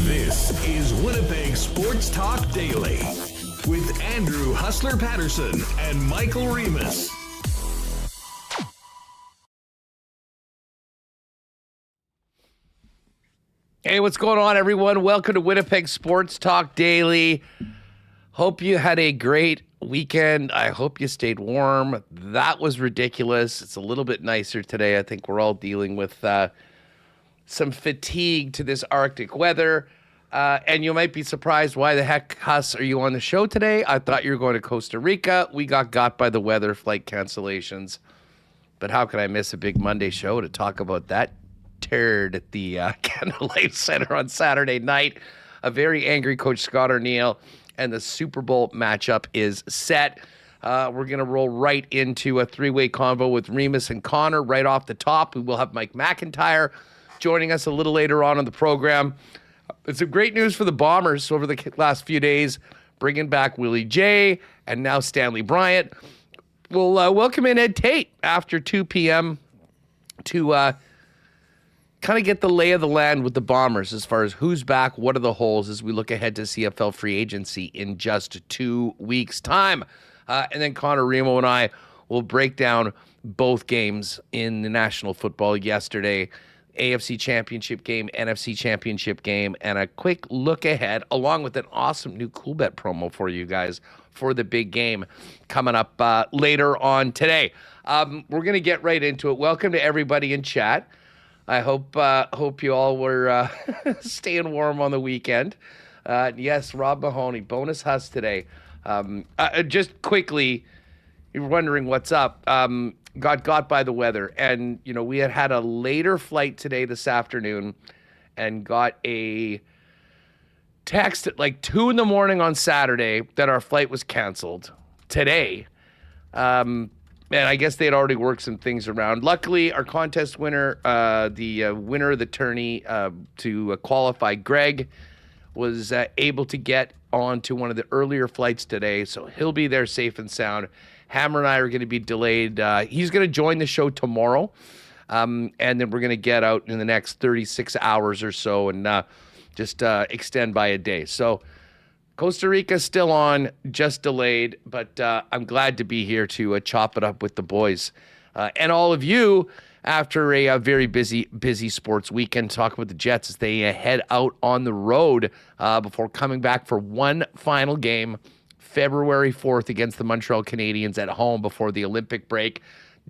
This is Winnipeg Sports Talk Daily with Andrew Hustler Paterson and Michael Remis. Hey, what's going on, everyone? Welcome to Winnipeg Sports Talk Daily. Hope you had a great weekend. I hope you stayed warm. That was ridiculous. It's a little bit nicer today. I think we're all dealing with some fatigue to this Arctic weather. And you might be surprised, why the heck, Huss, are you on the show today? I thought you were going to Costa Rica. We got by the weather, flight cancellations. But how could I miss a big Monday show to talk about that turd at the Canada Life Center on Saturday night? A very angry Coach Scott Arneal, and the Super Bowl matchup is set. We're going to roll right into a three-way convo with Remis and Connor right off the top. We will have Mike McIntyre joining us a little later on in the program. It's some great news for the Bombers over the last few days, bringing back Willie J and now Stanley Bryant. We'll welcome in Ed Tait after 2 p.m. to kind of get the lay of the land with the Bombers as far as who's back, what are the holes as we look ahead to CFL free agency in just 2 weeks' time. And then Connor Remo and I will break down both games in the National Football yesterday. AFC Championship game, NFC Championship game, and a quick look ahead, along with an awesome new Cool Bet promo for you guys for the big game coming up later on today. We're going to get right into it. Welcome to everybody in chat. I hope you all were staying warm on the weekend. Yes, Rob Mahoney, bonus Huss today. Just quickly, you're wondering what's up. Got by the weather, and we had a later flight today this afternoon, and got a text at like 2 a.m. on Saturday that our flight was canceled today. And I guess they had already worked some things around. Luckily, our contest winner, the winner of the tourney to qualify, Greg, was able to get onto one of the earlier flights today, so he'll be there safe and sound. Hammer and I are going to be delayed. He's going to join the show tomorrow, and then we're going to get out in the next 36 hours or so and just extend by a day. So Costa Rica's still on, just delayed, but I'm glad to be here to chop it up with the boys. And all of you, after a very busy sports weekend, talk about the Jets as they head out on the road before coming back for one final game, February 4th against the Montreal Canadiens at home before the Olympic break.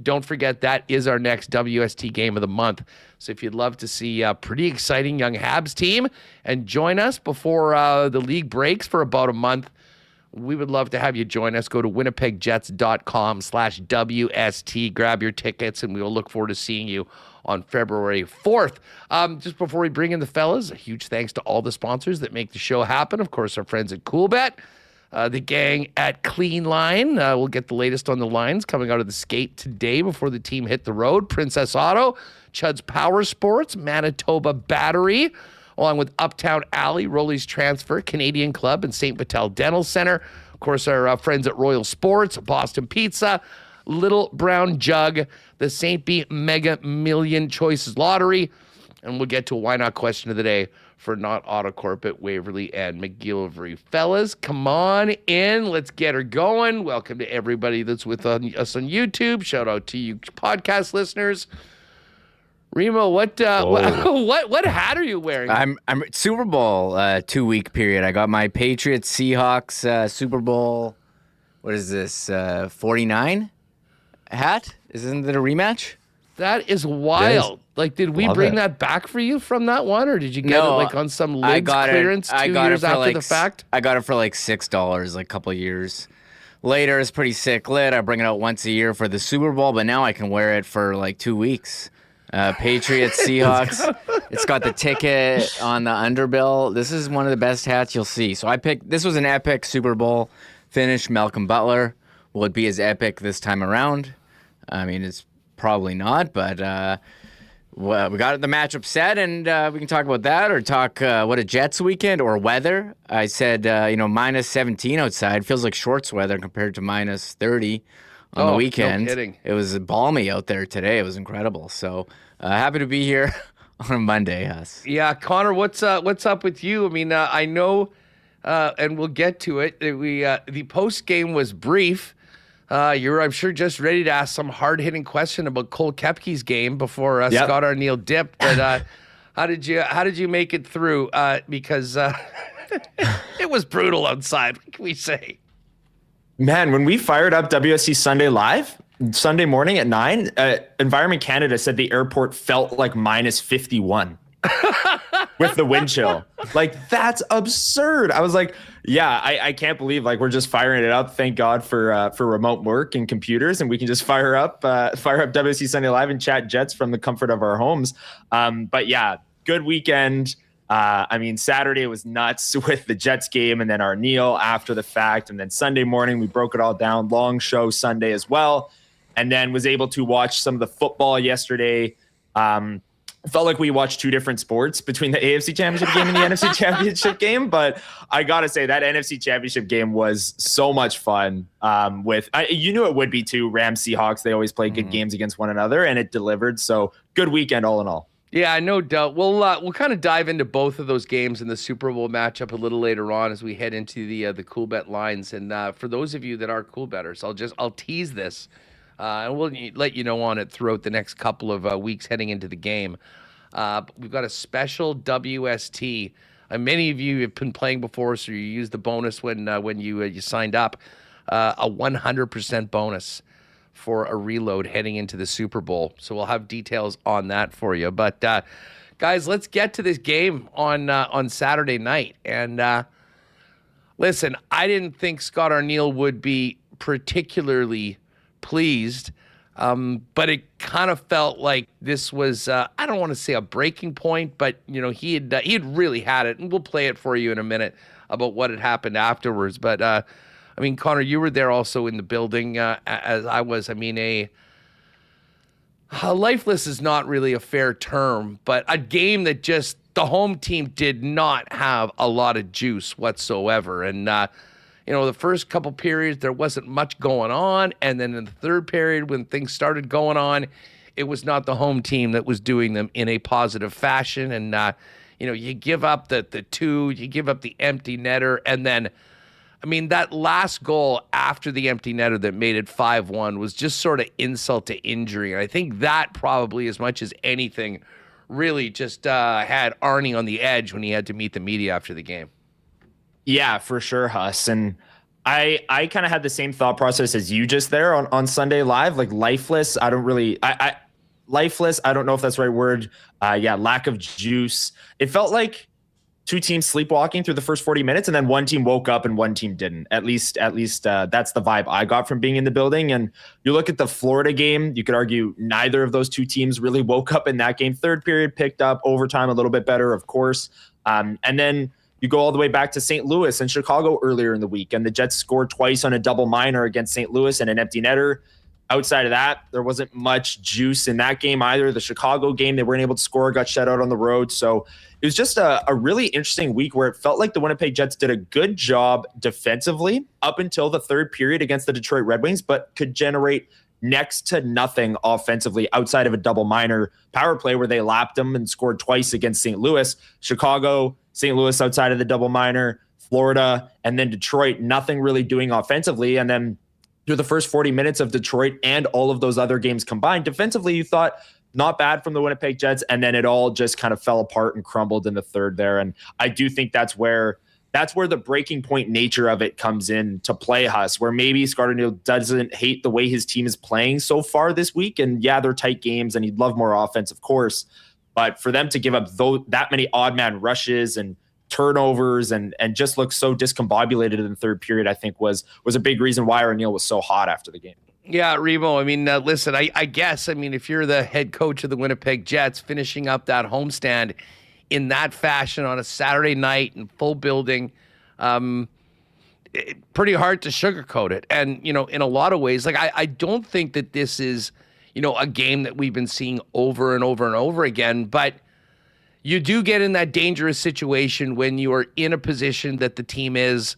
Don't forget, that is our next WST game of the month. So if you'd love to see a pretty exciting young Habs team and join us before the league breaks for about a month, we would love to have you join us. Go to winnipegjets.com/WST. Grab your tickets, and we will look forward to seeing you on February 4th. Just before we bring in the fellas, a huge thanks to all the sponsors that make the show happen. Of course, our friends at CoolBet. The gang at Clean Line. We'll get the latest on the lines coming out of the skate today before the team hit the road. Princess Auto, Chud's Power Sports, Manitoba Battery, along with Uptown Alley, Rolly's Transfer, Canadian Club, and St. Vital Dental Center. Of course, our friends at Royal Sports, Boston Pizza, Little Brown Jug, the St. B Mega Million Choices Lottery, and we'll get to a Why Not question of the day for Not Autocorp at Waverly and McGillivray. Fellas, come on in. Let's get her going. Welcome to everybody that's with us on YouTube. Shout out to you podcast listeners. Remo, what hat are you wearing? I'm Super Bowl 2-week period. I got my Patriots Seahawks Super Bowl. What is this? 49 hat? Isn't it a rematch? That is wild. Like, did we bring that back for you from that one, or did you get it like on some lids clearance 2 years after the fact? I got it for like $6 like a couple of years later. It's pretty sick lit. I bring it out once a year for the Super Bowl, but now I can wear it for like 2 weeks. Patriots, Seahawks. It's got the ticket on the underbill. This is one of the best hats you'll see. So I picked, this was an epic Super Bowl finish. Malcolm Butler. Will it be as epic this time around? I mean, it's probably not, but well, we got the matchup set, and we can talk about that or talk what a Jets weekend or weather. I said, minus 17 outside. Feels like shorts weather compared to minus 30 on the weekend. No kidding. It was balmy out there today. It was incredible. So happy to be here on a Monday, Huss. Yeah, Connor, what's up with you? I mean, I know, and we'll get to it. The post game was brief. You're, I'm sure, just ready to ask some hard-hitting question about Cole Koepke's game before Scott Arneal dipped. But how did you make it through? Because it was brutal outside. What can we say? Man, when we fired up WST Sunday Live Sunday morning at 9, Environment Canada said the airport felt like minus 51 with the wind chill. Like, that's absurd. I was like, yeah, I can't believe like we're just firing it up. Thank God for remote work and computers, and we can just fire up WST Sunday Live and chat Jets from the comfort of our homes. But yeah, good weekend. I mean, Saturday was nuts with the Jets game and then Arneal after the fact. And then Sunday morning, we broke it all down. Long show Sunday as well. And then was able to watch some of the football yesterday. Felt like we watched two different sports between the AFC Championship game and the NFC Championship game. But I got to say, that NFC Championship game was so much fun. You knew it would be too. Rams, Seahawks, they always play good games against one another, and it delivered. So good weekend all in all. Yeah, no doubt. We'll kind of dive into both of those games in the Super Bowl matchup a little later on as we head into the cool bet lines. And for those of you that are cool bettors, I'll tease this, and we'll let you know on it throughout the next couple of weeks heading into the game. We've got a special WST. Many of you have been playing before, so you used the bonus when you signed up. A 100% bonus for a reload heading into the Super Bowl. So we'll have details on that for you. But guys, let's get to this game on Saturday night. And listen, I didn't think Scott Arneal would be particularly pleased, but it kind of felt like this was I don't want to say a breaking point, but he had really had it, and we'll play it for you in a minute about what had happened afterwards. But I mean, Connor, you were there also in the building as I was. I mean, a lifeless is not really a fair term, but a game that just the home team did not have a lot of juice whatsoever. And, the first couple periods, there wasn't much going on. And then in the third period, when things started going on, it was not the home team that was doing them in a positive fashion. And, you give up the two, you give up the empty netter, and then I mean, that last goal after the empty netter that made it 5-1 was just sort of insult to injury. And I think that probably, as much as anything, really just had Arnie on the edge when he had to meet the media after the game. Yeah, for sure, Huss. And I kind of had the same thought process as you just there on Sunday Live. Like, lifeless, I don't know if that's the right word. Lack of juice. It felt like two teams sleepwalking through the first 40 minutes, and then one team woke up and one team didn't. At least that's the vibe I got from being in the building. And you look at the Florida game, you could argue neither of those two teams really woke up in that game. Third period picked up, overtime a little bit better, of course. And then you go all the way back to St. Louis and Chicago earlier in the week, and the Jets scored twice on a double minor against St. Louis and an empty netter. Outside of that, there wasn't much juice in that game either. The Chicago game, they weren't able to score, got shut out on the road. So it was just a really interesting week where it felt like the Winnipeg Jets did a good job defensively up until the third period against the Detroit Red Wings, but could generate next to nothing offensively outside of a double minor power play where they lapped them and scored twice against St. Louis. Chicago, St. Louis outside of the double minor, Florida, and then Detroit, nothing really doing offensively. And then through the first 40 minutes of Detroit and all of those other games combined, defensively, you thought not bad from the Winnipeg Jets, and then it all just kind of fell apart and crumbled in the third there. And I do think that's where the breaking point nature of it comes in to play, Huss, where maybe Scott Arneal doesn't hate the way his team is playing so far this week. And yeah, they're tight games, and he'd love more offense, of course. But for them to give up that many odd man rushes and turnovers and just looked so discombobulated in the third period, I think was a big reason why Arneal was so hot after the game. Yeah, Remo, I mean, listen, I guess, I mean, if you're the head coach of the Winnipeg Jets, finishing up that homestand in that fashion on a Saturday night in full building, pretty hard to sugarcoat it. And, in a lot of ways, like, I don't think that this is, a game that we've been seeing over and over and over again, but you do get in that dangerous situation when you are in a position that the team is,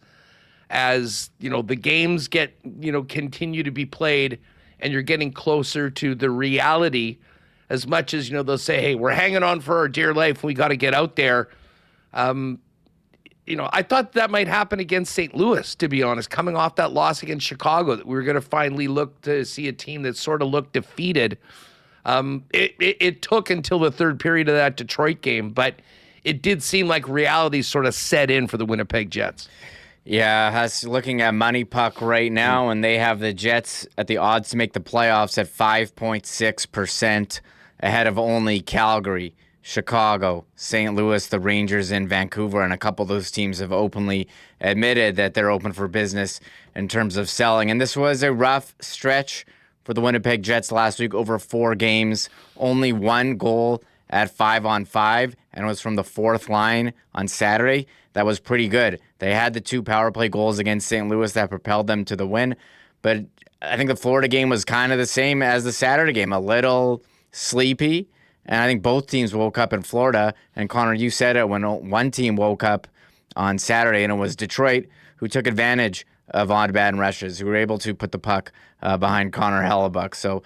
as the games get continue to be played and you're getting closer to the reality, as much as they'll say, hey, we're hanging on for our dear life, we got to get out there. I thought that might happen against St. Louis, to be honest, coming off that loss against Chicago, that we were going to finally look to see a team that sort of looked defeated. It took until the third period of that Detroit game, but it did seem like reality sort of set in for the Winnipeg Jets. Yeah, I was looking at Money Puck right now, and they have the Jets at the odds to make the playoffs at 5.6%, ahead of only Calgary, Chicago, St. Louis, the Rangers, and Vancouver, and a couple of those teams have openly admitted that they're open for business in terms of selling. And this was a rough stretch for the Winnipeg Jets last week, over 4 games, only 1 goal at 5-on-5, and it was from the fourth line on Saturday. That was pretty good. They had the 2 power play goals against St. Louis that propelled them to the win, but I think the Florida game was kind of the same as the Saturday game, a little sleepy, and I think both teams woke up in Florida, and Connor, you said it, when one team woke up on Saturday, and it was Detroit, who took advantage of odd bad rushes, who were able to put the puck behind Connor Hellebuyck. So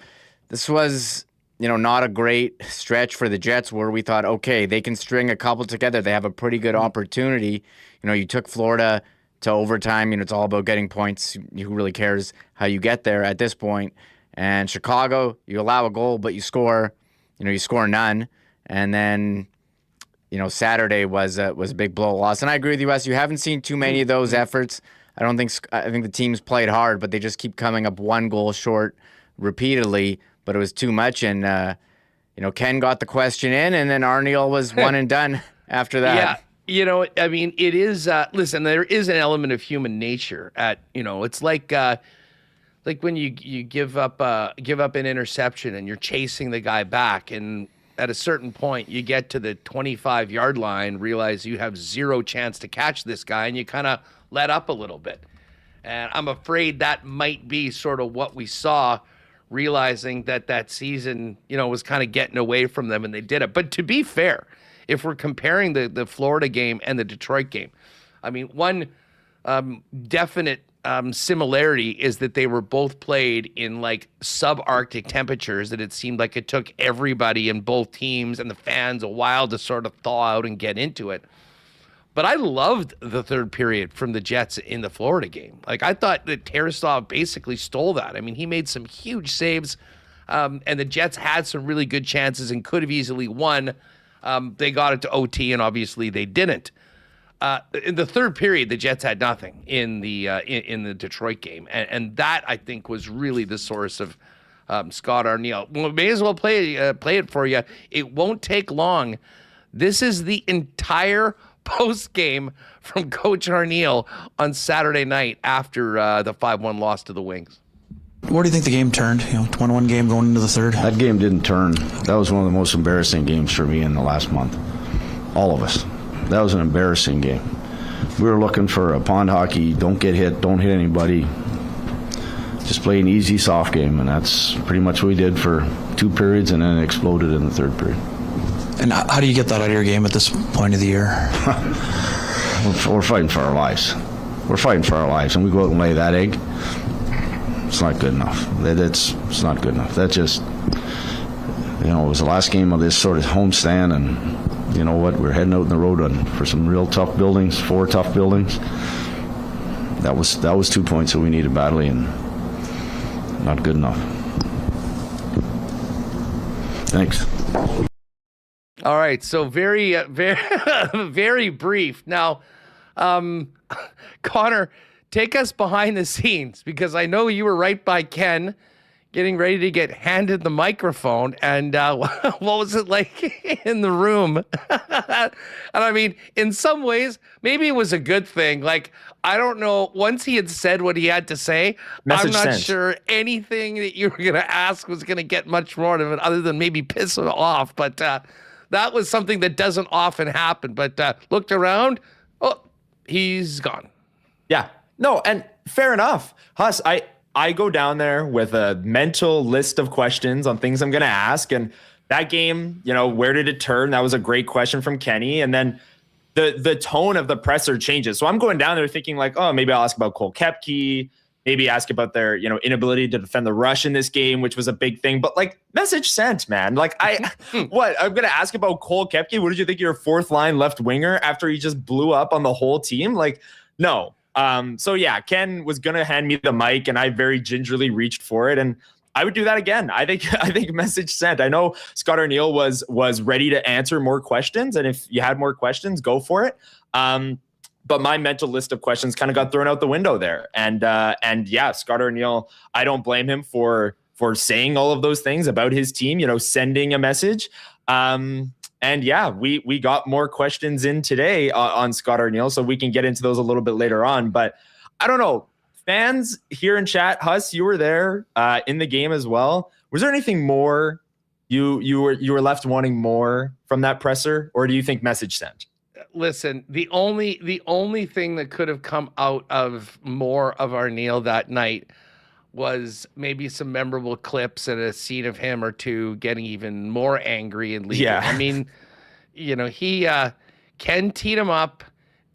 this was, not a great stretch for the Jets, where we thought, okay, they can string a couple together. They have a pretty good opportunity. You took Florida to overtime. It's all about getting points. Who really cares how you get there at this point? And Chicago, you allow a goal, but you score, you score none. And then, Saturday was a big blow loss. And I agree with you, Wes. You haven't seen too many of those efforts. I think the teams played hard, but they just keep coming up 1 goal short repeatedly. But it was too much, and Ken got the question in, and then Arneal was one and done after that. Yeah, it is. Listen, there is an element of human nature. It's like when you give up an interception and you're chasing the guy back, and at a certain point you get to the 25-yard line, realize you have 0 chance to catch this guy, and you kind of let up a little bit. And I'm afraid that might be sort of what we saw, realizing that season, was kind of getting away from them, and they did it. But to be fair, if we're comparing the Florida game and the Detroit game, I mean, one definite similarity is that they were both played in like subarctic temperatures, that it seemed like it took everybody in both teams and the fans a while to sort of thaw out and get into it. But I loved the third period from the Jets in the Florida game. Like, I thought that Tarasov basically stole that. I mean, he made some huge saves, and the Jets had some really good chances and could have easily won. They got it to OT, and obviously they didn't. In the third period, the Jets had nothing in the Detroit game, and that, I think, was really the source of Scott Arneal. Well, may as well play it for you. It won't take long. This is the entire post game from Coach Arneal on Saturday night after the 5-1 loss to the Wings. Where do you think the game turned? 1-1 game going into the third. That game didn't turn. That was one of the most embarrassing games for me in the last month. All of us. That was an embarrassing game. We were looking for a pond hockey, don't get hit, don't hit anybody. Just play an easy, soft game, and that's pretty much what we did for 2 periods, and then it exploded in the third period. And how do you get that out of your game at this point of the year? We're fighting for our lives. We're fighting for our lives, and we go out and lay that egg. It's not good enough. It's not good enough. That just, it was the last game of this sort of homestand, and you know what? We're heading out on the road for some real tough buildings, 4 tough buildings. That was 2 points that we needed badly, and not good enough. Thanks. All right, so very, very brief. Now, Connor, take us behind the scenes, because I know you were right by Ken, getting ready to get handed the microphone, and what was it like in the room? And I mean, in some ways, maybe it was a good thing. Like, I don't know, once he had said what he had to say, Message I'm not sent. sure anything that you were going to ask was going to get much more out of it other than maybe piss him off. But that was something that doesn't often happen. But looked around, oh, he's gone. Yeah. No, and fair enough. Huss, I go down there with a mental list of questions on things I'm going to ask. And that game, where did it turn? That was a great question from Kenny. And then the tone of the presser changes. So I'm going down there thinking like, oh, maybe I'll ask about Cole Koepke, maybe ask about their, inability to defend the rush in this game, which was a big thing. But like, message sent, man. Like I'm going to ask about Cole Koepke. What did you think of your fourth line left winger after he just blew up on the whole team? Like, no. So yeah, Ken was going to hand me the mic and I very gingerly reached for it. And I would do that again. I think message sent. I know Scott Arneal was ready to answer more questions. And if you had more questions, go for it. But my mental list of questions kind of got thrown out the window there. And yeah, Scott Arneal, I don't blame him for saying all of those things about his team, sending a message. And yeah, we got more questions in today on Scott Arneal, so we can get into those a little bit later on. But I don't know, fans here in chat, Huss, you were there in the game as well. Was there anything more you were left wanting more from that presser, or do you think message sent? Listen, the only thing that could have come out of more of Arneal that night was maybe some memorable clips and a scene of him or two getting even more angry and leaving. Yeah. I mean, he Ken teed him up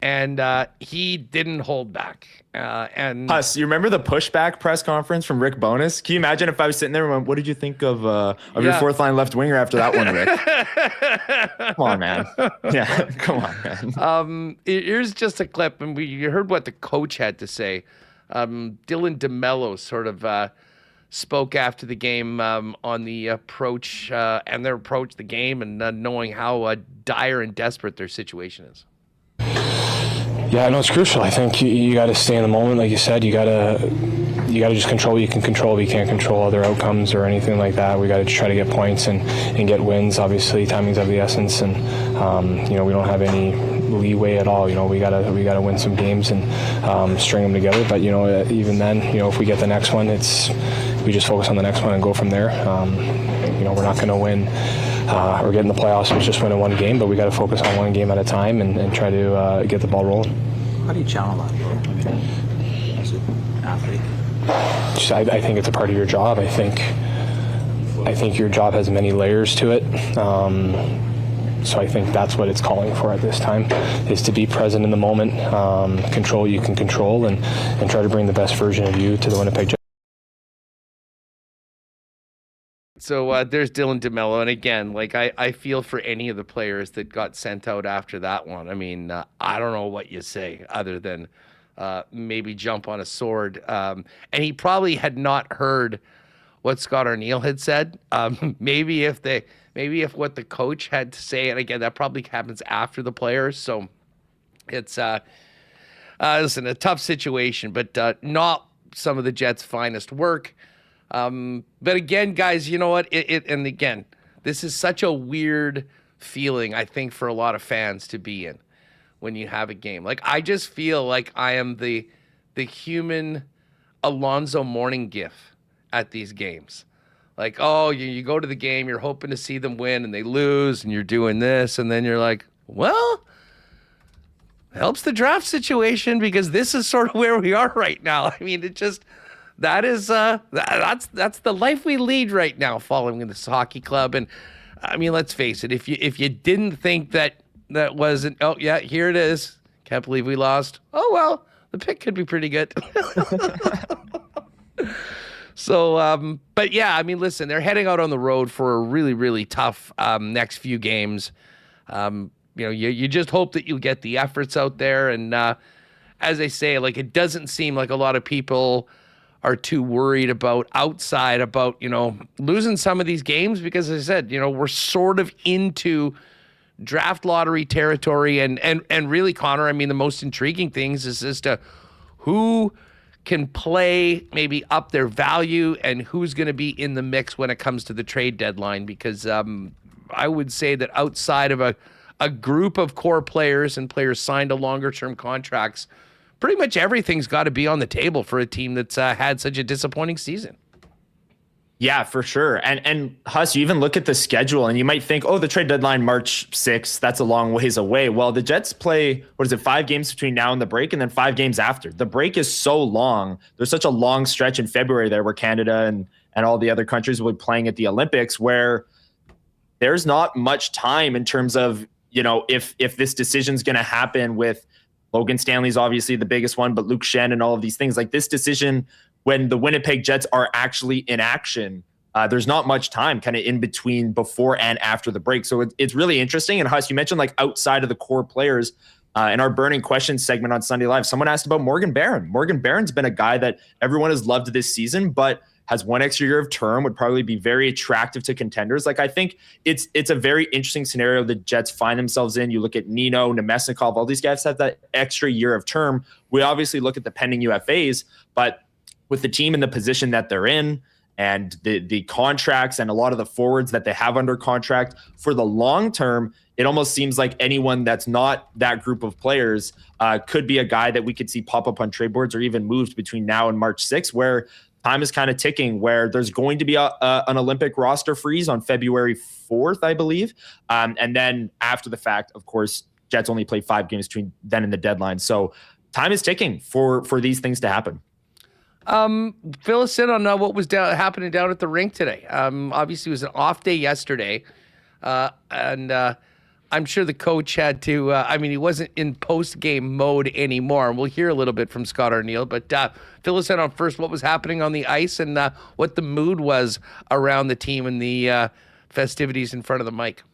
and he didn't hold back. And Huss, you remember the pushback press conference from Rick Bowness? Can you imagine if I was sitting there and went, what did you think of your fourth line left winger after that one, Rick? Come on, man. Yeah, come on, man. Here's just a clip, and you heard what the coach had to say. Dylan DeMello sort of spoke after the game on the approach and their approach the game and knowing how dire and desperate their situation is. Yeah, no, it's crucial. I think you got to stay in the moment, like you said. You got to just control what you can control. We can't control other outcomes or anything like that. We got to try to get points and get wins. Obviously, timing's of the essence, and we don't have any leeway at all. We gotta win some games and string them together. But even then, if we get the next one, we just focus on the next one and go from there. We're not going to win or get in the playoffs with just winning one game, but we got to focus on one game at a time and try to get the ball rolling. How do you channel that, bro? I mean, as an athlete? I think it's a part of your job. I think your job has many layers to it. So I think that's what it's calling for at this time, is to be present in the moment, control what you can control, and try to bring the best version of you to the Winnipeg Jets. So there's Dylan DeMello. And again, like I feel for any of the players that got sent out after that one. I mean, I don't know what you say other than maybe jump on a sword. And he probably had not heard what Scott Arneal had said. Maybe if what the coach had to say, and again, that probably happens after the players. So it's listen, a tough situation, but not some of the Jets' finest work. But again, guys, you know what? And again, this is such a weird feeling, I think, for a lot of fans to be in when you have a game. Like, I just feel like I am the human Alonzo Mourning gif at these games. Like, oh, you go to the game, you're hoping to see them win, and they lose, and you're doing this, and then you're like, well, helps the draft situation because this is sort of where we are right now. I mean, it just... that's the life we lead right now following this hockey club. And I mean, let's face it, if you didn't think that wasn't, oh yeah, here it is. Can't believe we lost. Oh, well, the pick could be pretty good. So, but yeah, I mean, listen, they're heading out on the road for a really, really tough next few games. You just hope that you get the efforts out there. And as I say, like, it doesn't seem like a lot of people are too worried about losing some of these games because, as I said, we're sort of into draft lottery territory. And really, Connor, I mean, the most intriguing things is as to who can play, maybe up their value, and who's going to be in the mix when it comes to the trade deadline. Because I would say that outside of a group of core players and players signed to longer-term contracts, pretty much everything's got to be on the table for a team that's had such a disappointing season. Yeah, for sure. And Huss, you even look at the schedule and you might think, oh, the trade deadline March 6th, that's a long ways away. Well, the Jets play, 5 games between now and the break, and then 5 games after. The break is so long. There's such a long stretch in February there where Canada and all the other countries will be playing at the Olympics, where there's not much time in terms of, if this decision's going to happen with Logan Stanley's obviously the biggest one, but Luke Shen and all of these things. Like this decision, when the Winnipeg Jets are actually in action, there's not much time kind of in between before and after the break. So it's really interesting. And Huss, you mentioned like outside of the core players in our Burning Questions segment on Sunday Live, someone asked about Morgan Barron. Morgan Barron's been a guy that everyone has loved this season, but has 1 extra year of term, would probably be very attractive to contenders. Like I think it's a very interesting scenario the Jets find themselves in. You look at Nino, Nemesnikov, all these guys have that extra year of term. We obviously look at the pending UFAs, but with the team in the position that they're in and the contracts and a lot of the forwards that they have under contract for the long term, it almost seems like anyone that's not that group of players could be a guy that we could see pop up on trade boards or even moved between now and March 6th, where time is kind of ticking, where there's going to be an Olympic roster freeze on February 4th, I believe. And then after the fact, of course, Jets only play 5 games between then and the deadline. So time is ticking for these things to happen. Fill us in on what was happening down at the rink today. Obviously, it was an off day yesterday. And I'm sure the coach had to, he wasn't in post-game mode anymore. We'll hear a little bit from Scott Arneal, but fill us in on first what was happening on the ice and what the mood was around the team and the festivities in front of the mic.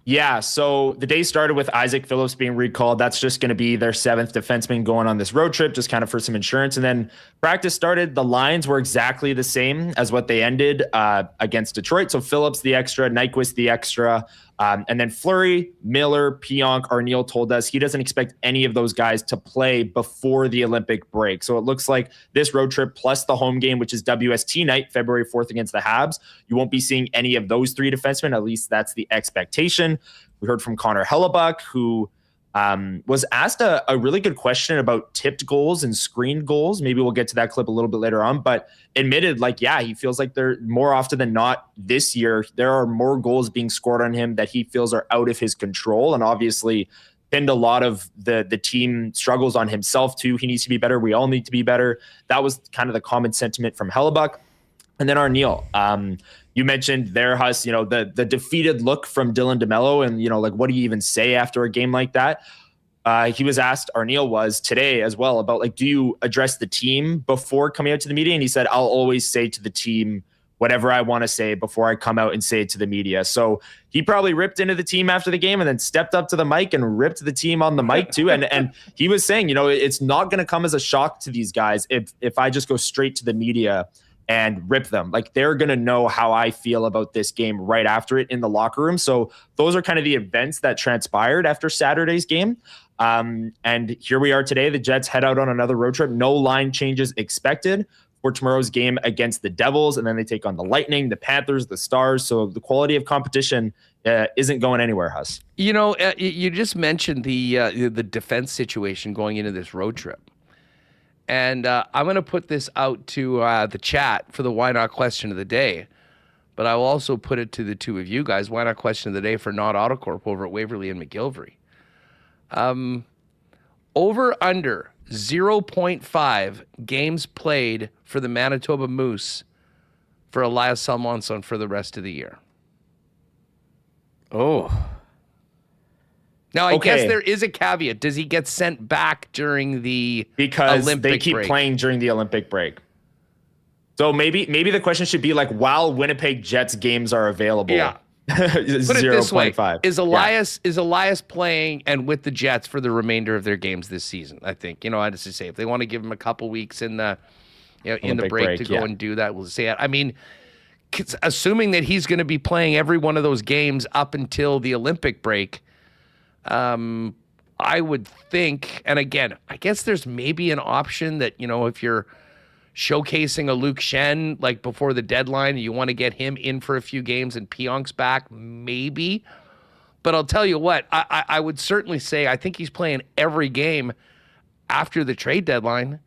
Yeah, so the day started with Isaac Phillips being recalled. That's just going to be their 7th defenseman going on this road trip, just kind of for some insurance. And then practice started. The lines were exactly the same as what they ended against Detroit. So Phillips the extra, Nyquist the extra. And then Fleury, Miller, Pionk, Arneal told us he doesn't expect any of those guys to play before the Olympic break. So it looks like this road trip plus the home game, which is WST night, February 4th against the Habs, you won't be seeing any of those 3 defensemen. At least that's the expectation. We heard from Connor Hellebuyck, who was asked a really good question about tipped goals and screened goals. Maybe we'll get to that clip a little bit later on, but admitted he feels like they're more often than not this year, there are more goals being scored on him that he feels are out of his control. And obviously pinned a lot of the team struggles on himself too. He needs to be better. We all need to be better. That was kind of the common sentiment from Hellebuyck. And then Arneal, you mentioned there, Huss, the defeated look from Dylan DeMello and, what do you even say after a game like that? He was asked, Arneal was today as well, about do you address the team before coming out to the media? And he said, I'll always say to the team whatever I want to say before I come out and say it to the media. So he probably ripped into the team after the game and then stepped up to the mic and ripped the team on the mic too. And he was saying, it's not going to come as a shock to these guys if I just go straight to the media and rip them. They're going to know how I feel about this game right after it in the locker room. So those are kind of the events that transpired after Saturday's game. And here we are today. The Jets head out on another road trip. No line changes expected for tomorrow's game against the Devils. And then they take on the Lightning, the Panthers, the Stars. So the quality of competition isn't going anywhere, Huss. You just mentioned the defense situation going into this road trip. And I'm going to put this out to the chat for the Why Not question of the day. But I will also put it to the two of you guys. Why Not question of the day for Not Autocorp over at Waverly and McGillivray. Over under 0.5 games played for the Manitoba Moose for Elias Salomonsson for the rest of the year. Oh. Now, I guess there is a caveat. Does he get sent back during the because Olympic they keep break? Playing during the Olympic break? So maybe the question should be while Winnipeg Jets games are available. Yeah. Put it this way: 0.5. Is Elias playing and with the Jets for the remainder of their games this season? I think I just to say if they want to give him a couple weeks in the in the break to go and do that, we'll say it. Assuming that he's going to be playing every one of those games up until the Olympic break. I would think, and again, I guess there's maybe an option that, if you're showcasing a Luke Shen like before the deadline, you want to get him in for a few games and Pionk's back, maybe. But I'll tell you what, I would certainly say I think he's playing every game after the trade deadline.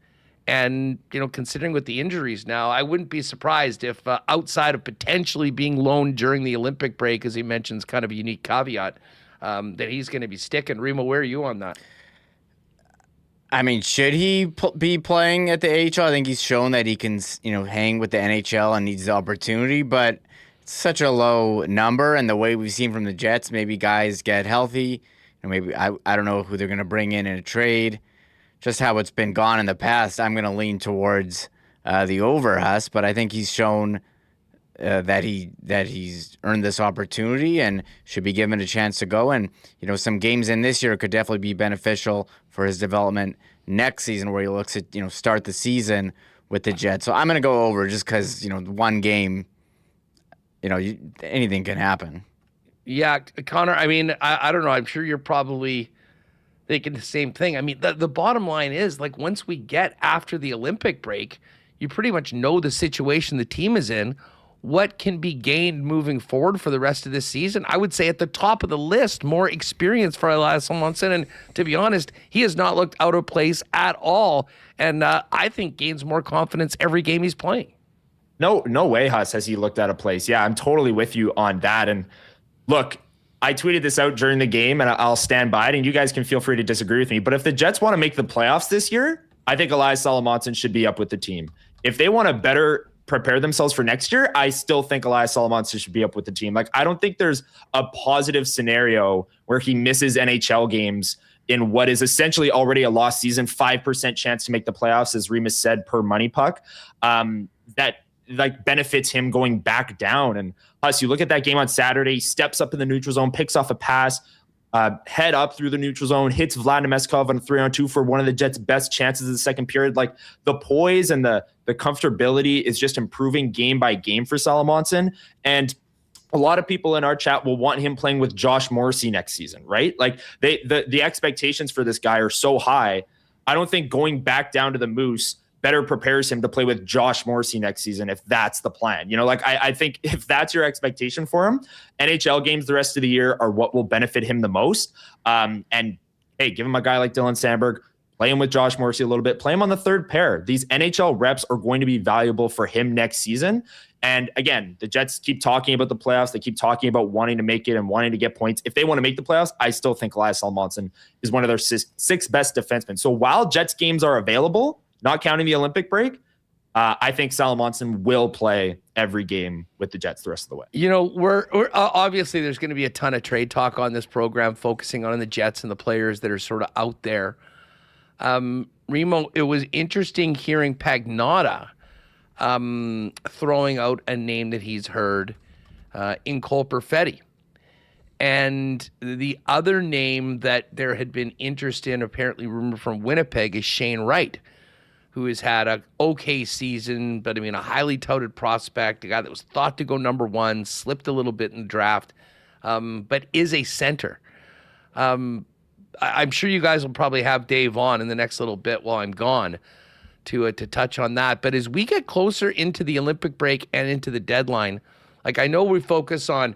And, considering with the injuries now, I wouldn't be surprised if outside of potentially being loaned during the Olympic break, as he mentions, kind of a unique caveat, that he's going to be sticking. Remo, where are you on that? I mean, should he be playing at the AHL? I think he's shown that he can, hang with the NHL and needs the opportunity, but it's such a low number. And the way we've seen from the Jets, maybe guys get healthy. Maybe I don't know who they're going to bring in a trade. Just how it's been gone in the past, I'm going to lean towards the over Huss, but I think he's shown that he's earned this opportunity and should be given a chance to go. And, some games in this year could definitely be beneficial for his development next season where he looks at, start the season with the Jets. So I'm going to go over just because, one game, anything can happen. Yeah, Connor, I mean, I don't know. I'm sure you're probably thinking the same thing. I mean, the bottom line is, like, once we get after the Olympic break, you pretty much know the situation the team is in. What can be gained moving forward for the rest of this season? I would say at the top of the list, more experience for Elias Salomonsson. And to be honest, he has not looked out of place at all. And I think gains more confidence every game he's playing. No way, Huss, has he looked out of place. Yeah, I'm totally with you on that. And look, I tweeted this out during the game, and I'll stand by it, and you guys can feel free to disagree with me. But if the Jets want to make the playoffs this year, I think Elias Salomonsson should be up with the team. If they want to better prepare themselves for next year, I still think Elias Salomonsson should be up with the team. Like, I don't think there's a positive scenario where he misses NHL games in what is essentially already a lost season, 5% chance to make the playoffs, as Remis said, per Money Puck, that like benefits him going back down. And Huss, you look at that game on Saturday, he steps up in the neutral zone, picks off a pass, head up through the neutral zone, hits Vlad Nemeskov on a 3-on-2 for one of the Jets' best chances of the second period. Like, the poise and the comfortability is just improving game by game for Salomonsson. And a lot of people in our chat will want him playing with Josh Morrissey next season, right? Like, the expectations for this guy are so high. I don't think going back down to the Moose better prepares him to play with Josh Morrissey next season if that's the plan. I think if that's your expectation for him, NHL games the rest of the year are what will benefit him the most. And hey, give him a guy like Dylan Sandberg, play him with Josh Morrissey a little bit, play him on the third pair. These NHL reps are going to be valuable for him next season. And again, the Jets keep talking about the playoffs. They keep talking about wanting to make it and wanting to get points. If they want to make the playoffs, I still think Elias Salomonsson is one of their six best defensemen. So while Jets games are available, not counting the Olympic break, I think Salomonsson will play every game with the Jets the rest of the way. We're obviously there's going to be a ton of trade talk on this program, focusing on the Jets and the players that are sort of out there. Remo, it was interesting hearing Pagnotta throwing out a name that he's heard in Cole Perfetti. And the other name that there had been interest in, apparently rumored from Winnipeg, is Shane Wright, who has had an okay season, but a highly touted prospect, a guy that was thought to go number one, slipped a little bit in the draft, but is a center. I'm sure you guys will probably have Dave on in the next little bit while I'm gone to touch on that. But as we get closer into the Olympic break and into the deadline, like, I know we focus on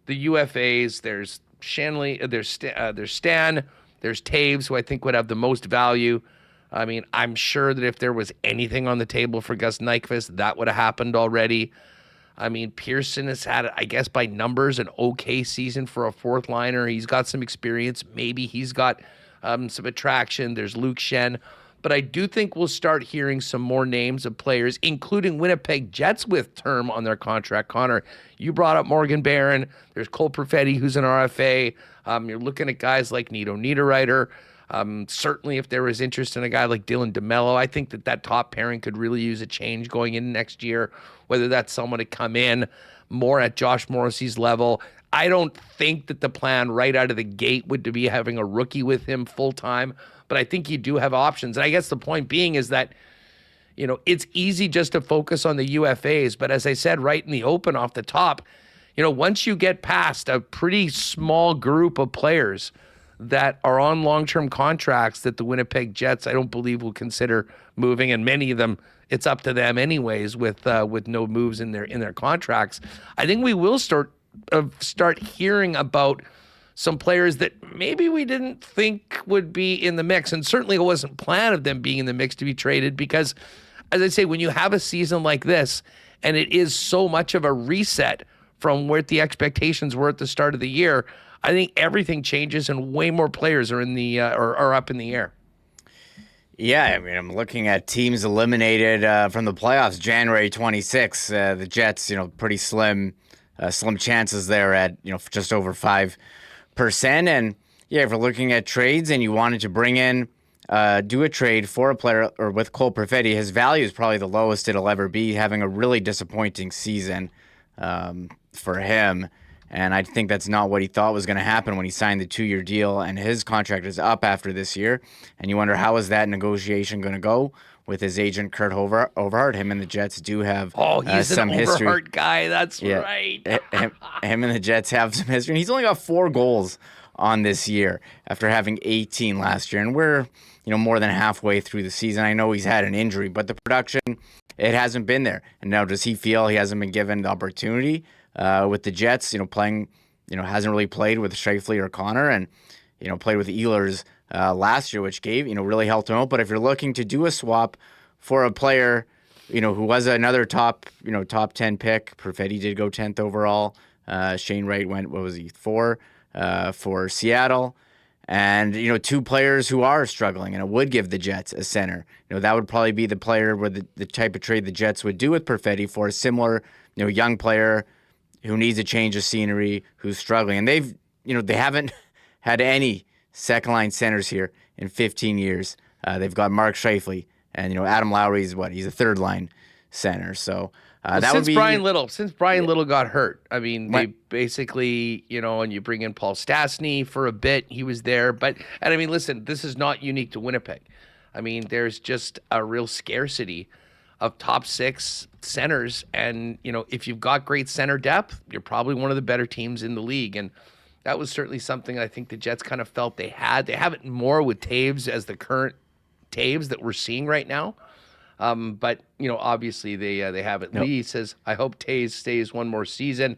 the UFAs. There's Shanley, there's Stan, there's Taves, who I think would have the most value. I'm sure that if there was anything on the table for Gus Nyquist, that would have happened already. Pearson has had, I guess, by numbers, an okay season for a fourth liner. He's got some experience. Maybe he's got some attraction. There's Luke Shen. But I do think we'll start hearing some more names of players, including Winnipeg Jets with term on their contract. Connor, you brought up Morgan Barron. There's Cole Perfetti, who's an RFA. You're looking at guys like Nito Niederreiter. Certainly, if there was interest in a guy like Dylan DeMello, I think that top pairing could really use a change going into next year, whether that's someone to come in more at Josh Morrissey's level. I don't think that the plan right out of the gate would be having a rookie with him full-time, but I think you do have options. And I guess the point being is that, it's easy just to focus on the UFAs, but as I said right in the open off the top, once you get past a pretty small group of players, that are on long-term contracts that the Winnipeg Jets, I don't believe, will consider moving, and many of them, it's up to them anyways with no moves in their contracts. I think we will start hearing about some players that maybe we didn't think would be in the mix, and certainly it wasn't planned of them being in the mix to be traded because, as I say, when you have a season like this, and it is so much of a reset from where the expectations were at the start of the year, I think everything changes and way more players are in the are up in the air. Yeah, I mean, I'm looking at teams eliminated from the playoffs. January 26th, the Jets, pretty slim chances there at just over 5%. And yeah, if we're looking at trades and you wanted to bring in, do a trade for a player or with Cole Perfetti, his value is probably the lowest it'll ever be, having a really disappointing season for him. And I think that's not what he thought was going to happen when he signed the 2-year deal, and his contract is up after this year. And you wonder, how is that negotiation going to go with his agent, Kurt Overhart? Him and the Jets do have he's some an history. Overhart guy, that's right. him and the Jets have some history. And he's only got 4 goals on this year after having 18 last year. And we're, more than halfway through the season. I know he's had an injury, but the production, it hasn't been there. And now does he feel he hasn't been given the opportunity with the Jets, playing, hasn't really played with Scheifele or Connor, and, played with Ehlers last year, which really helped him out. But if you're looking to do a swap for a player, who was another top 10 pick, Perfetti did go 10th overall. Shane Wright went, 4 for Seattle. And, 2 players who are struggling, and it would give the Jets a center. That would probably be the player where the type of trade the Jets would do with Perfetti for a similar, young player who needs a change of scenery, who's struggling. And they've, they haven't had any second-line centers here in 15 years. They've got Mark Scheifele, and, Adam Lowry's he's a third-line center. So that would be... Since Brian Little got hurt, I mean, they basically, and you bring in Paul Stastny for a bit, he was there. And I mean, listen, this is not unique to Winnipeg. I mean, there's just a real scarcity of top 6 centers. And, if you've got great center depth, you're probably one of the better teams in the league. And that was certainly something I think the Jets kind of felt they had. They have it more with Taves as the current Taves that we're seeing right now. But, obviously they have it. Nope. Lee says, I hope Taves stays one more season.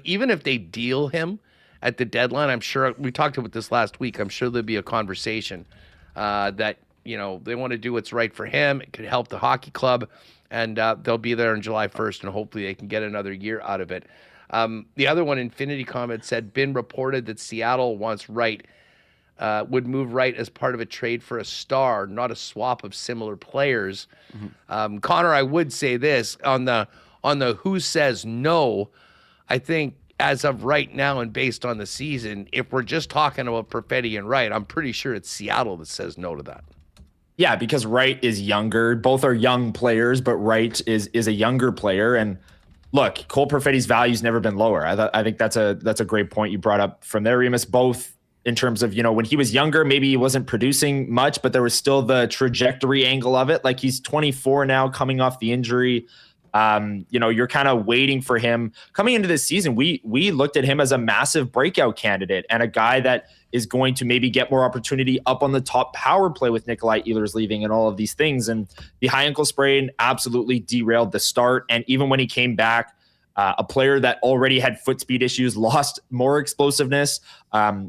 Even if they deal him at the deadline, I'm sure, we talked about this last week, I'm sure there'll be a conversation that, they want to do what's right for him. It could help the hockey club, and they'll be there on July 1st, and hopefully they can get another year out of it. The other one, Infinity Comment, said, been reported that Seattle wants Wright, would move Wright as part of a trade for a star, not a swap of similar players. Mm-hmm. Connor, I would say this, on the who says no, I think as of right now and based on the season, if we're just talking about Perfetti and Wright, I'm pretty sure it's Seattle that says no to that. Yeah, because Wright is younger. Both are young players, but Wright is a younger player. And look, Cole Perfetti's value's never been lower. I think that's a great point you brought up from there, Remis. Both in terms of, when he was younger, maybe he wasn't producing much, but there was still the trajectory angle of it. Like, he's 24 now, coming off the injury. You're kind of waiting for him coming into this season. We looked at him as a massive breakout candidate and a guy that is going to maybe get more opportunity up on the top power play with Nikolai Ehlers leaving and all of these things. And the high ankle sprain absolutely derailed the start. And even when he came back, a player that already had foot speed issues lost more explosiveness.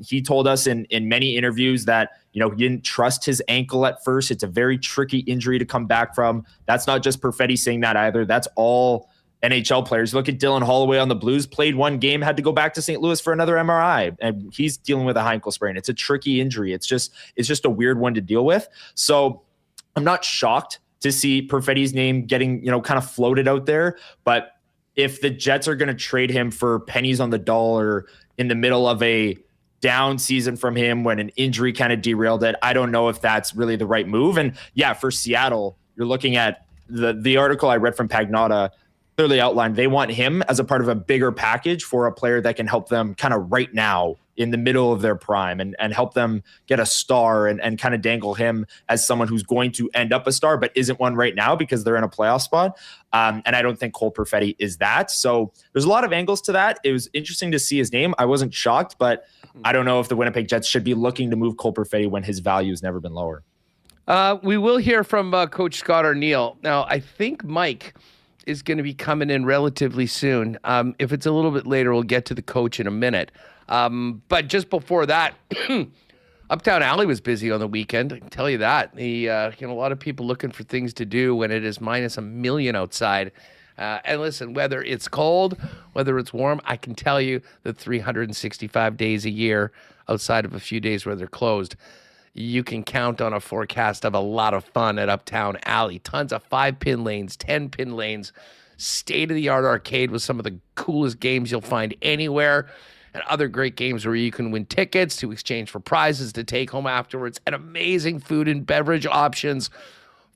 He told us in many interviews that, he didn't trust his ankle at first. It's a very tricky injury to come back from. That's not just Perfetti saying that either. That's all NHL players. Look at Dylan Holloway on the Blues, played one game, had to go back to St. Louis for another MRI, and he's dealing with a high ankle sprain. It's a tricky injury. It's just a weird one to deal with. So I'm not shocked to see Perfetti's name getting, kind of floated out there. But if the Jets are going to trade him for pennies on the dollar in the middle of a down season from him when an injury kind of derailed it, I don't know if that's really the right move. And yeah, for Seattle, you're looking at the article I read from Pagnotta clearly outlined they want him as a part of a bigger package for a player that can help them kind of right now in the middle of their prime and help them get a star and kind of dangle him as someone who's going to end up a star, but isn't one right now because they're in a playoff spot. And I don't think Cole Perfetti is that. So there's a lot of angles to that. It was interesting to see his name. I wasn't shocked, but I don't know if the Winnipeg Jets should be looking to move Cole Perfetti when his value has never been lower. We will hear from Coach Scott Arneal. Now, I think Mike is going to be coming in relatively soon. If it's a little bit later, we'll get to the coach in a minute. But just before that, Uptown Alley was busy on the weekend. I can tell you that. A lot of people looking for things to do when it is minus a million outside. And listen, whether it's cold, whether it's warm, I can tell you that 365 days a year, outside of a few days where they're closed, you can count on a forecast of a lot of fun at Uptown Alley. Tons of 5-pin lanes, 10-pin lanes, state-of-the-art arcade with some of the coolest games you'll find anywhere, and other great games where you can win tickets to exchange for prizes to take home afterwards, and amazing food and beverage options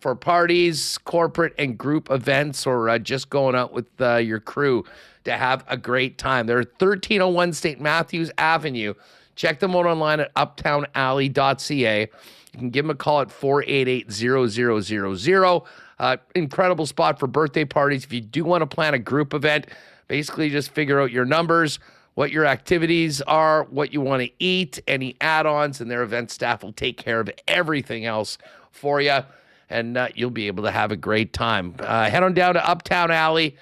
for parties, corporate and group events, or just going out with your crew to have a great time. They're at 1301 St. Matthews Avenue. Check them out online at uptownalley.ca. You can give them a call at 488-0000. Incredible spot for birthday parties. If you do want to plan a group event, basically just figure out your numbers, what your activities are, what you want to eat, any add-ons, and their event staff will take care of everything else for you, and you'll be able to have a great time. Head on down to Uptown Alley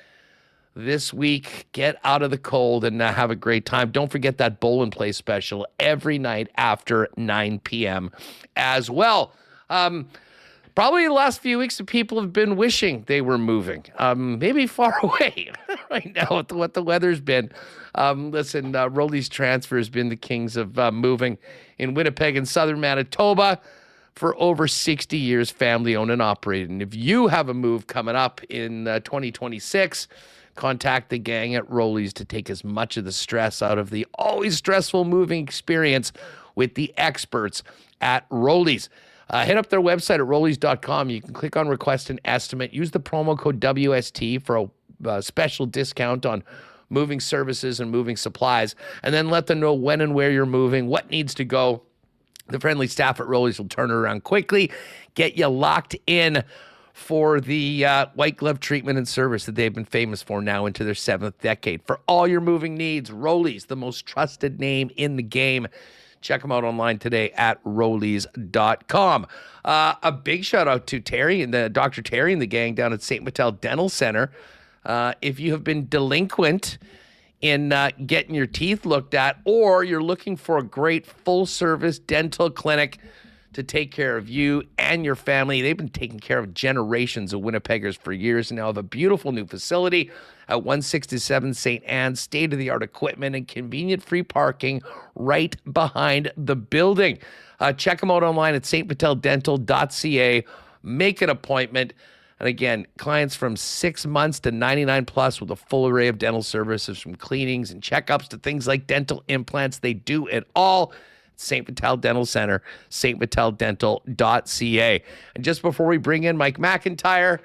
this week. Get out of the cold and have a great time. Don't forget that bowl and play special every night after 9 p.m. as well. Probably the last few weeks, people have been wishing they were moving, maybe far away right now with what the weather's been. Listen, Rolly's Transfer has been the kings of moving in Winnipeg and southern Manitoba for over 60 years, family owned and operated. And if you have a move coming up in 2026, contact the gang at Rolly's to take as much of the stress out of the always stressful moving experience with the experts at Rolly's. Hit up their website at rollys.com. You can click on request an estimate. Use the promo code WST for a special discount on moving services and moving supplies. And then let them know when and where you're moving, what needs to go. The friendly staff at Rolly's will turn it around quickly, get you locked in for the white glove treatment and service that they've been famous for now into their 7th decade. For all your moving needs, Rolly's, the most trusted name in the game. Check them out online today at rollys.com. A big shout out to Terry and Dr. Terry and the gang down at St. Mattel Dental Center. If you have been delinquent in getting your teeth looked at, or you're looking for a great full-service dental clinic to take care of you and your family. They've been taking care of generations of Winnipeggers for years and now have a beautiful new facility at 167 St. Anne's, state-of-the-art equipment and convenient free parking right behind the building. Check them out online at stmateldental.ca. Make an appointment. And again, clients from 6 months to 99 plus with a full array of dental services, from cleanings and checkups to things like dental implants. They do it all. St. Mattel Dental Center, stmateldental.ca. And just before we bring in Mike McIntyre,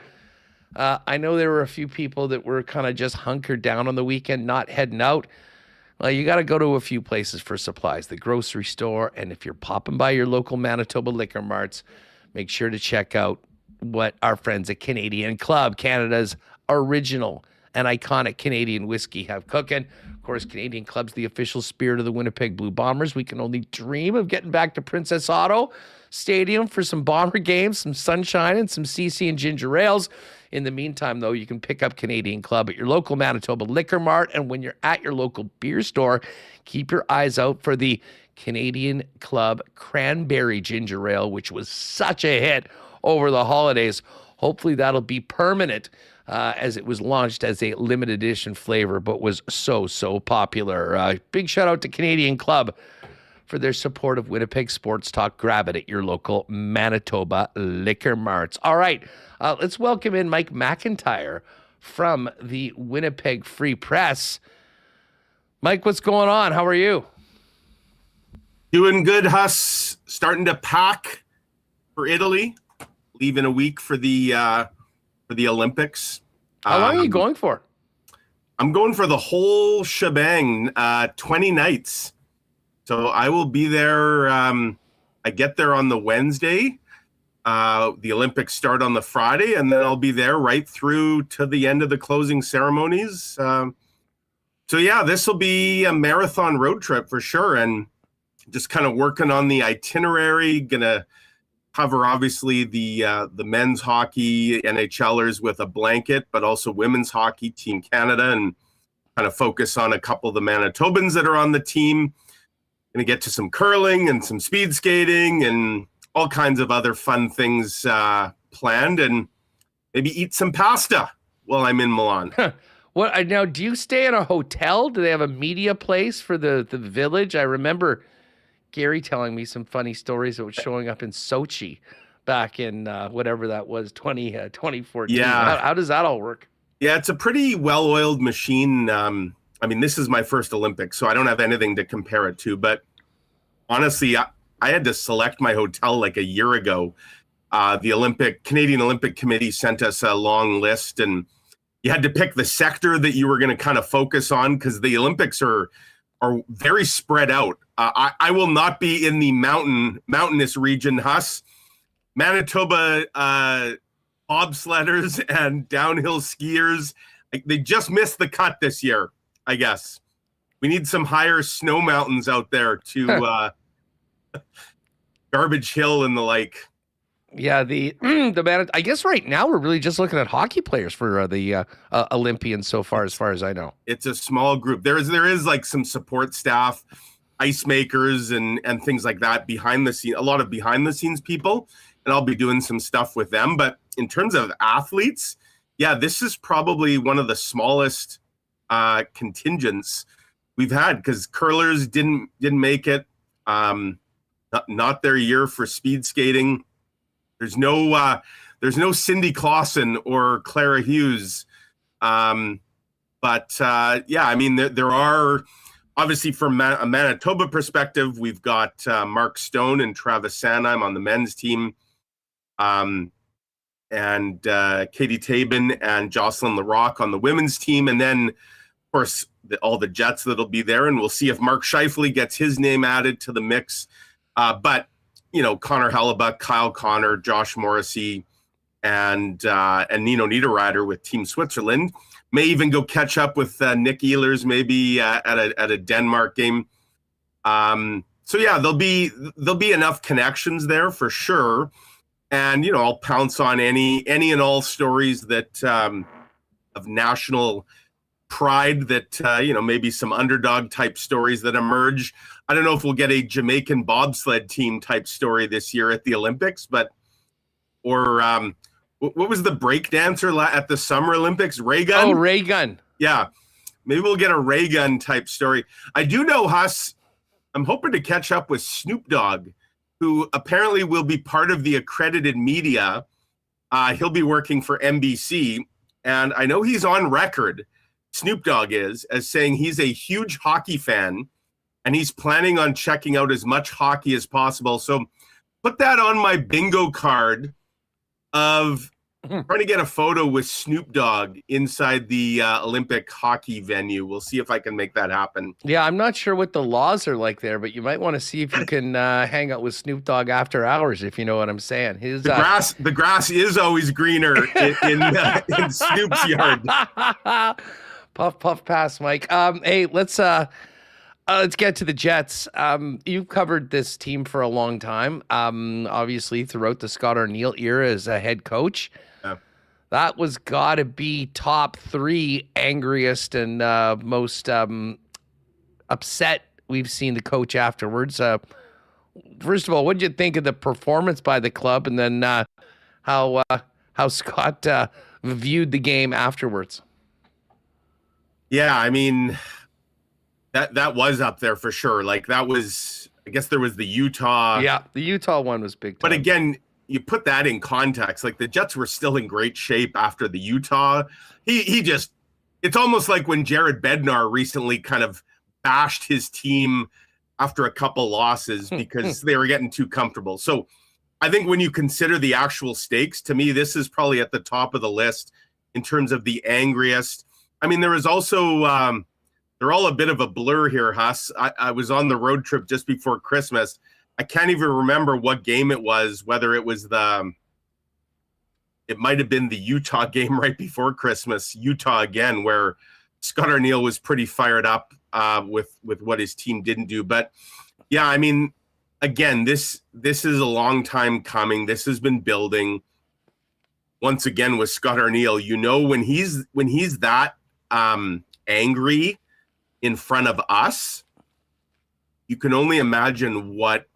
I know there were a few people that were kind of just hunkered down on the weekend, not heading out. Well, you got to go to a few places for supplies, the grocery store, and if you're popping by your local Manitoba liquor marts, make sure to check out what our friends at Canadian Club, Canada's original and iconic Canadian whiskey, have cooking. Of course, Canadian Club's the official spirit of the Winnipeg Blue Bombers. We can only dream of getting back to Princess Auto Stadium for some Bomber games, some sunshine, and some CC and ginger ales. In the meantime, though, you can pick up Canadian Club at your local Manitoba Liquor Mart. And when you're at your local beer store, keep your eyes out for the Canadian Club Cranberry Ginger Ale, which was such a hit over the holidays. Hopefully that'll be permanent, as it was launched as a limited edition flavor, but was so popular. Big shout out to Canadian Club for their support of Winnipeg Sports Talk. Grab it at your local Manitoba Liquor Marts. All right, let's welcome in Mike McIntyre from the Winnipeg Free Press. Mike, what's going on? How are you? Doing good, Huss. Starting to pack for Italy. Leaving a week for the Olympics. How long are you going for? I'm going for the whole shebang, 20 nights. So I will be there. I get there on the Wednesday. The Olympics start on the Friday, and then I'll be there right through to the end of the closing ceremonies. So yeah, this will be a marathon road trip for sure, and just kind of working on the itinerary. Gonna cover obviously the men's hockey NHLers with a blanket, but also women's hockey, Team Canada, and kind of focus on a couple of the Manitobans that are on the team. Gonna get to some curling and some speed skating and all kinds of other fun things planned, and maybe eat some pasta while I'm in Milan. What now? Do you stay in a hotel? Do they have a media place for the village? I remember Gary telling me some funny stories about showing up in Sochi back in whatever that was, 2014. Yeah. How does that all work? Yeah, it's a pretty well-oiled machine. I mean, this is my first Olympics, so I don't have anything to compare it to. But honestly, I had to select my hotel like a year ago. The Canadian Olympic Committee sent us a long list, and you had to pick the sector that you were going to kind of focus on, because the Olympics are very spread out. I will not be in the mountainous region, Huss. Manitoba bobsledders and downhill skiers, they just missed the cut this year, I guess. We need some higher snow mountains out there to Garbage Hill and the like. Yeah, I guess right now we're really just looking at hockey players for the Olympians so far as I know. It's a small group. There is like some support staff, ice makers and things like that behind the scene, a lot of behind the scenes people, and I'll be doing some stuff with them. But in terms of athletes, yeah, this is probably one of the smallest contingents we've had, because curlers didn't make it. Not their year for speed skating. There's no Cindy Clausen or Clara Hughes. But yeah, I mean, there are obviously from a Manitoba perspective, we've got Mark Stone and Travis Sanheim on the men's team, and Katie Tabin and Jocelyn Larocque on the women's team. And then, of course, all the Jets that'll be there, and we'll see if Mark Scheifele gets his name added to the mix. But you know, Connor Hellebuyck, Kyle Connor, Josh Morrissey, and Nino Niederreiter with Team Switzerland. May even go catch up with Nick Ehlers maybe at a Denmark game. So yeah, there'll be enough connections there for sure. And you know, I'll pounce on any and all stories that of national pride that you know, maybe some underdog type stories that emerge. I don't know if we'll get a Jamaican bobsled team type story this year at the Olympics, or what was the break dancer at the Summer Olympics? Ray Gun? Oh, Ray Gun. Yeah. Maybe we'll get a Ray Gun type story. I do know, Huss, I'm hoping to catch up with Snoop Dogg, who apparently will be part of the accredited media. He'll be working for NBC. And I know he's on record, Snoop Dogg is, as saying he's a huge hockey fan, and he's planning on checking out as much hockey as possible. So put that on my bingo card of trying to get a photo with Snoop Dogg inside the Olympic hockey venue. We'll see if I can make that happen. Yeah, I'm not sure what the laws are like there, but you might want to see if you can hang out with Snoop Dogg after hours, if you know what I'm saying. The grass is always greener in Snoop's yard. Puff, puff, pass, Mike. Hey, let's get to the Jets. You've covered this team for a long time. Obviously, throughout the Scott Arneal era as a head coach. Yeah. That was got to be top 3 angriest and most upset we've seen the coach afterwards. First of all, what did you think of the performance by the club, and then how Scott viewed the game afterwards? Yeah, I mean, that was up there for sure. Like that was, I guess there was the Utah. Yeah, the Utah one was big time. But again, you put that in context. Like the Jets were still in great shape after the Utah. He just, it's almost like when Jared Bednar recently kind of bashed his team after a couple losses because they were getting too comfortable. So I think when you consider the actual stakes, to me, this is probably at the top of the list in terms of the angriest. I mean, there was also they're all a bit of a blur here, Huss. I was on the road trip just before Christmas. I can't even remember what game it was, whether it was it might have been the Utah game right before Christmas, Utah again, where Scott Arneal was pretty fired up with what his team didn't do. But yeah, I mean, again, this is a long time coming. This has been building. Once again with Scott Arneal, when he's that angry in front of us, you can only imagine what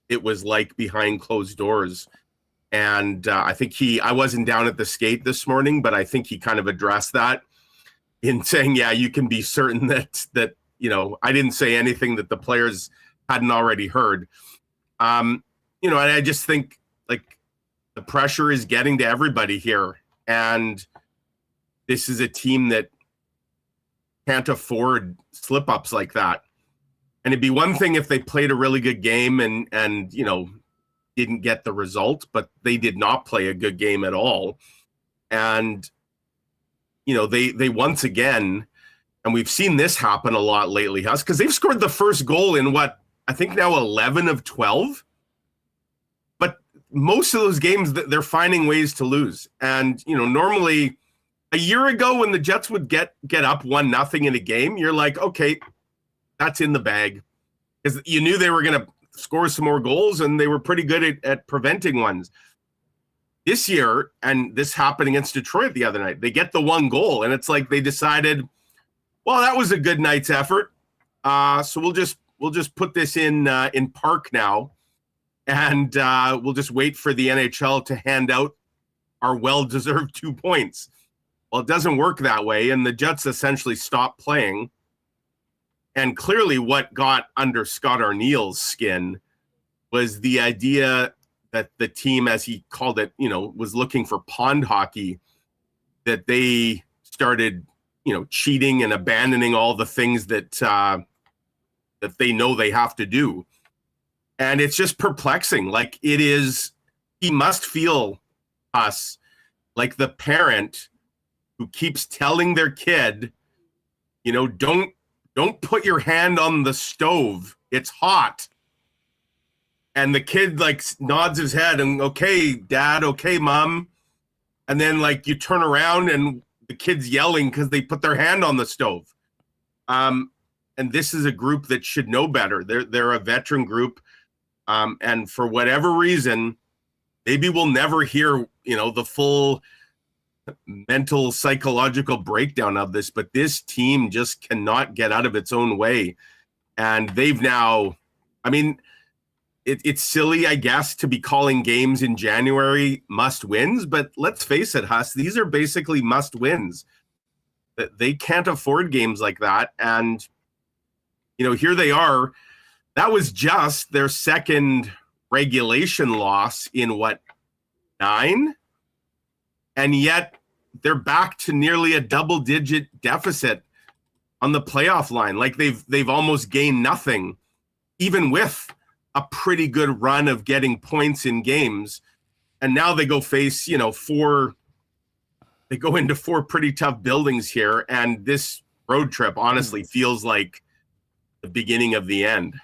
it was like behind closed doors. And I think I wasn't down at the skate this morning, but I think he kind of addressed that in saying, yeah, you can be certain that I didn't say anything that the players hadn't already heard. And I just think like the pressure is getting to everybody here. And this is a team that can't afford slip-ups like that. And it'd be one thing if they played a really good game and didn't get the result, but they did not play a good game at all. And, they once again, and we've seen this happen a lot lately, Huss, because they've scored the first goal in I think now 11 of 12. But most of those games, they're finding ways to lose. And, normally a year ago when the Jets would get up 1-0 in a game, you're like, okay, that's in the bag. Because you knew they were going to score some more goals, and they were pretty good at preventing ones. This year, and this happened against Detroit the other night, they get the one goal, and it's like they decided, well, that was a good night's effort. So we'll just put this in park now, and we'll just wait for the NHL to hand out our well-deserved 2 points. Well, it doesn't work that way, and the Jets essentially stopped playing. And clearly what got under Scott Arneal's skin was the idea that the team, as he called it, was looking for pond hockey, that they started, cheating and abandoning all the things that they know they have to do. And it's just perplexing. Like he must feel us like the parent who keeps telling their kid, don't put your hand on the stove. It's hot. And the kid nods his head and, okay, Dad, okay, Mom. And then you turn around and the kid's yelling because they put their hand on the stove. And this is a group that should know better. They're a veteran group. And for whatever reason, maybe we'll never hear, the full mental psychological breakdown of this, but this team just cannot get out of its own way. And they've now, it's silly, I guess, to be calling games in January must wins, but let's face it, Huss, these are basically must wins. That they can't afford games like that. And here they are. That was just their second regulation loss in 9? And yet they're back to nearly a double-digit deficit on the playoff line. Like they've almost gained nothing, even with a pretty good run of getting points in games. And now they go face, they go into 4 pretty tough buildings here. And this road trip honestly feels like the beginning of the end.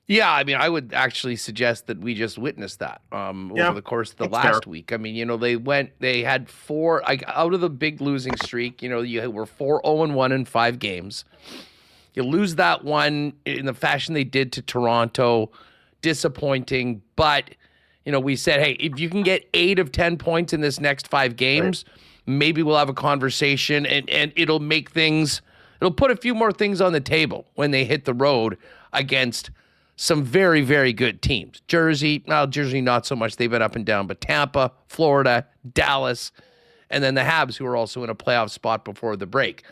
Yeah, I would actually suggest that we just witnessed that over the course of the last week. They had 4 out of the big losing streak. You were 4-0-1 in 5 games. You lose that one in the fashion they did to Toronto, disappointing. But we said, hey, if you can get 8 of 10 points in this next 5 games, maybe we'll have a conversation, and it'll make things. It'll put a few more things on the table when they hit the road against some very, very good teams. Jersey not so much. They've been up and down, but Tampa, Florida, Dallas, and then the Habs, who are also in a playoff spot before the break.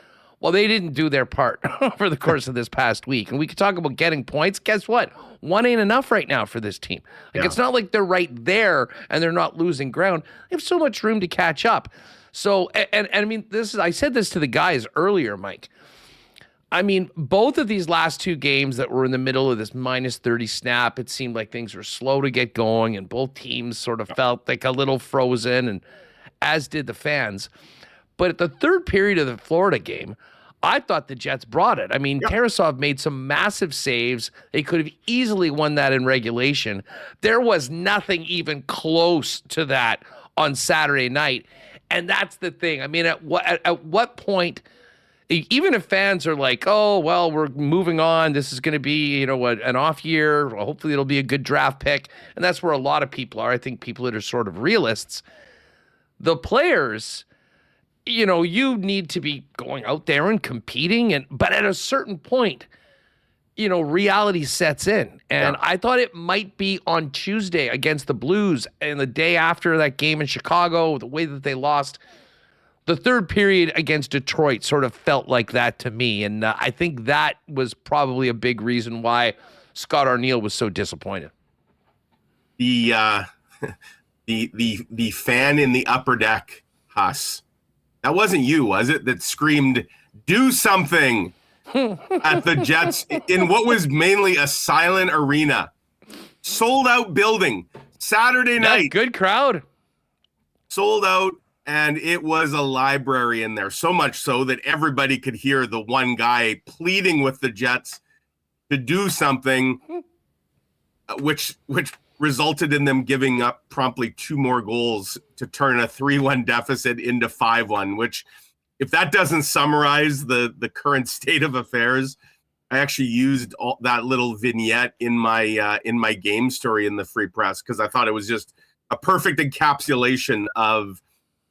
Well, they didn't do their part over the course of this past week. And we could talk about getting points. Guess what? 1 ain't enough right now for this team. It's not like they're right there and they're not losing ground. They have so much room to catch up. So, and I said this to the guys earlier, Mike. Both of these last 2 games that were in the middle of this -30 snap, it seemed like things were slow to get going, and both teams sort of felt like a little frozen, and as did the fans. But at the third period of the Florida game, I thought the Jets brought it. I mean, Tarasov made some massive saves. They could have easily won that in regulation. There was nothing even close to that on Saturday night. And that's the thing. I mean, at what point, even if fans are like, oh, well, we're moving on, this is going to be, an off year, hopefully it'll be a good draft pick. And that's where a lot of people are. I think people that are sort of realists. The players, you need to be going out there and competing, but at a certain point, reality sets in. And I thought it might be on Tuesday against the Blues and the day after that game in Chicago, the way that they lost. The third period against Detroit sort of felt like that to me. And I think that was probably a big reason why Scott Arneal was so disappointed. The fan in the upper deck, Huss. That wasn't you, was it? That screamed, "Do something!" at the Jets in what was mainly a silent arena. Sold out building. Saturday night. Good crowd. Sold out, and it was a library in there. So much so that everybody could hear the one guy pleading with the Jets to do something, which resulted in them giving up promptly 2 more goals to turn a 3-1 deficit into 5-1, which, if that doesn't summarize the current state of affairs, I actually used all that little vignette in my game story in the Free Press, because I thought it was just a perfect encapsulation of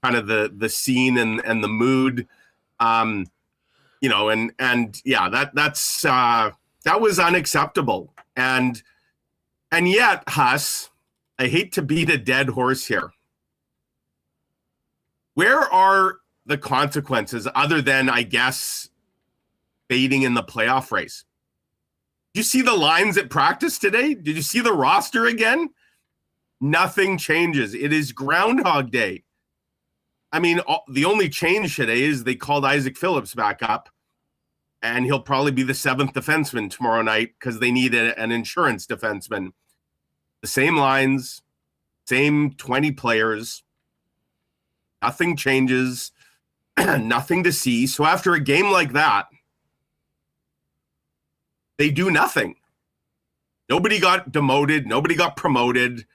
kind of the scene and the mood. That was unacceptable. And yet, Huss, I hate to beat a dead horse here. Where are the consequences other than, I guess, fading in the playoff race? Did you see the lines at practice today? Did you see the roster again? Nothing changes. It is Groundhog Day. I mean, the only change today is they called Isaac Phillips back up, and he'll probably be the 7th defenseman tomorrow night because they need an insurance defenseman. The same lines, same 20 players. Nothing changes, nothing to see. So after a game like that, they do nothing. Nobody got demoted. Nobody got promoted.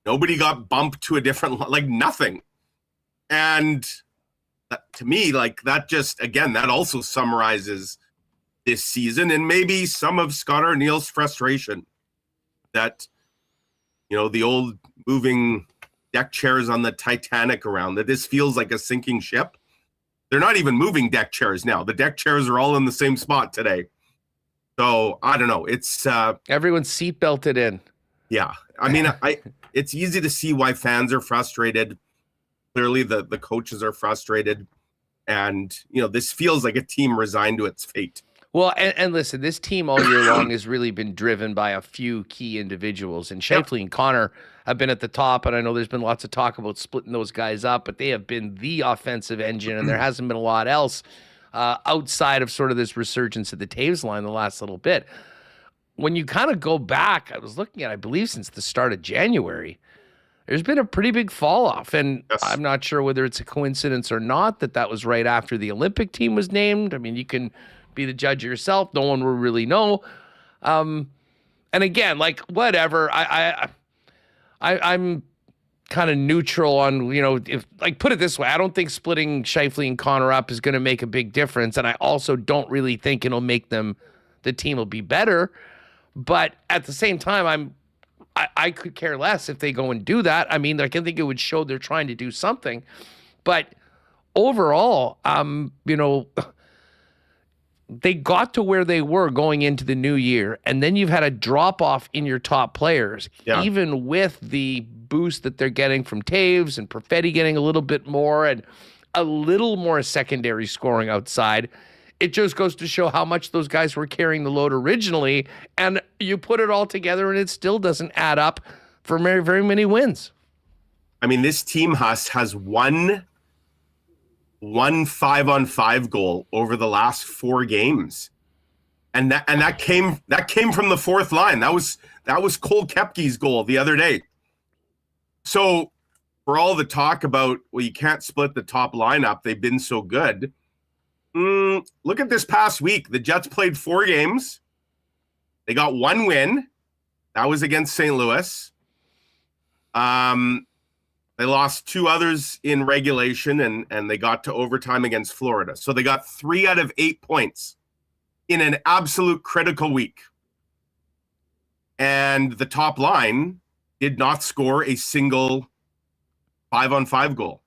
Nobody got bumped to a different, nothing. And to me, that just, again, that also summarizes this season and maybe some of Scott Arneal's frustration that, the old moving deck chairs on the Titanic around, that this feels like a sinking ship. They're not even moving deck chairs now. The deck chairs are all in the same spot today. So I don't know. It's everyone's seatbelted in. Yeah. I mean, it's easy to see why fans are frustrated. Clearly the coaches are frustrated. And, this feels like a team resigned to its fate. Well, and listen, this team all year long has really been driven by a few key individuals. And Scheifele and Connor have been at the top. And I know there's been lots of talk about splitting those guys up, but they have been the offensive engine. And there hasn't been a lot else outside of sort of this resurgence at the Taves line the last little bit. When you kind of go back, I was looking at, I believe, since the start of January, there's been a pretty big fall off. And I'm not sure whether it's a coincidence or not that was right after the Olympic team was named. I mean, you can be the judge yourself. No one will really know. And again, whatever. I'm kind of neutral on, if put it this way, I don't think splitting Scheifele and Connor up is going to make a big difference. And I also don't really think it'll make the team will be better. But at the same time, I could care less if they go and do that. I mean, I can think it would show they're trying to do something. But overall, they got to where they were going into the new year, and then you've had a drop-off in your top players, even with the boost that they're getting from Taves and Perfetti getting a little bit more and a little more secondary scoring outside. It just goes to show how much those guys were carrying the load originally, and you put it all together, and it still doesn't add up for very, very many wins. I mean, this team, Huss, has one 5-on-5 goal over the last 4 games, and that came from the fourth line. That was Cole Koepke's goal the other day. So for all the talk about, well, you can't split the top lineup, they've been so good. Look at this past week. The Jets played 4 games. They got 1 win. That was against St. Louis. They lost 2 others in regulation, and they got to overtime against Florida. So they got 3 out of 8 points in an absolute critical week. And the top line did not score a single 5-on-5 goal.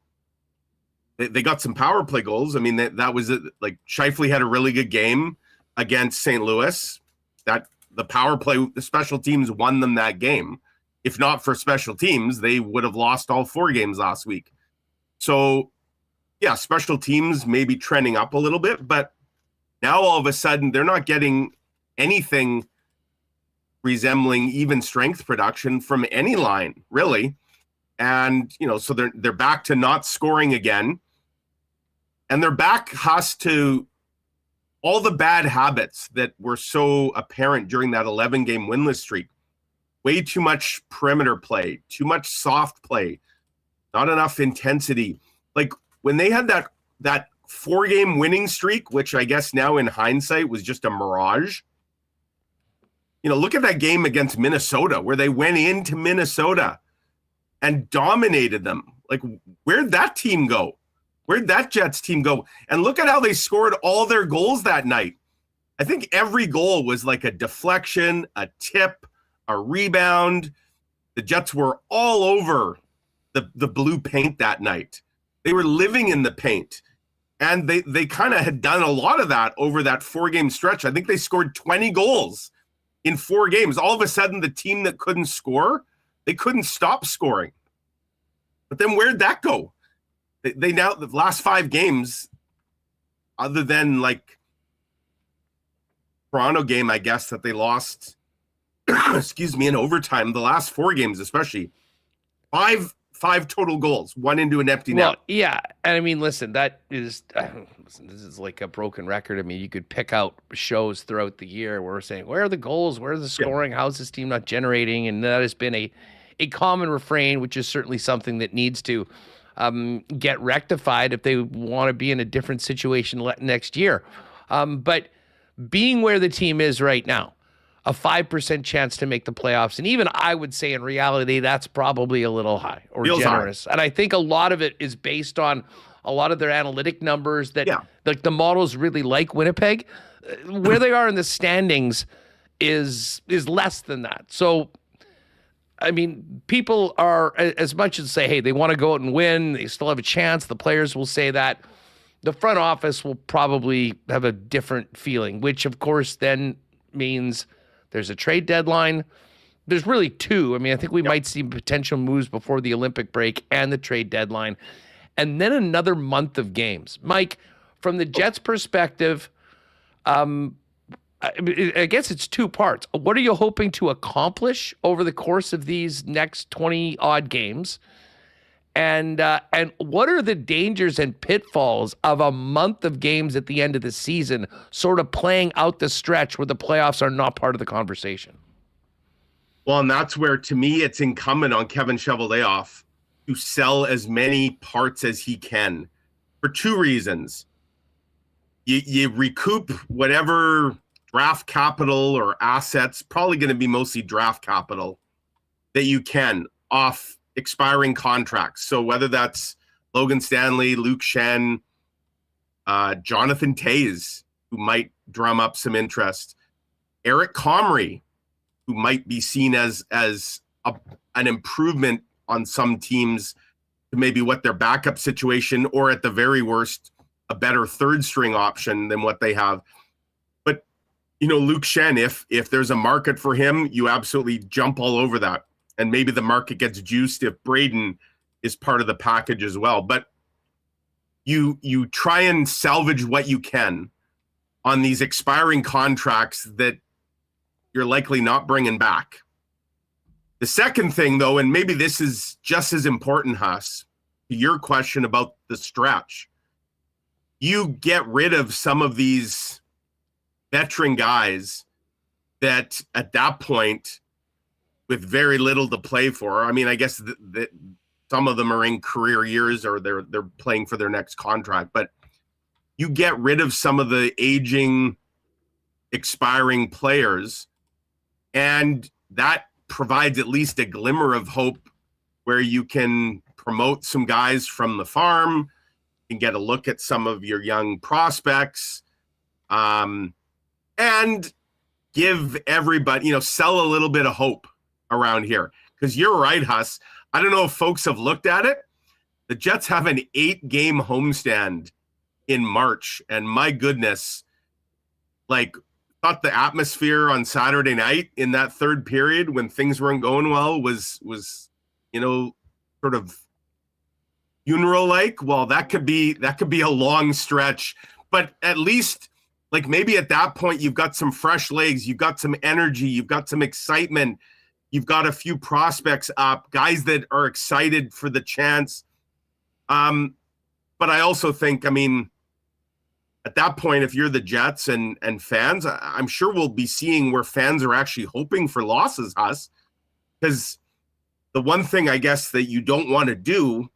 They got some power play goals. I mean, that was it. Like, Scheifele had a really good game against St. Louis. That the power play, the special teams won them that game. If not for special teams, they would have lost all 4 games last week. So, yeah, special teams may be trending up a little bit, but now all of a sudden they're not getting anything resembling even strength production from any line, really. And, so they're back to not scoring again. And they're back, Huss, to all the bad habits that were so apparent during that 11-game winless streak. Way too much perimeter play, too much soft play, not enough intensity. Like, when they had that 4-game winning streak, which I guess now in hindsight was just a mirage. Look at that game against Minnesota where they went into Minnesota and dominated them. Like, where'd that team go? Where'd that Jets team go? And look at how they scored all their goals that night. I think every goal was like a deflection, a tip, a rebound. The Jets were all over the blue paint that night. They were living in the paint. And they kind of had done a lot of that over that 4-game stretch. I think they scored 20 goals in 4 games. All of a sudden, the team that couldn't score, they couldn't stop scoring. But then where'd that go? They now, the last 5 games, other than like Toronto game, I guess, that they lost, in overtime, the last 4 games especially, 5 total goals, 1 into an empty net. Well, yeah. And I mean, listen, that is, this is like a broken record. I mean, you could pick out shows throughout the year where we're saying, where are the goals? Where's the scoring? How's this team not generating? And that has been a common refrain, which is certainly something that needs to get rectified if they want to be in a different situation next year. But being where the team is right now, a 5% chance to make the playoffs. And even I would say in reality, that's probably a little high or Feels generous. high. And I think a lot of it is based on a lot of their analytic numbers that like the models really like Winnipeg. Where they are in the standings is less than that. So, I mean, people are, as much as say, hey, they want to go out and win, they still have a chance. The players will say that. The front office will probably have a different feeling, which of course then means there's a trade deadline. There's really 2. I mean, I think we might see potential moves before the Olympic break and the trade deadline. And then another month of games. Mike, from the Jets' perspective, I guess it's 2 parts. What are you hoping to accomplish over the course of these next 20-odd games? And what are the dangers and pitfalls of a month of games at the end of the season sort of playing out the stretch where the playoffs are not part of the conversation? Well, and that's where, to me, it's incumbent on Kevin Cheveldayoff to sell as many parts as he can for 2 reasons. You recoup whatever draft capital or assets, probably going to be mostly draft capital, that you can off expiring contracts. So whether that's Logan Stanley, Luke Shen, Jonathan Toews, who might drum up some interest, Eric Comrie, who might be seen as an improvement on some teams to maybe what their backup situation, or at the very worst, a better 3rd string option than what they have. But, Luke Shen, if there's a market for him, you absolutely jump all over that. And maybe the market gets juiced if Braden is part of the package as well. But you try and salvage what you can on these expiring contracts that you're likely not bringing back. The second thing, though, and maybe this is just as important, Huss, to your question about the stretch, you get rid of some of these veteran guys that at that point, with very little to play for. I mean, I guess that some of them are in career years or they're playing for their next contract, but you get rid of some of the aging, expiring players, and that provides at least a glimmer of hope where you can promote some guys from the farm and get a look at some of your young prospects, and give everybody, sell a little bit of hope around here. Because you're right, Huss. I don't know if folks have looked at it. The Jets have an 8-game homestand in March, and my goodness, thought the atmosphere on Saturday night in that third period when things weren't going well was sort of funeral-like. Well, that could be a long stretch, but at least maybe at that point you've got some fresh legs, you've got some energy, you've got some excitement, you've got a few prospects up, guys that are excited for the chance. But I also think, at that point, if you're the Jets and fans, I'm sure we'll be seeing where fans are actually hoping for losses, Huss. Because the one thing I guess that you don't want to do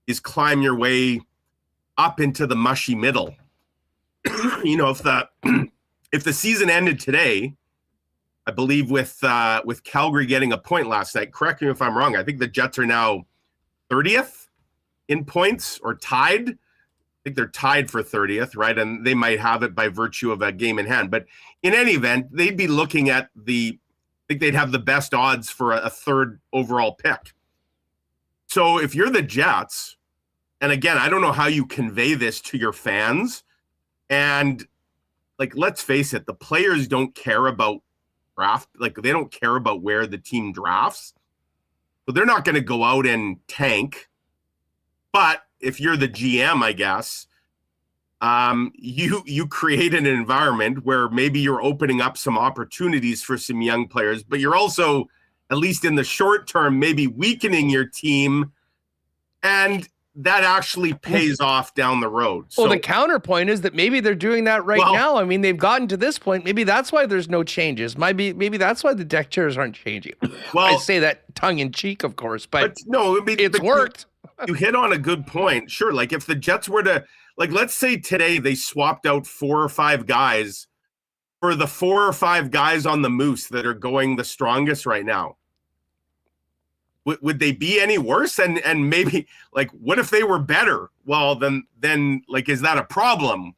is climb your way up into the mushy middle. If the season ended today, I believe with Calgary getting a point last night, correct me if I'm wrong, I think the Jets are now 30th in points or tied. I think they're tied for 30th, right? And they might have it by virtue of a game in hand. But in any event, they'd be looking at I think they'd have the best odds for a third overall pick. So if you're the Jets, and again, I don't know how you convey this to your fans, and let's face it, the players don't care about draft. They don't care about where the team drafts. So they're not going to go out and tank. But if you're the GM, I guess, you create an environment where maybe you're opening up some opportunities for some young players, but you're also, at least in the short term, maybe weakening your team, and that actually pays off down the road. Well, the counterpoint is that maybe they're doing that now. They've gotten to this point. Maybe that's why there's no changes. Maybe that's why the deck chairs aren't changing. Well, I say that tongue in cheek, of course, but no, it's worked. You hit on a good point. Sure. If the Jets were to, let's say today they swapped out 4 or 5 guys for the 4 or 5 guys on the Moose that are going the strongest right now. Would they be any worse? And maybe what if they were better? Well, then is that a problem?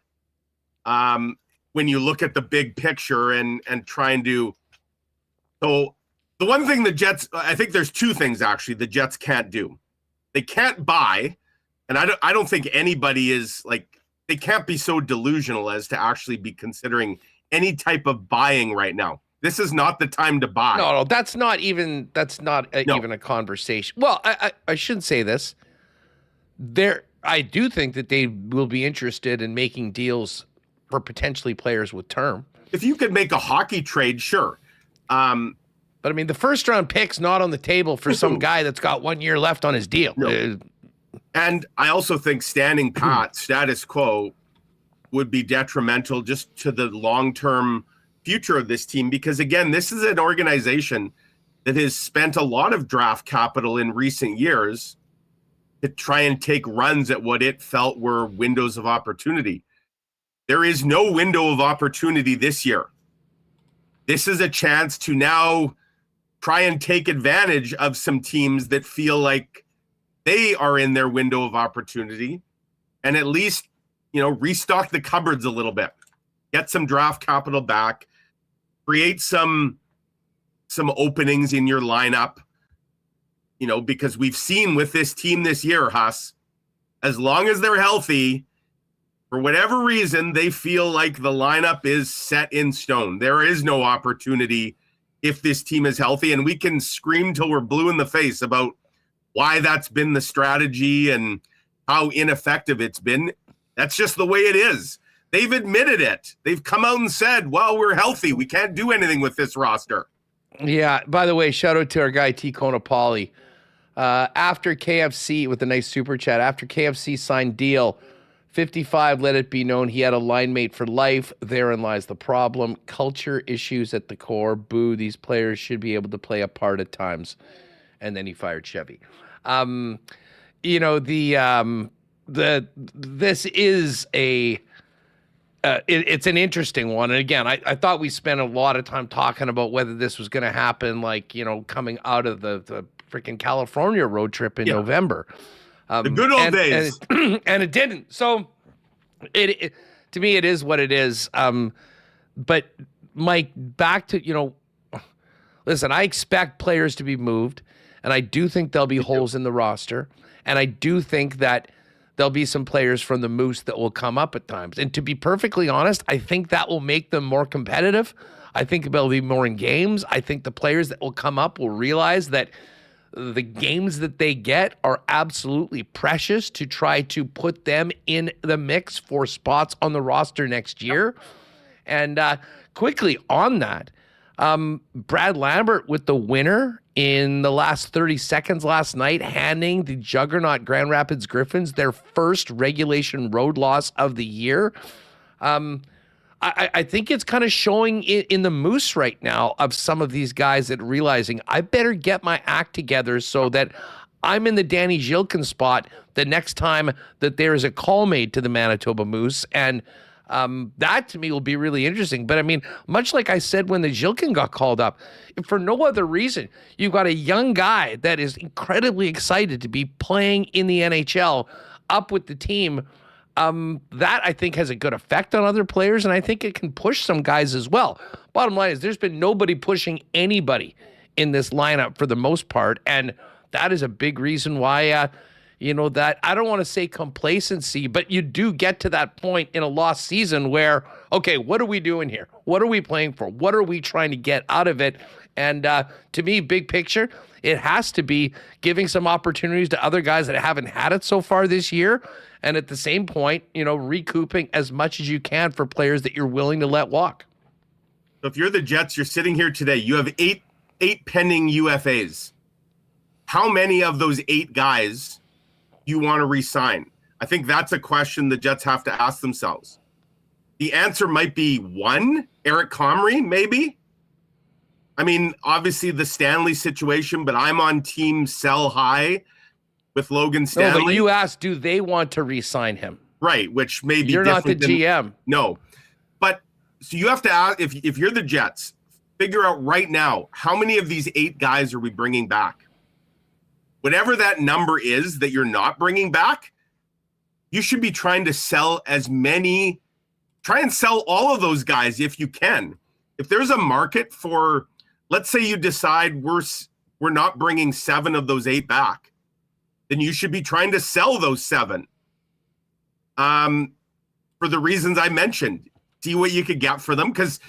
When you look at the big picture and trying to, so the one thing the Jets, I think there's 2 things actually the Jets can't do. They can't buy, and I don't think anybody is they can't be so delusional as to actually be considering any type of buying right now. This is not the time to buy. No, that's not even even a conversation. Well, I shouldn't say this. I do think that they will be interested in making deals for potentially players with term. If you could make a hockey trade, sure. But the first round pick's not on the table for some guy that's got 1 year left on his deal. No. And I also think standing pat, status quo, would be detrimental just to the long-term future of this team. Because again, this is an organization that has spent a lot of draft capital in recent years to try and take runs at what it felt were windows of opportunity. There is no window of opportunity this year. This is a chance to now try and take advantage of some teams that feel like they are in their window of opportunity, and at least, restock the cupboards a little bit, get some draft capital back, create some openings in your lineup, because we've seen with this team this year, Huss, as long as they're healthy, for whatever reason, they feel like the lineup is set in stone. There is no opportunity if this team is healthy, and we can scream till we're blue in the face about why that's been the strategy and how ineffective it's been. That's just the way it is. They've admitted it. They've come out and said, well, we're healthy. We can't do anything with this roster. Yeah. By the way, shout out to our guy, T. Konapali. After KFC, with a nice super chat, after KFC signed deal, 55 let it be known he had a line mate for life. Therein lies the problem. Culture issues at the core. Boo, these players should be able to play a part at times. And then he fired Chevy. this is it's an interesting one. And again, I thought we spent a lot of time talking about whether this was going to happen, like, coming out of the freaking California road trip in November. The good old days. And it didn't. So it to me, it is what it is. But Mike, back to, listen, I expect players to be moved, and I do think there'll be holes in the roster. And I do think that there'll be some players from the Moose that will come up at times. And to be perfectly honest, I think that will make them more competitive. I think they'll be more in games. I think the players that will come up will realize that the games that they get are absolutely precious to try to put them in the mix for spots on the roster next year. And quickly on that, Brad Lambert with the winner in the last 30 seconds last night, handing the juggernaut Grand Rapids Griffins their first regulation road loss of the year. I think it's kind of showing in the Moose right now of some of these guys that realizing I better get my act together so that I'm in the Danny Zhilkin spot the next time that there is a call made to the Manitoba Moose. And that to me will be really interesting. But I mean, much like I said when the Zhilkin got called up, if for no other reason, you've got a young guy that is incredibly excited to be playing in the NHL up with the team. That I think has a good effect on other players, and I think it can push some guys as well. Bottom line is there's been nobody pushing anybody in this lineup for the most part, and that is a big reason why that I don't want to say complacency, but you do get to that point in a lost season where, okay, what are we doing here? What are we playing for? What are we trying to get out of it? And to me, big picture, it has to be giving some opportunities to other guys that haven't had it so far this year. And at the same point, recouping as much as you can for players that you're willing to let walk. So if you're the Jets, you're sitting here today, you have eight pending UFAs. How many of those 8 guys you want to re-sign? I think that's a question the Jets have to ask themselves. The answer might be 1, Eric Comrie, maybe. I mean, obviously the Stanley situation, but I'm on team sell high with Logan Stanley. No, but you asked, do they want to re-sign him? Right, which may be You're not the GM. No. But so you have to ask, if you're the Jets, figure out right now, how many of these 8 guys are we bringing back? Whatever that number is that you're not bringing back, you should be trying to sell try and sell all of those guys if you can. If there's a market for, let's say you decide we're not bringing 7 of those 8 back, then you should be trying to sell those 7 for the reasons I mentioned. See what you could get for them, because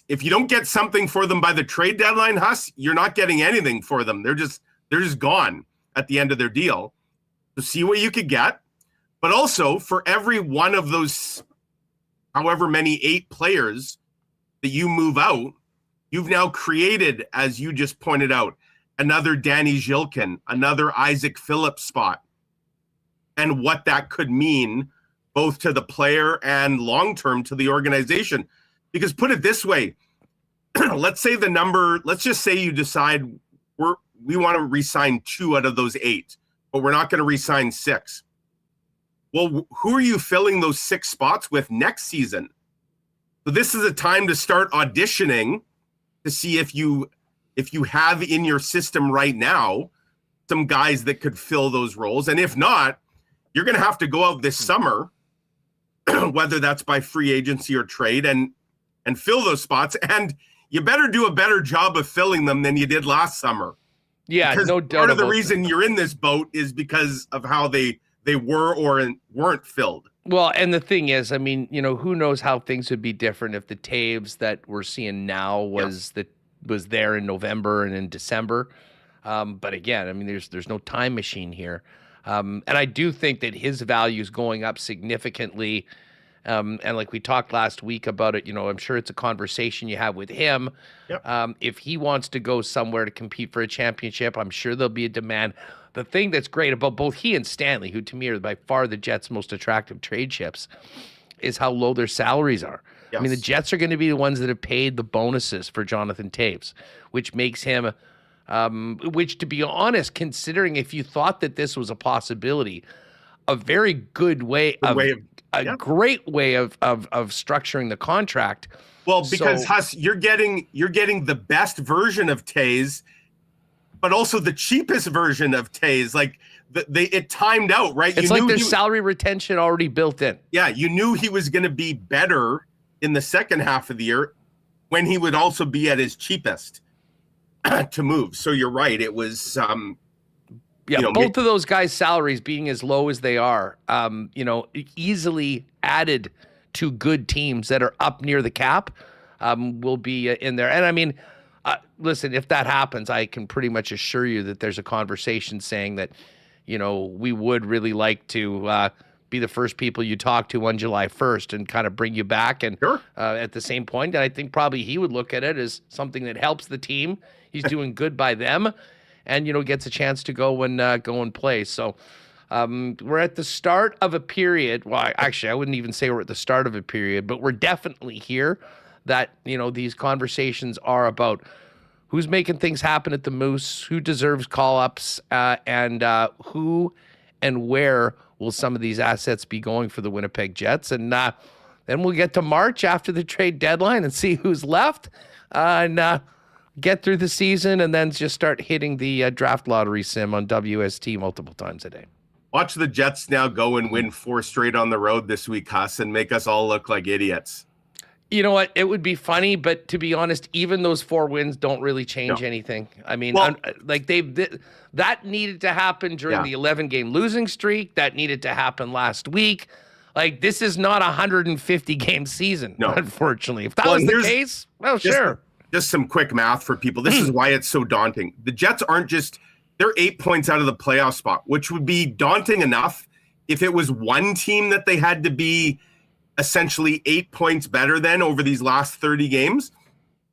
if you don't get something for them by the trade deadline, Huss, you're not getting anything for them. They're just gone at the end of their deal. So see what you could get. But also, for every one of those however many 8 players that you move out, you've now created, as you just pointed out, another Danny Zhilkin, another Isaac Phillips spot, and what that could mean both to the player and long-term to the organization. Because put it this way, let's just say you decide we want to re-sign 2 out of those 8, but we're not going to re-sign 6. Well, who are you filling those 6 spots with next season? So this is a time to start auditioning to see if you have in your system right now some guys that could fill those roles. And if not, you're going to have to go out this summer, whether that's by free agency or trade, and fill those spots. And you better do a better job of filling them than you did last summer. Yeah, because no doubt. Part of the reason you're in this boat is because of how they were or weren't filled. Well, and the thing is, I mean, who knows how things would be different if the Taves that we're seeing now was there in November and in December. But again, I mean, there's no time machine here. And I do think that his value is going up significantly. And like we talked last week about it, I'm sure it's a conversation you have with him. Yep. If he wants to go somewhere to compete for a championship, I'm sure there'll be a demand. The thing that's great about both he and Stanley, who to me are by far the Jets' most attractive trade chips, is how low their salaries are. Yes. I mean, the Jets are going to be the ones that have paid the bonuses for Jonathan Taves, which makes him, which to be honest, considering if you thought that this was a possibility, a very good way yeah. great way of structuring the contract. Well, because Huss, you're getting the best version of Tays, but also the cheapest version of Tays. Like it timed out, right? It's like there's salary retention already built in. Yeah, you knew he was going to be better in the second half of the year when he would also be at his cheapest to move. So you're right. It was both of those guys' salaries being as low as they are, easily added to good teams that are up near the cap, will be in there. And I mean, listen, if that happens, I can pretty much assure you that there's a conversation saying that, we would really like to be the first people you talk to on July 1st and kind of bring you back. And sure. At the same point, I think probably he would look at it as something that helps the team. He's doing good by them and, gets a chance to go and play. So we're at the start of a period. Well, actually, I wouldn't even say we're at the start of a period, but we're definitely here that, these conversations are about who's making things happen at the Moose, who deserves call-ups, and who and where will some of these assets be going for the Winnipeg Jets. And then we'll get to March after the trade deadline and see who's left and get through the season and then just start hitting the draft lottery sim on WST multiple times a day. Watch the Jets now go and win 4 straight on the road this week, Huss, and make us all look like idiots. You know what? It would be funny, but to be honest, even those 4 wins don't really change anything. I mean, that needed to happen during the 11-game losing streak. That needed to happen last week. Like, this is not a 150-game season, unfortunately. If that was the case, well, sure. Just some quick math for people. This is why it's so daunting. The Jets aren't they're 8 points out of the playoff spot, which would be daunting enough if it was one team that they had to be essentially 8 points better than over these last 30 games.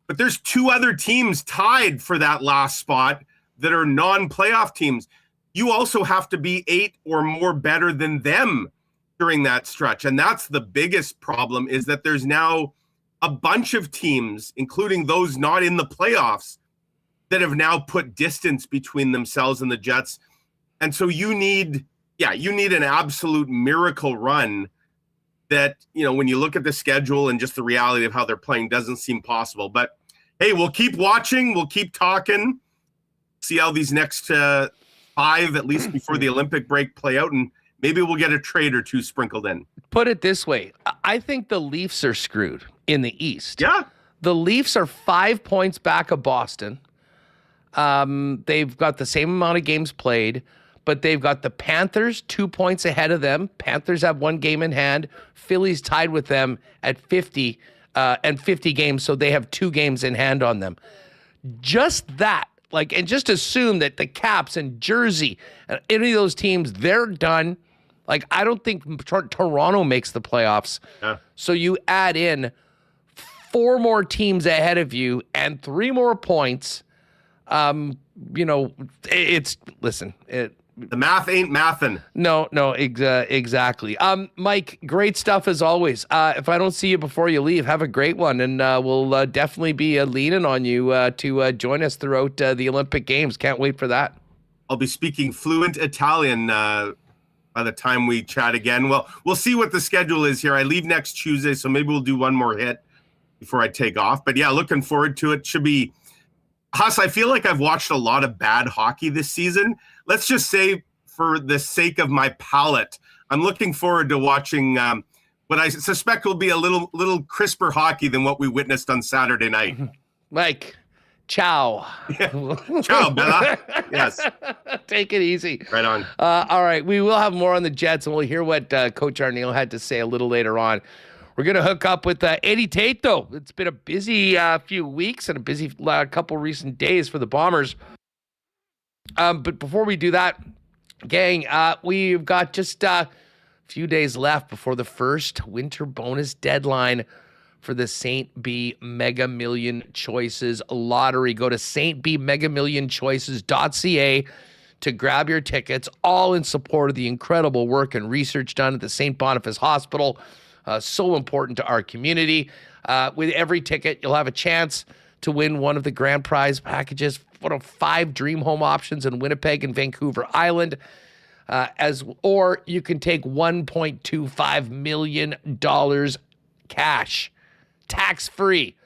But there's 2 other teams tied for that last spot that are non-playoff teams. You also have to be 8 or more better than them during that stretch. And that's the biggest problem, is that there's now a bunch of teams, including those not in the playoffs, that have now put distance between themselves and the Jets. And so you need an absolute miracle run that, when you look at the schedule and just the reality of how they're playing, doesn't seem possible. But hey, we'll keep watching. We'll keep talking. See how these next 5, at least before the Olympic break, play out. And maybe we'll get a trade or 2 sprinkled in. Put it this way. I think the Leafs are screwed in the East. Yeah. The Leafs are 5 points back of Boston. They've got the same amount of games played, but they've got the Panthers 2 points ahead of them. Panthers have 1 game in hand. Philly's tied with them at 50 games, so they have 2 games in hand on them. Just that, and just assume that the Caps and Jersey and any of those teams, they're done. I don't think Toronto makes the playoffs. Yeah. So you add in 4 more teams ahead of you and 3 more points. The math ain't mathin'. No, exactly. Mike, great stuff as always. If I don't see you before you leave, have a great one, and we'll definitely be leaning on you to join us throughout the Olympic Games. Can't wait for that. I'll be speaking fluent Italian by the time we chat again. Well, we'll see what the schedule is here. I leave next Tuesday, so maybe we'll do one more hit before I take off. But yeah, looking forward to it. Should be. Huss, I feel like I've watched a lot of bad hockey this season. Let's just say, for the sake of my palate, I'm looking forward to watching what I suspect will be a little crisper hockey than what we witnessed on Saturday night. Mike, ciao. Ciao, Bella. Yes. Take it easy. Right on. All right, we will have more on the Jets, and we'll hear what Coach Arneal had to say a little later on. We're going to hook up with Eddie Tait, though. It's been a busy few weeks and a busy couple recent days for the Bombers. But before we do that, gang, we've got just a few days left before the first winter bonus deadline for the St. B Mega Million Choices Lottery. Go to stbmegamillionchoices.ca to grab your tickets, all in support of the incredible work and research done at the St. Boniface Hospital. So important to our community. With every ticket, you'll have a chance to win one of the grand prize packages, one of 5 dream home options in Winnipeg and Vancouver Island. or you can take $1.25 million cash, tax-free.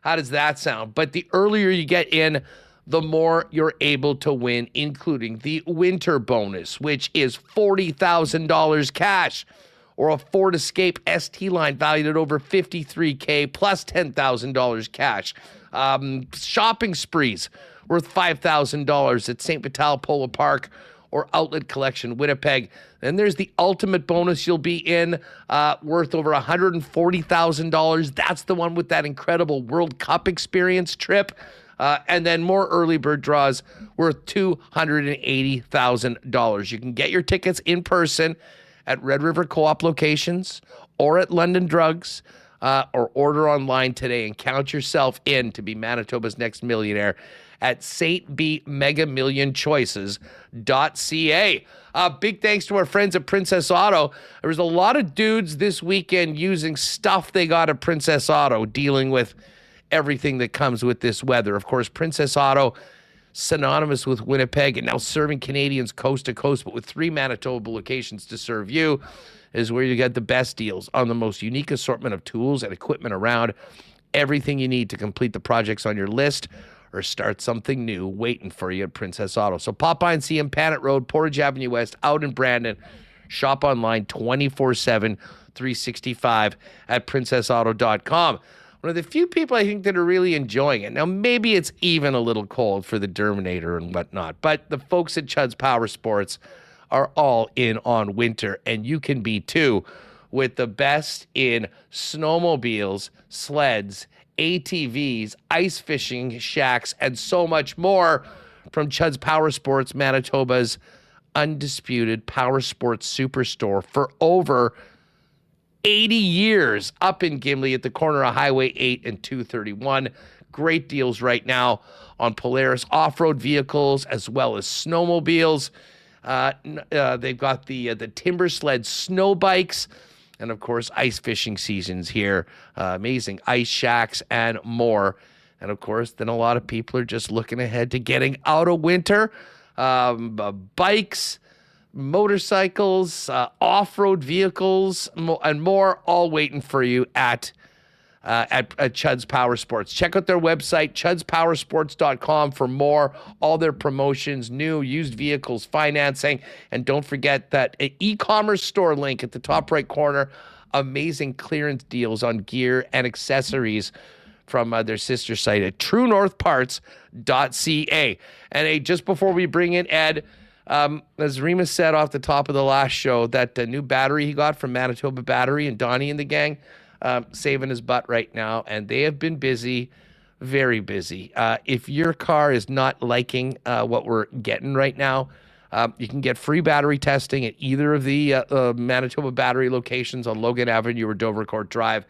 How does that sound? But the earlier you get in, the more you're able to win, including the winter bonus, which is $40,000 cash, or a Ford Escape ST line valued at over $53K plus $10,000 cash. Shopping sprees worth $5,000 at St. Vital Polo Park or Outlet Collection Winnipeg. Then there's the ultimate bonus you'll be in, worth over $140,000. That's the one with that incredible World Cup experience trip. And then more early bird draws worth $280,000. You can get your tickets in person at Red River Co-op locations or at London Drugs, or order online today and count yourself in to be Manitoba's next millionaire at stbmegamillionchoices.ca. Big thanks to our friends at Princess Auto. There was a lot of dudes this weekend using stuff they got at Princess Auto, dealing with everything that comes with this weather. Of course, Princess Auto, synonymous with Winnipeg and now serving Canadians coast to coast, but with 3 Manitoba locations to serve you, is where you get the best deals on the most unique assortment of tools and equipment around. Everything you need to complete the projects on your list or start something new waiting for you at Princess Auto. So pop by and see them, Panet Road, Portage Avenue West, out in Brandon. Shop online 24/7, 365 at princessauto.com. One of the few people I think that are really enjoying it. Now, maybe it's even a little cold for the Derminator and whatnot, but the folks at Chud's Power Sports are all in on winter, and you can be too, with the best in snowmobiles, sleds, ATVs, ice fishing shacks, and so much more from Chud's Power Sports, Manitoba's undisputed power sports superstore for over 80 years, up in Gimli at the corner of Highway 8 and 231. Great deals right now on Polaris off-road vehicles as well as snowmobiles. They've got the timber sled snow bikes, and of course ice fishing seasons here. Amazing ice shacks and more. And of course, then a lot of people are just looking ahead to getting out of winter. Bikes, motorcycles, off-road vehicles, and more, all waiting for you at Chud's Power Sports. Check out their website, chudspowersports.com, for more, all their promotions, new, used vehicles, financing, and don't forget that e-commerce store link at the top right corner. Amazing clearance deals on gear and accessories from their sister site at truenorthparts.ca. And hey, just before we bring in Ed, as Remis said off the top of the last show, that new battery he got from Manitoba Battery and Donnie and the gang, saving his butt right now, and they have been busy, very busy. If your car is not liking what we're getting right now, you can get free battery testing at either of the Manitoba Battery locations on Logan Avenue or Dovercourt Drive.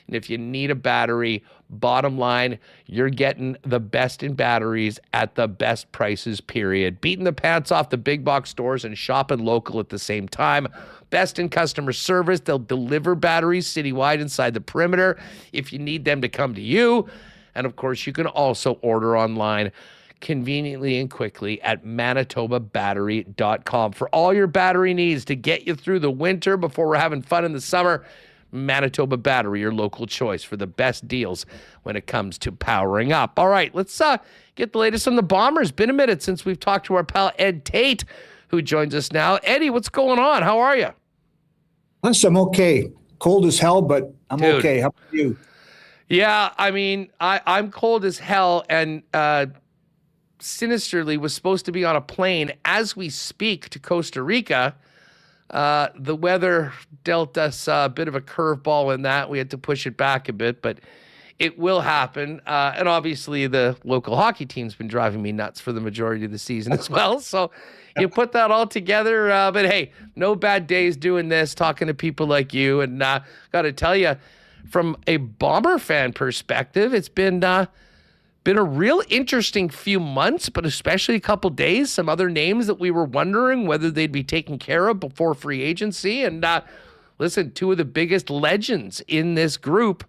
And if you need a battery, bottom line, you're getting the best in batteries at the best prices, period. Beating the pants off the big box stores and shopping local at the same time. Best in customer service. They'll deliver batteries citywide inside the perimeter if you need them to come to you. And of course, you can also order online conveniently and quickly at manitobabattery.com for all your battery needs to get you through the winter before we're having fun in the summer. Manitoba Battery, your local choice for the best deals when it comes to powering up. All right, let's get the latest on the Bombers. Been a minute since we've talked to our pal Ed Tait, who joins us now. Eddie, what's going on? How are you? I'm okay. Cold as hell, but I'm okay. How about you? Yeah, I mean, I'm cold as hell, and sinisterly was supposed to be on a plane as we speak to Costa Rica. The weather dealt us a bit of a curveball in that. We had to push it back a bit, but it will happen. And obviously the local hockey team's been driving me nuts for the majority of the season as well. So you put that all together. But hey, no bad days doing this, talking to people like you. And got to tell you, from a Bomber fan perspective, it's been a real interesting few months, but especially a couple days. Some other names that we were wondering whether they'd be taken care of before free agency. And listen, two of the biggest legends in this group,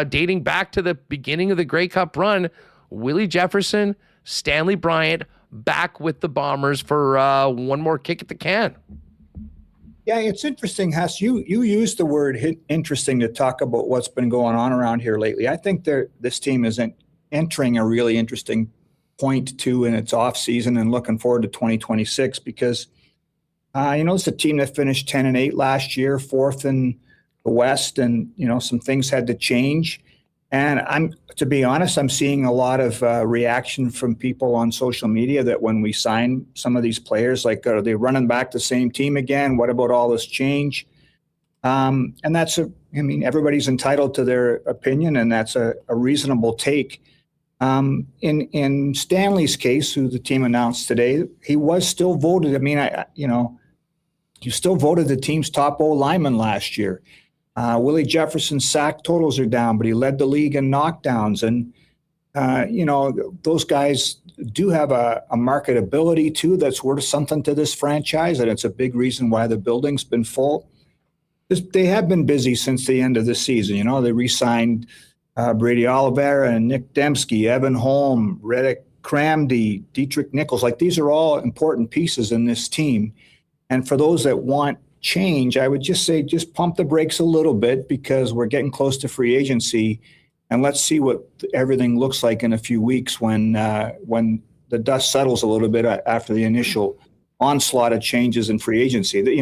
dating back to the beginning of the Grey Cup run, Willie Jefferson, Stanley Bryant, back with the Bombers for one more kick at the can. Yeah, it's interesting, Huss. You used the word interesting to talk about what's been going on around here lately. I think this team is entering a really interesting point too in its off season and looking forward to 2026 because it's a team that finished 10-8 last year, fourth in the West, and some things had to change. And to be honest, I'm seeing a lot of reaction from people on social media that when we sign some of these players, like, are they running back the same team again? What about all this change? And that's everybody's entitled to their opinion, and that's a reasonable take. In Stanley's case, who the team announced today, he was still voted. You still voted the team's top O-lineman last year. Willie Jefferson's sack totals are down, but he led the league in knockdowns. And, those guys do have a marketability, too, that's worth something to this franchise, and it's a big reason why the building's been full. They have been busy since the end of the season. They re-signed Brady Oliveira and Nick Dembski, Evan Holm, Reddick Cramdy, Dietrich Nichols. Like, these are all important pieces in this team. And for those that want change, I would just say just pump the brakes a little bit because we're getting close to free agency, and let's see what everything looks like in a few weeks when the dust settles a little bit after the initial onslaught of changes in free agency.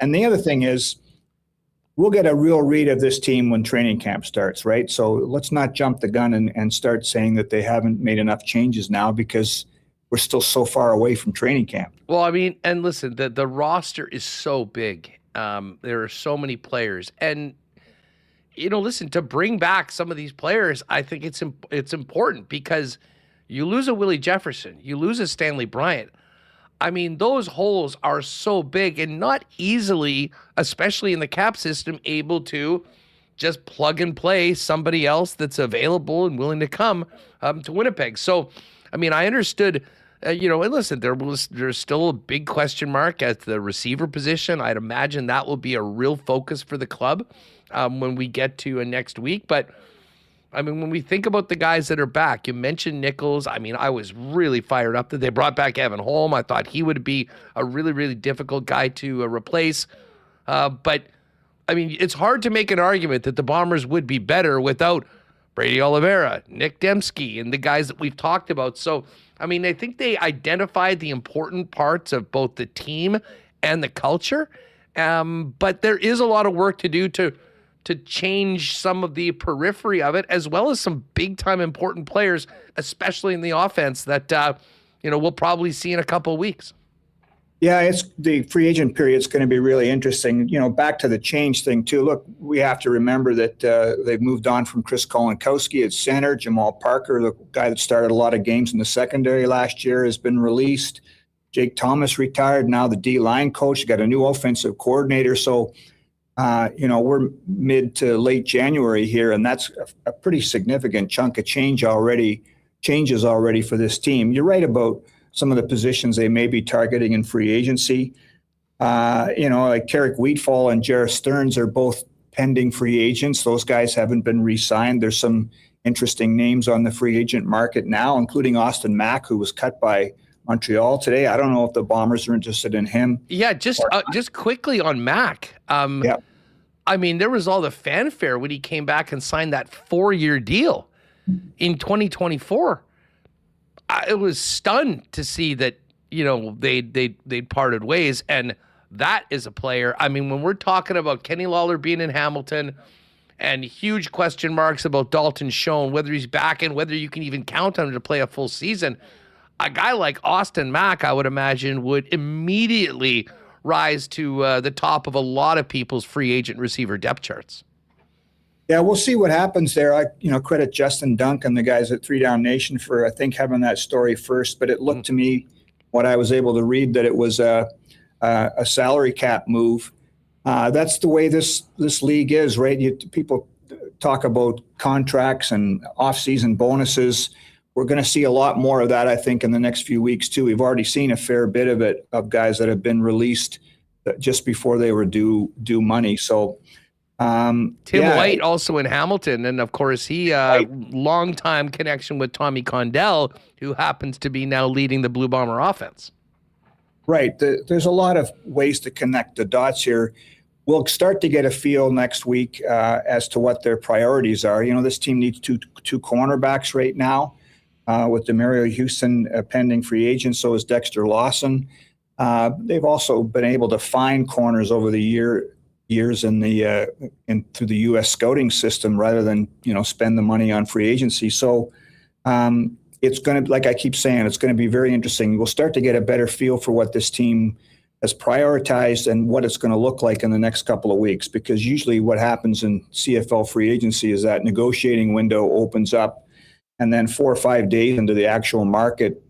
And the other thing is, we'll get a real read of this team when training camp starts, right? So let's not jump the gun and start saying that they haven't made enough changes now because we're still so far away from training camp. Well, and listen, the roster is so big. There are so many players. And, listen, to bring back some of these players, I think it's important because you lose a Willie Jefferson, you lose a Stanley Bryant. Those holes are so big and not easily, especially in the cap system, able to just plug and play somebody else that's available and willing to come to Winnipeg. So, I understood, and listen, there's still a big question mark at the receiver position. I'd imagine that will be a real focus for the club when we get to next week. But, when we think about the guys that are back, you mentioned Nichols. I was really fired up that they brought back Evan Holm. I thought he would be a really, really difficult guy to replace. But, it's hard to make an argument that the Bombers would be better without Brady Oliveira, Nick Dembski, and the guys that we've talked about. So, I think they identified the important parts of both the team and the culture. But there is a lot of work to do to change some of the periphery of it, as well as some big-time important players, especially in the offense, that we'll probably see in a couple of weeks. Yeah, it's the free agent period is going to be really interesting. Back to the change thing too. Look, we have to remember that they've moved on from Chris Kolinkowski at center. Jamal Parker, the guy that started a lot of games in the secondary last year, has been released. Jake Thomas retired. Now the D-line coach, got a new offensive coordinator. So, we're mid to late January here, and that's a pretty significant chunk of changes already for this team. You're right about some of the positions they may be targeting in free agency. Like Carrick Wheatfall and Jarrett Stearns are both pending free agents. Those guys haven't been re-signed. There's some interesting names on the free agent market now, including Austin Mack, who was cut by Montreal today. I don't know if the Bombers are interested in him. Yeah, just quickly on Mack. Yeah. There was all the fanfare when he came back and signed that 4-year deal in 2024. I was stunned to see that, they parted ways, and that is a player. When we're talking about Kenny Lawler being in Hamilton and huge question marks about Dalton Schoen, whether he's back and whether you can even count on him to play a full season, a guy like Austin Mack, I would imagine, would immediately rise to the top of a lot of people's free agent receiver depth charts. Yeah, we'll see what happens there. I credit Justin Dunk and the guys at 3 Down Nation for, I think, having that story first. But it looked to me, what I was able to read, that it was a salary cap move. That's the way this league is, right? People talk about contracts and off-season bonuses. We're going to see a lot more of that, I think, in the next few weeks, too. We've already seen a fair bit of it, of guys that have been released just before they were due money. So, Tim yeah, White also in Hamilton, and of course he long-time connection with Tommy Condell, who happens to be now leading the Blue Bomber offense. Right. There's a lot of ways to connect the dots here. We'll start to get a feel next week as to what their priorities are. You know, this team needs two cornerbacks right now with Demario Houston pending free agent. So is Dexter Lawson. They've also been able to find corners over the years in through the U.S. scouting system rather than, you know, spend the money on free agency. So it's going to, like I keep saying, it's going to be very interesting. We'll start to get a better feel for what this team has prioritized and what it's going to look like in the next couple of weeks, because usually what happens in CFL free agency is that negotiating window opens up, and then 4 or 5 days into the actual market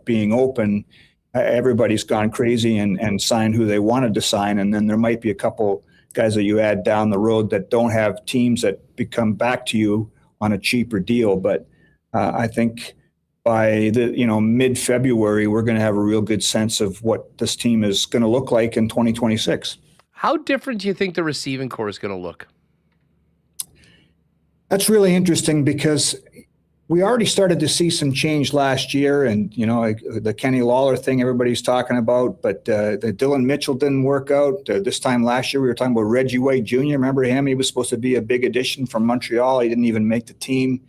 being open, everybody's gone crazy and signed who they wanted to sign, and then there might be a couple guys that you add down the road that don't have teams that come back to you on a cheaper deal. But I think by the mid-February, we're going to have a real good sense of what this team is going to look like in 2026. How different do you think the receiving core is going to look? That's really interesting because we already started to see some change last year, and the Kenny Lawler thing everybody's talking about, but the Dylan Mitchell didn't work out. This time last year, we were talking about Reggie White Jr. Remember him? He was supposed to be a big addition from Montreal. He didn't even make the team.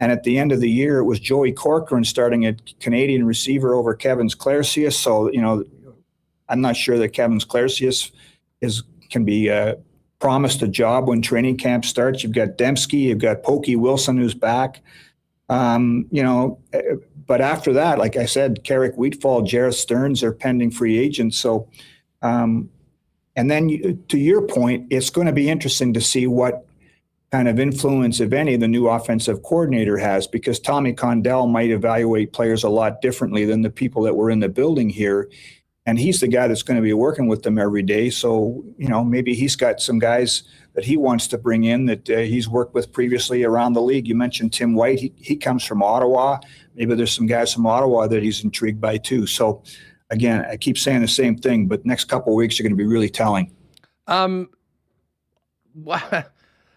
And at the end of the year, it was Joey Corcoran starting at Canadian receiver over Kevin Sclarcius. So, I'm not sure that Kevin Sclarcius can be promised a job when training camp starts. You've got Dembski, you've got Pokey Wilson, who's back. But after that, like I said, Carrick Wheatfall, Jarrett Stearns are pending free agents. So, and then to your point, it's going to be interesting to see what kind of influence, if any, the new offensive coordinator has, because Tommy Condell might evaluate players a lot differently than the people that were in the building here. And he's the guy that's going to be working with them every day. So, maybe he's got some guys that he wants to bring in that he's worked with previously around the league. You mentioned Tim White. He comes from Ottawa. Maybe there's some guys from Ottawa that he's intrigued by too. So, again, I keep saying the same thing, but next couple of weeks are going to be really telling.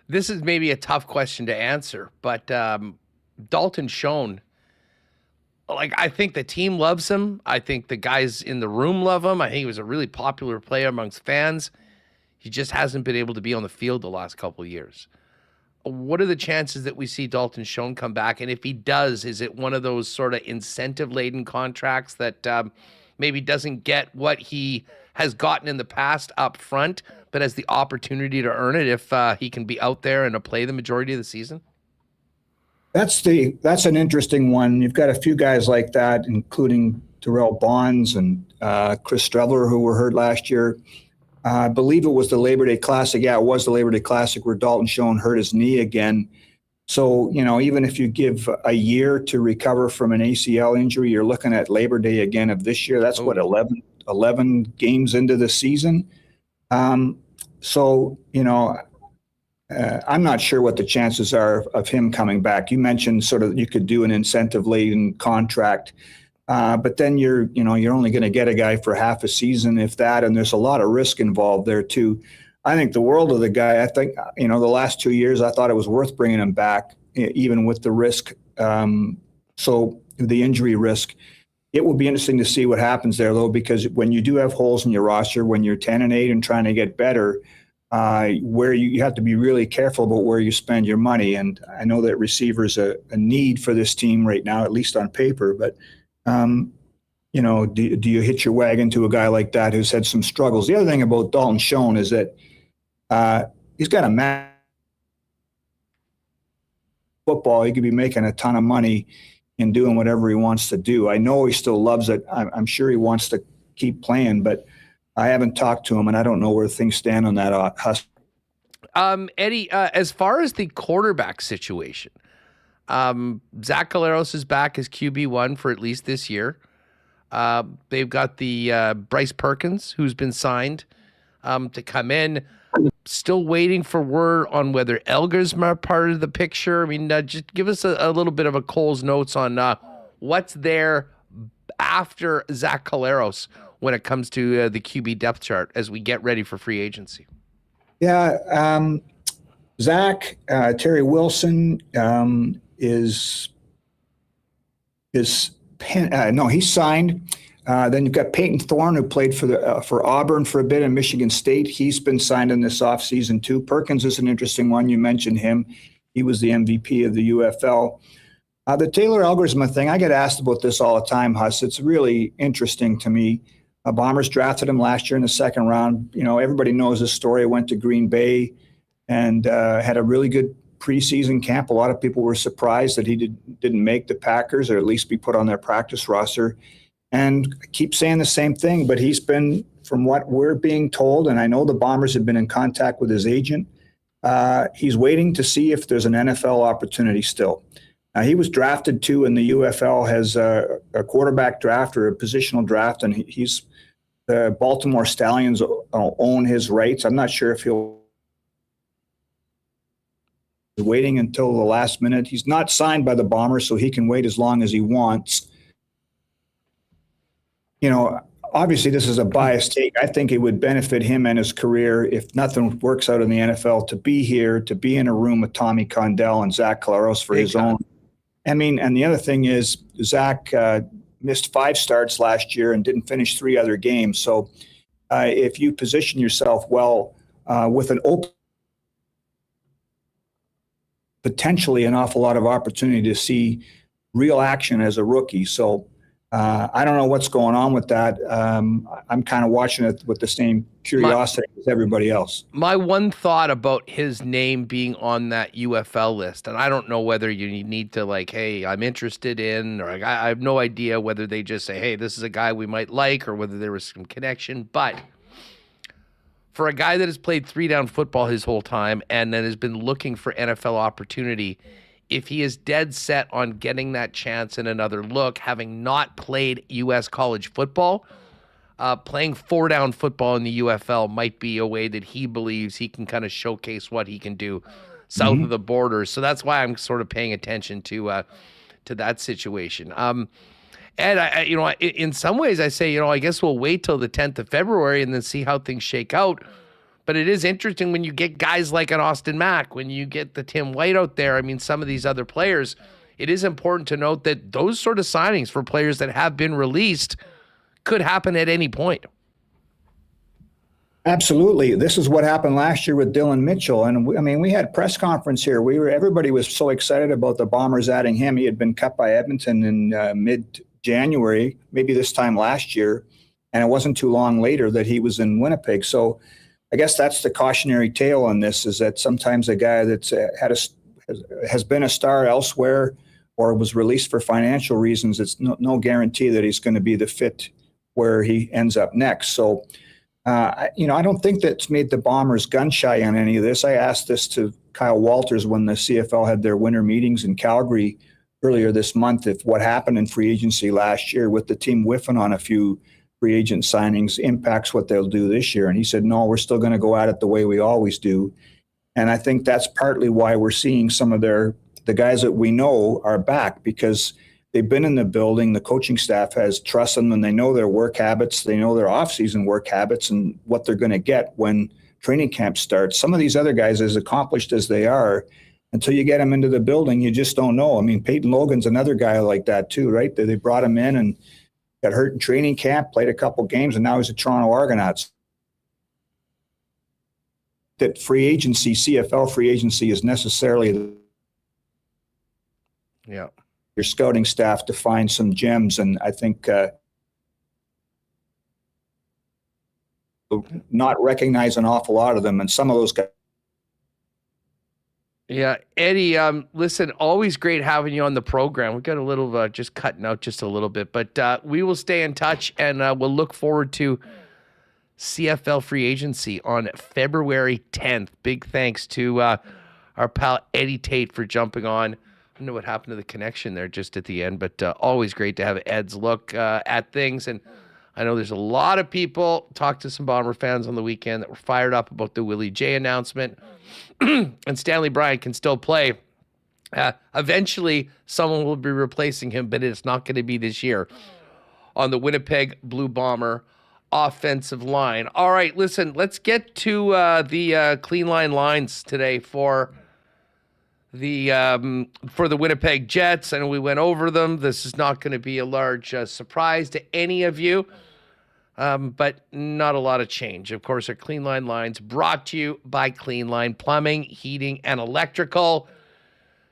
This is maybe a tough question to answer, but Dalton Schoen, I think the team loves him. I think the guys in the room love him. I think he was a really popular player amongst fans. He just hasn't been able to be on the field the last couple of years. What are the chances that we see Dalton Schoen come back? And if he does, is it one of those sort of incentive-laden contracts that maybe doesn't get what he has gotten in the past up front, but has the opportunity to earn it if he can be out there and play the majority of the season? That's an interesting one. You've got a few guys like that, including Terrell Bonds and Chris Streveler, who were hurt last year. I believe it was the Labor Day Classic. Yeah, it was the Labor Day Classic where Dalton Schoen hurt his knee again. So, even if you give a year to recover from an ACL injury, you're looking at Labor Day again of this year. That's 11 games into the season. So, I'm not sure what the chances are of him coming back. You mentioned sort of you could do an incentive-laden contract, but then you're only going to get a guy for half a season, if that, and there's a lot of risk involved there too. I think the world of the guy. I think, the last 2 years, I thought it was worth bringing him back, even with the risk. So the injury risk. It will be interesting to see what happens there, though, because when you do have holes in your roster, when you're 10-8 and trying to get better, where you have to be really careful about where you spend your money. And I know that receiver's a need for this team right now, at least on paper. But, do you hitch your wagon to a guy like that who's had some struggles? The other thing about Dalton Schoen is that he's got a football. He could be making a ton of money and doing whatever he wants to do. I know he still loves it. I'm sure he wants to keep playing, but I haven't talked to him, and I don't know where things stand on that. Eddie, as far as the quarterback situation, Zach Collaros is back as QB1 for at least this year. They've got the Bryce Perkins, who's been signed to come in. Still waiting for word on whether Elgar's part of the picture. I mean, just give us a little bit of a Cole's notes on what's there after Zach Collaros when it comes to the QB depth chart as we get ready for free agency. Yeah, Zach, Terry Wilson is no, he's signed. Then you've got Peyton Thorne, who played for Auburn for a bit in Michigan State. He's been signed in this offseason too. Perkins is an interesting one. You mentioned him. He was the MVP of the UFL. The Taylor Elgersma thing, I get asked about this all the time, Huss. It's really interesting to me. Bombers drafted him last year in the second round. You know, everybody knows his story. Went to Green Bay and had a really good preseason camp. A lot of people were surprised that he didn't make the Packers, or at least be put on their practice roster. And I keep saying the same thing, but he's been, from what we're being told, and I know the Bombers have been in contact with his agent, he's waiting to see if there's an NFL opportunity still. He was drafted too in the UFL as a quarterback draft or a positional draft, and he's the Baltimore Stallions own his rights. I'm not sure if he'll be waiting until the last minute. He's not signed by the Bombers, so he can wait as long as he wants. You know, obviously this is a biased take. I think it would benefit him and his career if nothing works out in the NFL to be here, to be in a room with Tommy Condell and Zach Collaros for his own. I mean, and the other thing is Zach missed 5 starts last year and didn't finish 3 other games. So if you position yourself well with an open, potentially an awful lot of opportunity to see real action as a rookie. So I don't know what's going on with that. I'm kind of watching it with the same curiosity as everybody else. My one thought about his name being on that UFL list, and I don't know whether you need to like, hey, I'm interested in, or I have no idea whether they just say, hey, this is a guy we might like, or whether there was some connection. But for a guy that has played 3-down football his whole time and that has been looking for NFL opportunity, if he is dead set on getting that chance and another look, having not played U.S. college football, playing 4-down football in the UFL might be a way that he believes he can kind of showcase what he can do south of the border. So that's why I'm sort of paying attention to that situation. And I, you know, in some ways I say, you know, I guess we'll wait till the 10th of February and then see how things shake out. But it is interesting when you get guys like an Austin Mack, when you get the Tim White out there. I mean, some of these other players, it is important to note that those sort of signings for players that have been released could happen at any point. Absolutely. This is what happened last year with Dylan Mitchell. And we had press conference here. Everybody was so excited about the Bombers adding him. He had been cut by Edmonton in mid-January, maybe this time last year. And it wasn't too long later that he was in Winnipeg. So I guess that's the cautionary tale on this, is that sometimes a guy that's has been a star elsewhere or was released for financial reasons, it's no guarantee that he's going to be the fit where he ends up next. So, I don't think that's made the Bombers gun shy on any of this. I asked this to Kyle Walters when the CFL had their winter meetings in Calgary earlier this month, if what happened in free agency last year with the team whiffing on a few free agent signings impacts what they'll do this year. And he said, no, we're still going to go at it the way we always do. And I think that's partly why we're seeing some of the guys that we know are back, because they've been in the building. The coaching staff has trust in them, and they know their work habits. They know their off-season work habits and what they're going to get when training camp starts. Some of these other guys, as accomplished as they are, until you get them into the building, you just don't know. I mean, Peyton Logan's another guy like that too, right? They brought him in and got hurt in training camp, played a couple games, and now he's a Toronto Argonauts. That free agency, CFL free agency, is necessarily your scouting staff to find some gems. And I think not recognize an awful lot of them. And some of those guys. Yeah, Eddie, listen, always great having you on the program. We got a little, just cutting out just a little bit, but we will stay in touch, and we'll look forward to CFL free agency on February 10th. Big thanks to our pal Eddie Tait for jumping on. I don't know what happened to the connection there just at the end, but always great to have Ed's look at things. And I know there's a lot of people, talked to some Bomber fans on the weekend, that were fired up about the Willie J announcement. And Stanley Bryant can still play. Eventually, someone will be replacing him, but it's not going to be this year. On the Winnipeg Blue Bomber, offensive line. All right, listen, let's get to the clean line lines today for the Winnipeg Jets. I know we went over them. This is not going to be a large surprise to any of you, but not a lot of change. Of course, our clean line lines brought to you by Clean Line Plumbing, Heating, and Electrical.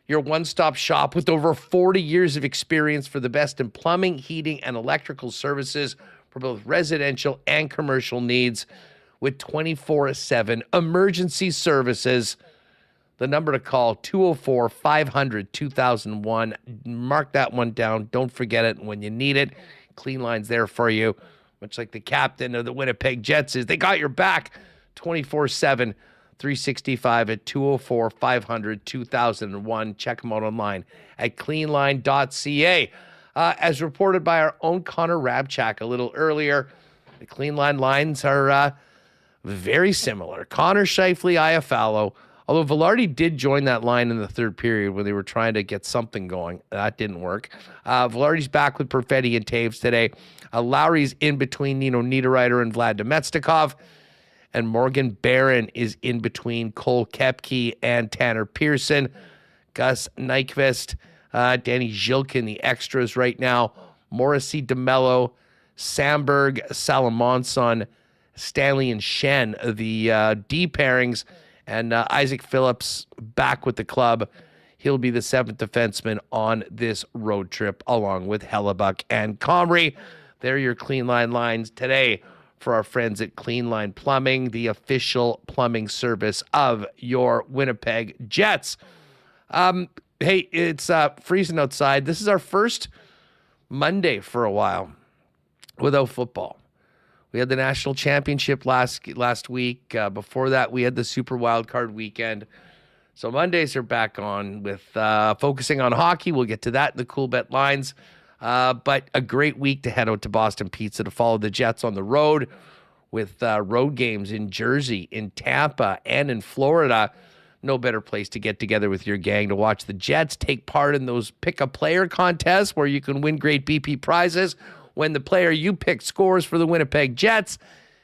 Your one-stop shop with over 40 years of experience for the best in plumbing, heating, and electrical services for both residential and commercial needs with 24/7 emergency services. The number to call, 204-500-2001. Mark that one down. Don't forget it when you need it. Clean Line's there for you, much like the captain of the Winnipeg Jets is. They got your back 24/7. 365 at 204-500-2001. Check them out online at cleanline.ca. As reported by our own Connor Hrabchak a little earlier, the Clean Line lines are very similar. Connor, Scheifele, Iafallo. Although Velarde did join that line in the third period when they were trying to get something going. That didn't work. Velarde's back with Perfetti and Taves today. Lowry's in between Nino Niederreiter and Vlad Domestikov. And Morgan Barron is in between Cole Koepke and Tanner Pearson. Gus Nyquist, Danny Zhilkin, the extras right now. Morrissey DeMello, Samberg, Salomonsson, Stanley and Shen, the D pairings. And Isaac Phillips back with the club. He'll be the seventh defenseman on this road trip, along with Hellebuyck and Comrie. They're your Clean Line lines today for our friends at Clean Line Plumbing, the official plumbing service of your Winnipeg Jets. Hey, it's freezing outside. This is our first Monday for a while without football. We had the national championship last week. Before that, we had the Super Wildcard weekend. So Mondays are back on with focusing on hockey. We'll get to that in the Cool Bet lines. But a great week to head out to Boston Pizza to follow the Jets on the road with road games in Jersey, in Tampa, and in Florida. No better place to get together with your gang to watch the Jets take part in those pick-a-player contests where you can win great BP prizes when the player you pick scores for the Winnipeg Jets.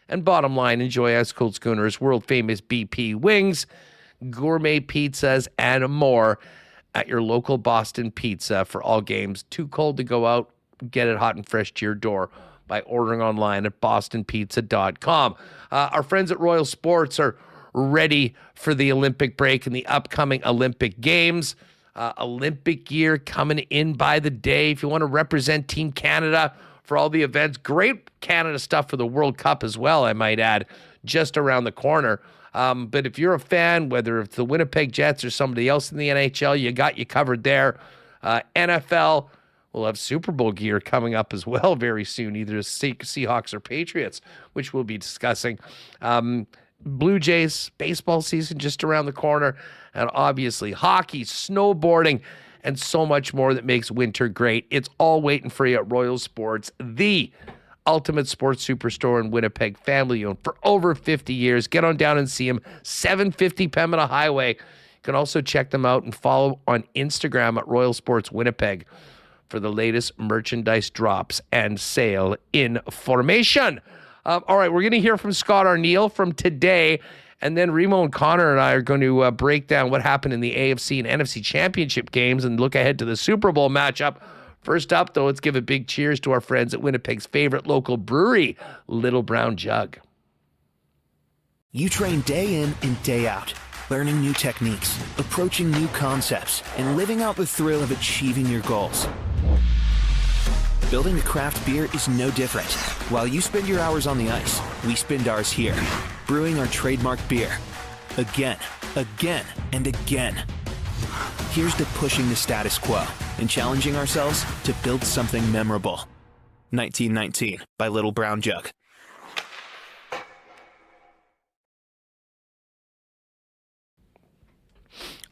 And bottom line, enjoy Ice Cold Schooners, world-famous BP wings, gourmet pizzas, and more at your local Boston Pizza for all games. Too cold to go out? Get it hot and fresh to your door by ordering online at bostonpizza.com. Our friends at Royal Sports are ready for the Olympic break and the upcoming Olympic Games. Olympic gear coming in by the day. If you want to represent Team Canada for all the events, great Canada stuff for the World Cup as well, I might add, just around the corner. But if you're a fan, whether it's the Winnipeg Jets or somebody else in the NHL, you got you covered there. NFL will have Super Bowl gear coming up as well very soon, either Seahawks or Patriots, which we'll be discussing. Blue Jays baseball season just around the corner, and obviously hockey, snowboarding, and so much more that makes winter great. It's all waiting for you at Royal Sports, the ultimate sports superstore in Winnipeg, family-owned for over 50 years. Get on down and see them, 750 Pembina Highway. You can also check them out and follow on Instagram at Royal Sports Winnipeg for the latest merchandise drops and sale information. All right, we're going to hear from Scott Arneal from today, and then Remo and Connor and I are going to break down what happened in the AFC and NFC championship games and look ahead to the Super Bowl matchup. First up, though, let's give a big cheers to our friends at Winnipeg's favorite local brewery, Little Brown Jug. You train day in and day out, learning new techniques, approaching new concepts, and living out the thrill of achieving your goals. Building a craft beer is no different. While you spend your hours on the ice, we spend ours here, brewing our trademark beer. Again, and again. Here's to pushing the status quo and challenging ourselves to build something memorable. 1919 by Little Brown Jug.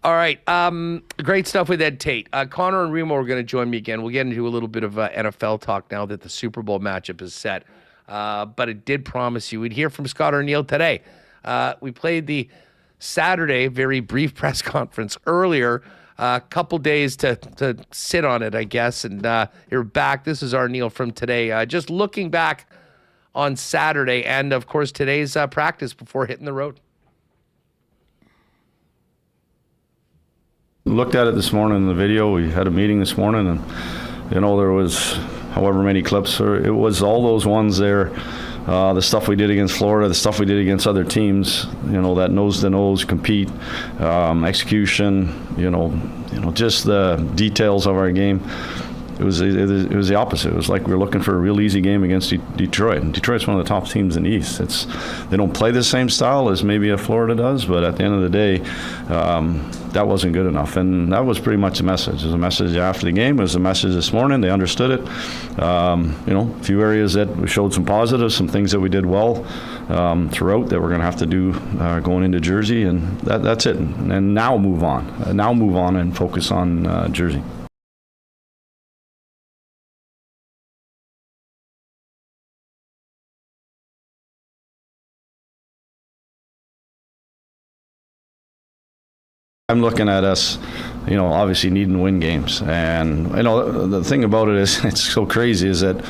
All right. Great stuff with Ed Tait. Connor and Remo are going to join me again. We'll get into a little bit of NFL talk now that the Super Bowl matchup is set. But it did promise you we'd hear from Scott Arneal today. We played the Saturday, very brief press conference earlier. A couple days to sit on it, I guess. And you're back. This is Arneal from today. Just looking back on Saturday, and of course today's practice before hitting the road. Looked at it this morning in the video. We had a meeting this morning, and there was however many clips. It was all those ones there. The stuff we did against Florida, the stuff we did against other teams, that nose-to-nose compete, execution, just the details of our game. It was the opposite. It was like we were looking for a real easy game against Detroit. And Detroit's one of the top teams in the East. They don't play the same style as maybe Florida does, but at the end of the day, that wasn't good enough. And that was pretty much the message. It was a message after the game. It was a message this morning. They understood it. A few areas that we showed some positives, some things that we did well throughout that we're going to have to do going into Jersey, and that's it. And now move on. Now move on and focus on Jersey. I'm looking at us, obviously needing to win games. And, the thing about it is, it's so crazy, is that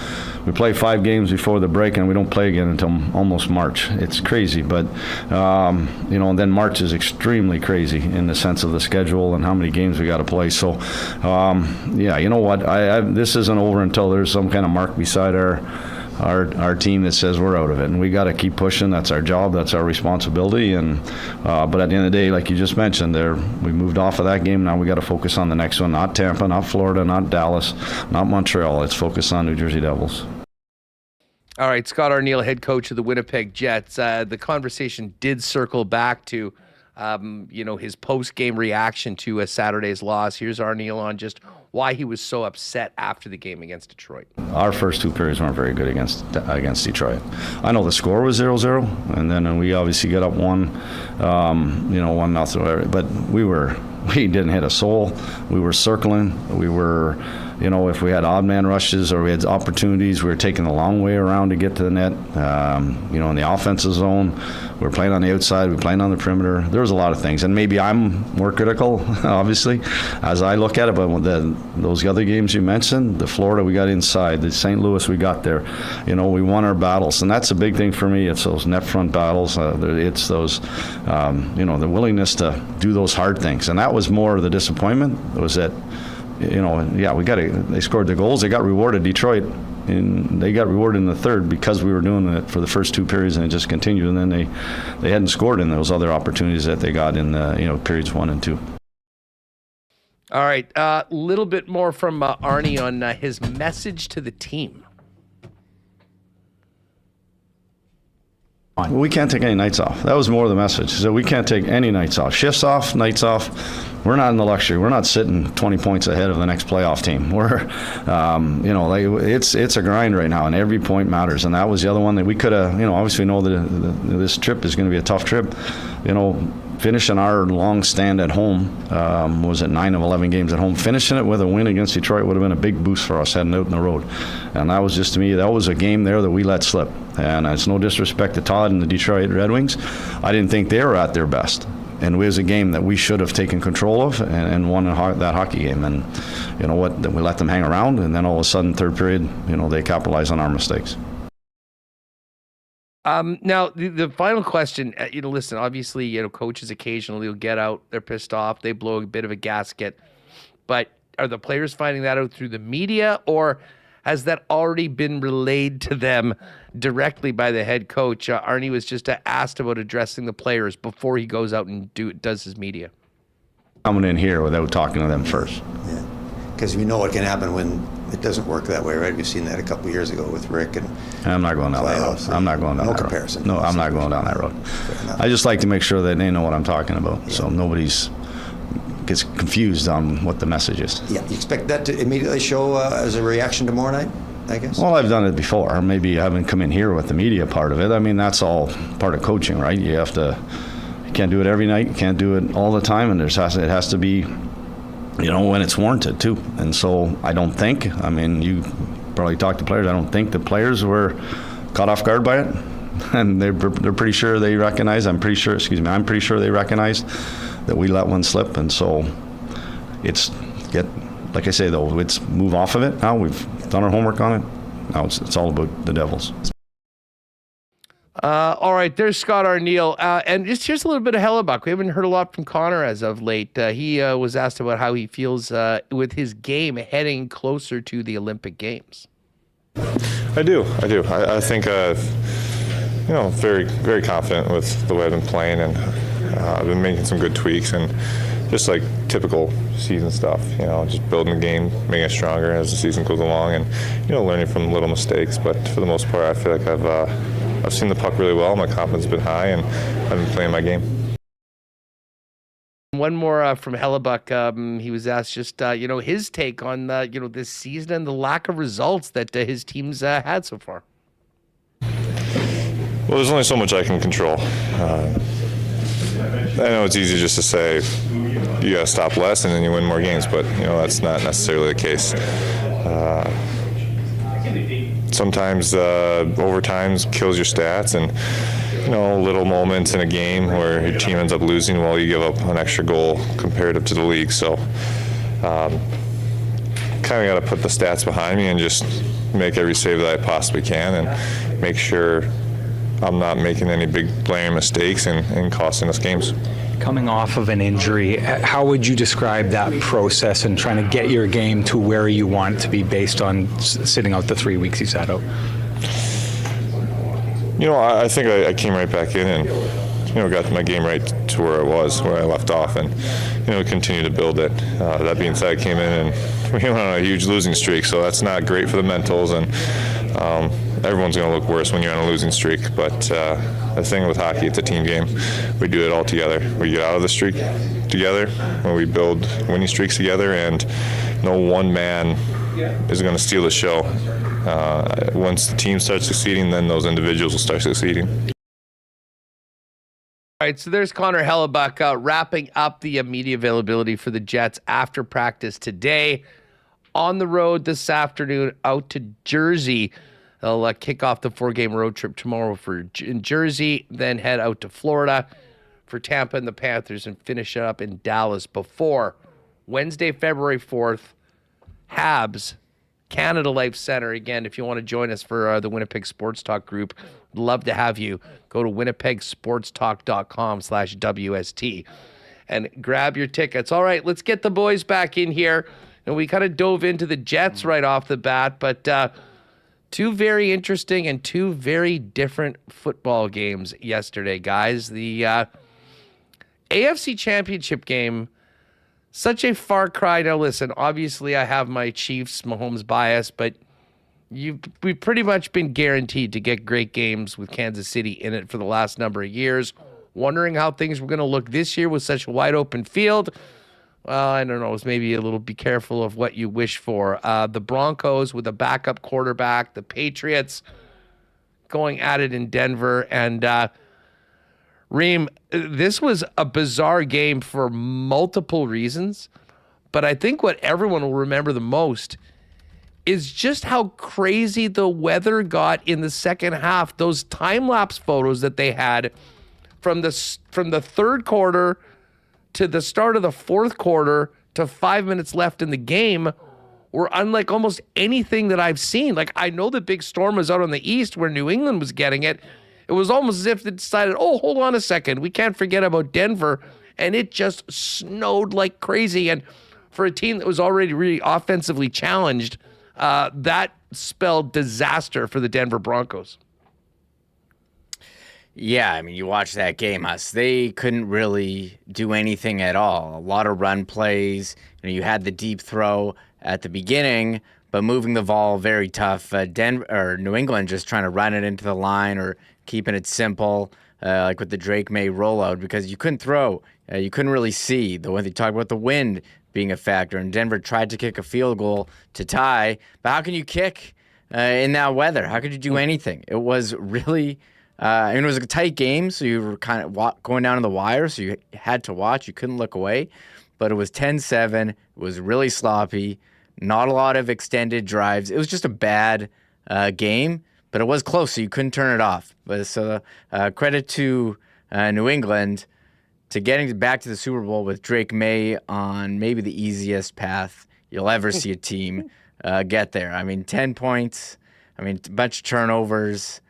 we play 5 games before the break and we don't play again until almost March. It's crazy. But, and then March is extremely crazy in the sense of the schedule and how many games we got to play. So, you know what? This isn't over until there's some kind of mark beside our team that says we're out of it, and we got to keep pushing. That's our job. That's our responsibility. And but at the end of the day, like you just mentioned, we moved off of that game. Now we got to focus on the next one. Not Tampa, not Florida, not Dallas, not Montreal. Let's focus on New Jersey Devils. All right, Scott Arneal, head coach of the Winnipeg Jets. The conversation did circle back to, his post-game reaction to Saturday's loss. Here's Arneal on just why he was so upset after the game against Detroit. Our first 2 periods weren't very good against Detroit. I know the score was 0-0, and then we obviously got up 1-0, but we didn't hit a soul. We were circling. We were, if we had odd man rushes or we had opportunities, we were taking the long way around to get to the net. In the offensive zone, we were playing on the outside, we were playing on the perimeter. There was a lot of things, and maybe I'm more critical, obviously, as I look at it. But those other games you mentioned, the Florida we got inside, the St. Louis we got there, we won our battles, and that's a big thing for me. It's those net front battles. It's those, the willingness to do those hard things, and that was more of the disappointment. Was that, they scored the goals. They got rewarded. Detroit, and they got rewarded in the third because we were doing it for the first 2 periods, and it just continued. And then they hadn't scored in those other opportunities that they got in periods 1 and 2. All right, a little bit more from Arnie on his message to the team. We can't take any nights off. That was more of the message. So we can't take any nights off. Shifts off, nights off. We're not in the luxury. We're not sitting 20 points ahead of the next playoff team. We're, it's a grind right now, and every point matters. And that was the other one that we could have, obviously know that this trip is going to be a tough trip. Finishing our long stand at home, was it 9 of 11 games at home, finishing it with a win against Detroit would have been a big boost for us heading out on the road. And that was just, to me, that was a game there that we let slip. And it's no disrespect to Todd and the Detroit Red Wings. I didn't think they were at their best. And it was a game that we should have taken control of and won that hockey game. And you know what, we let them hang around, and then all of a sudden, third period, they capitalized on our mistakes. Now, the final question, listen, obviously, coaches occasionally will get out, they're pissed off, they blow a bit of a gasket, but are the players finding that out through the media, or has that already been relayed to them directly by the head coach? Arnie was just asked about addressing the players before he goes out and does his media. Coming in here without talking to them first. Yeah, because we know what can happen when it doesn't work that way, right? We've seen that a couple of years ago with Rick. And I'm not going down that road. I'm not going down that road. No comparison. No, I'm not going down that road. I just like to make sure that they know what I'm talking about, so nobody's gets confused on what the message is. Yeah, you expect that to immediately show as a reaction tomorrow night, I guess? Well, I've done it before. Maybe I haven't come in here with the media part of it. I mean, that's all part of coaching, right? You can't do it every night. You can't do it all the time, and it has to be, when it's warranted too. And so I don't think, you probably talk to players, I don't think the players were caught off guard by it. And they're pretty sure they recognize, I'm pretty sure they recognized that we let one slip. And so like I say though, it's move off of it now. We've done our homework on it. Now it's all about the Devils. All right, there's Scott Arneal. And just here's a little bit of Hellebuyck. We haven't heard a lot from Connor as of late. He was asked about how he feels with his game heading closer to the Olympic Games. I do. I think, very, very confident with the way I've been playing, and I've been making some good tweaks and just like typical season stuff, just building the game, making it stronger as the season goes along, and, learning from little mistakes. But for the most part, I feel like I've seen the puck really well. My confidence has been high, and I've been playing my game. One more from Hellebuyck. He was asked just, his take on, this season and the lack of results that his team's had so far. Well, there's only so much I can control. I know it's easy just to say you got to stop less and then you win more games, but that's not necessarily the case. Sometimes overtime kills your stats, and little moments in a game where your team ends up losing while you give up an extra goal comparative to the league. So kind of got to put the stats behind me and just make every save that I possibly can and make sure I'm not making any big glaring mistakes and costing us games. Coming off of an injury, how would you describe that process and trying to get your game to where you want it to be based on sitting out the 3 weeks you sat out? I think I came right back in and, got my game right to where I left off, and, continue to build it. That being said, I came in and we went on a huge losing streak, so that's not great for the mentals, and everyone's going to look worse when you're on a losing streak. But the thing with hockey, it's a team game. We do it all together. We get out of the streak together, and we build winning streaks together, and no one man is going to steal the show. Once the team starts succeeding, then those individuals will start succeeding. All right, so there's Connor Hrabchak wrapping up the media availability for the Jets after practice today. On the road this afternoon out to Jersey. They'll kick off the 4-game road trip tomorrow in Jersey, then head out to Florida for Tampa and the Panthers, and finish it up in Dallas before Wednesday, February 4th, Habs, Canada Life Center. Again, if you want to join us for the Winnipeg Sports Talk group, we'd love to have you. Go to winnipegsportstalk.com/WST and grab your tickets. All right, let's get the boys back in here. And we kind of dove into the Jets right off the bat, but two very interesting and two very different football games yesterday, guys. The AFC Championship game, such a far cry. Now, listen, obviously I have my Chiefs Mahomes bias, but we've pretty much been guaranteed to get great games with Kansas City in it for the last number of years. Wondering how things were going to look this year with such a wide open field. Well, I don't know. It's maybe a little be careful of what you wish for. The Broncos with a backup quarterback, the Patriots going at it in Denver. And Reem, this was a bizarre game for multiple reasons. But I think what everyone will remember the most is just how crazy the weather got in the second half. Those time-lapse photos that they had from the third quarter to the start of the fourth quarter to 5 minutes left in the game were unlike almost anything that I've seen. Like, I know the big storm was out on the east where New England was getting it. It was almost as if they decided, oh, hold on a second, we can't forget about Denver. And it just snowed like crazy. And for a team that was already really offensively challenged, that spelled disaster for the Denver Broncos. Yeah, I mean, you watch that game, they couldn't really do anything at all. A lot of run plays. You had the deep throw at the beginning, but moving the ball very tough. New England just trying to run it into the line or keeping it simple, like with the Drake May rollout, because you couldn't throw. You couldn't really see. When they talk about the wind being a factor, and Denver tried to kick a field goal to tie, but how can you kick in that weather? How could you do anything? It was really... and it was a tight game, so you were kind of going down to the wire, so you had to watch. You couldn't look away. But it was 10-7. It was really sloppy. Not a lot of extended drives. It was just a bad game, but it was close, so you couldn't turn it off. So credit to New England to getting back to the Super Bowl with Drake May on maybe the easiest path you'll ever see a team get there. I mean, 10 points. I mean, a bunch of turnovers.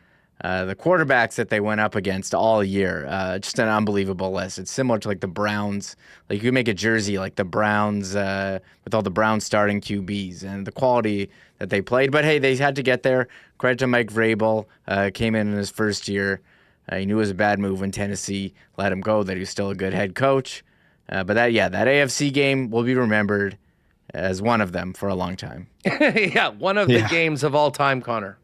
The quarterbacks that they went up against all year, just an unbelievable list. It's similar to like the Browns. Like you could make a jersey like the Browns with all the Browns starting QBs and the quality that they played. But hey, they had to get there. Credit to Mike Vrabel. Came in his first year. He knew it was a bad move when Tennessee let him go, that he was still a good head coach. But that AFC game will be remembered as one of them for a long time. Yeah, one of the games of all time, Connor.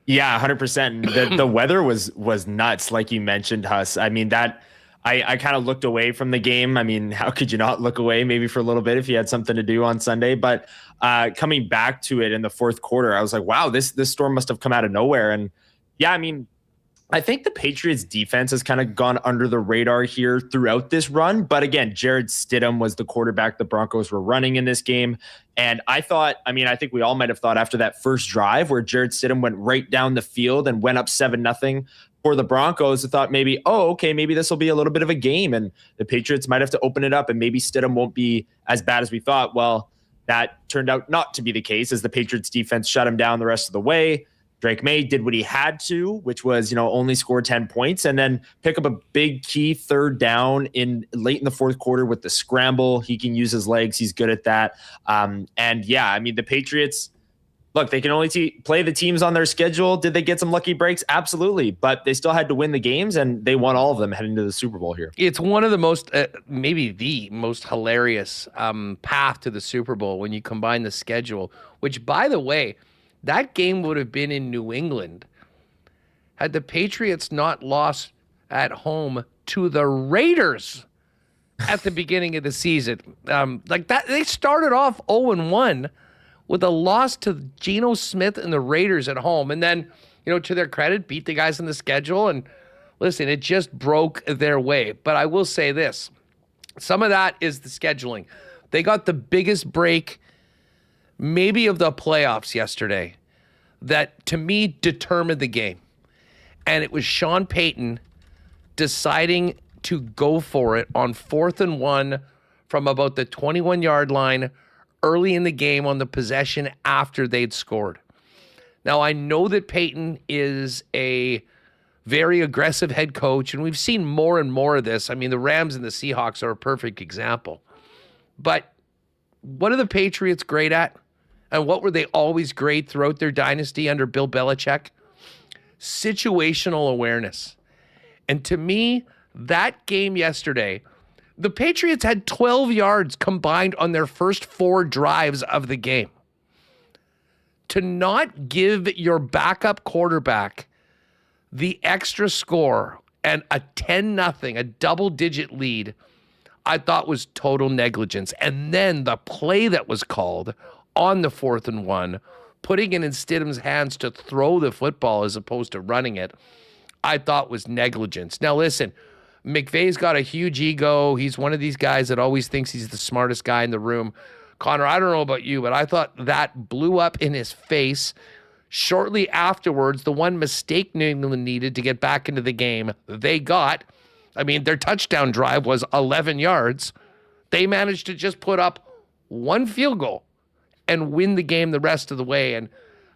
Yeah, 100%. The weather was nuts, like you mentioned, Huss. I mean, that I kind of looked away from the game. I mean, how could you not look away maybe for a little bit if you had something to do on Sunday? But coming back to it in the fourth quarter, I was like, wow, this storm must have come out of nowhere. And yeah, I mean, I think the Patriots defense has kind of gone under the radar here throughout this run. But again, Jarrett Stidham was the quarterback the Broncos were running in this game. And I think we all might have thought after that first drive where Jarrett Stidham went right down the field and went up 7-0 for the Broncos, I thought maybe, maybe this will be a little bit of a game and the Patriots might have to open it up and maybe Stidham won't be as bad as we thought. Well, that turned out not to be the case as the Patriots defense shut him down the rest of the way. Drake May did what he had to, which was, only score 10 points and then pick up a big key third down late in the fourth quarter with the scramble. He can use his legs. He's good at that. The Patriots, look, they can only play the teams on their schedule. Did they get some lucky breaks? Absolutely. But they still had to win the games and they won all of them heading to the Super Bowl here. It's one of the most, maybe the most hilarious path to the Super Bowl when you combine the schedule, which by the way, that game would have been in New England had the Patriots not lost at home to the Raiders at the beginning of the season. They started off 0-1 with a loss to Geno Smith and the Raiders at home. And then, to their credit, beat the guys on the schedule. And listen, it just broke their way. But I will say this. Some of that is the scheduling. They got the biggest break maybe of the playoffs yesterday that to me determined the game. And it was Sean Payton deciding to go for it on 4th and 1 from about the 21-yard line early in the game on the possession after they'd scored. Now, I know that Payton is a very aggressive head coach, and we've seen more and more of this. I mean, the Rams and the Seahawks are a perfect example. But what are the Patriots great at? And what were they always great throughout their dynasty under Bill Belichick? Situational awareness. And to me, that game yesterday, the Patriots had 12 yards combined on their first 4 drives of the game. To not give your backup quarterback the extra score and a 10-0, a double-digit lead, I thought was total negligence. And then the play that was called on the 4th and 1, putting it in Stidham's hands to throw the football as opposed to running it, I thought was negligence. Now listen, McVay's got a huge ego. He's one of these guys that always thinks he's the smartest guy in the room. Connor, I don't know about you, but I thought that blew up in his face. Shortly afterwards, the one mistake New England needed to get back into the game, they got. I mean, their touchdown drive was 11 yards. They managed to just put up one field goal and win the game the rest of the way. And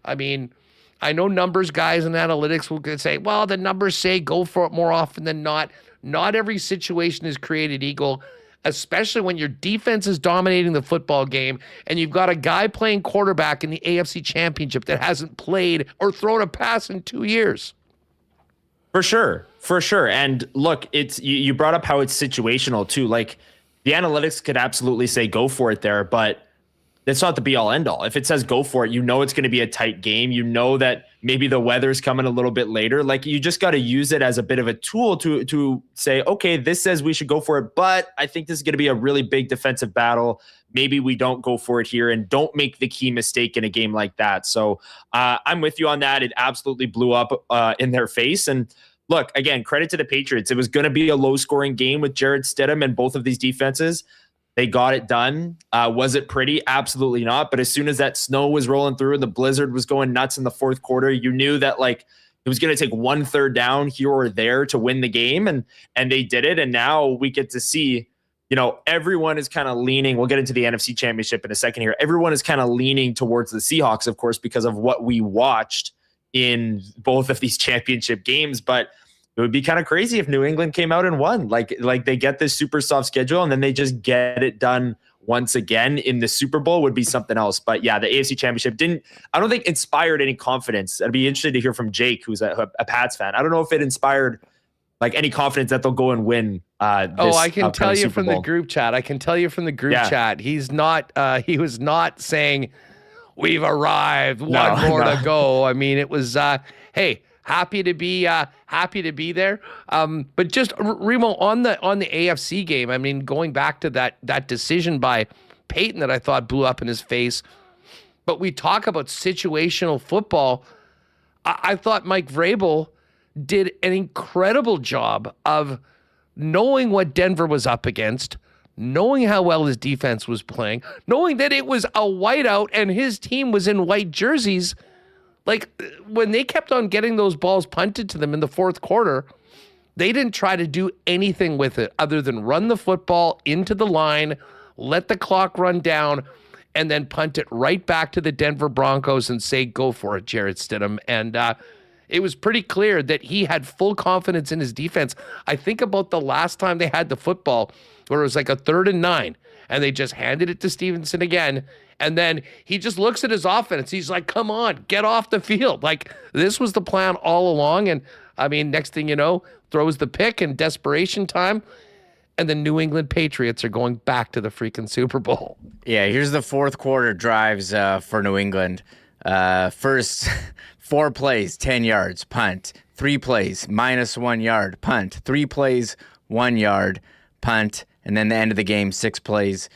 I mean, I know numbers guys and analytics will say, well, the numbers say go for it more often than not. Not every situation is created equal, especially when your defense is dominating the football game and you've got a guy playing quarterback in the AFC Championship that hasn't played or thrown a pass in 2 years. For sure. And look, you brought up how it's situational too. Like the analytics could absolutely say go for it there, but it's not the be all end all. If it says go for it, it's going to be a tight game. You know that maybe the weather's coming a little bit later. Like you just got to use it as a bit of a tool to say, okay, this says we should go for it, but I think this is going to be a really big defensive battle. Maybe we don't go for it here and don't make the key mistake in a game like that. So I'm with you on that. It absolutely blew up in their face. And look, again, credit to the Patriots. It was going to be a low scoring game with Jarrett Stidham and both of these defenses. They got it done. Was it pretty? Absolutely not. But as soon as that snow was rolling through and the blizzard was going nuts in the fourth quarter, you knew that like it was going to take 1 third down here or there to win the game. And they did it. And now we get to see, everyone is kind of leaning. We'll get into the NFC Championship in a second here. Everyone is kind of leaning towards the Seahawks, of course, because of what we watched in both of these championship games, but it would be kind of crazy if New England came out and won. Like they get this super soft schedule and then they just get it done once again in the Super Bowl would be something else. But yeah, the AFC Championship I don't think inspired any confidence. I'd be interested to hear from Jake, who's a Pats fan. I don't know if it inspired like any confidence that they'll go and win. I can tell you from the group chat. chat. He was not saying we've arrived. One more to go. I mean, it was, hey, happy to be there. But just Remo on the AFC game. I mean, going back to that decision by Peyton that I thought blew up in his face. But we talk about situational football. I thought Mike Vrabel did an incredible job of knowing what Denver was up against, knowing how well his defense was playing, knowing that it was a whiteout and his team was in white jerseys. Like, when they kept on getting those balls punted to them in the fourth quarter, they didn't try to do anything with it other than run the football into the line, let the clock run down, and then punt it right back to the Denver Broncos and say, go for it, Jarrett Stidham. And it was pretty clear that he had full confidence in his defense. I think about the last time they had the football where it was like a 3rd and 9, and they just handed it to Stevenson again. And then he just looks at his offense. He's like, come on, get off the field. Like, this was the plan all along. And, I mean, next thing you know, throws the pick in desperation time. And the New England Patriots are going back to the freaking Super Bowl. Yeah, here's the fourth quarter drives for New England. First 4 plays, 10 yards, punt. 3 plays, -1 yard, punt. 3 plays, 1 yard, punt. And then the end of the game, 6 plays,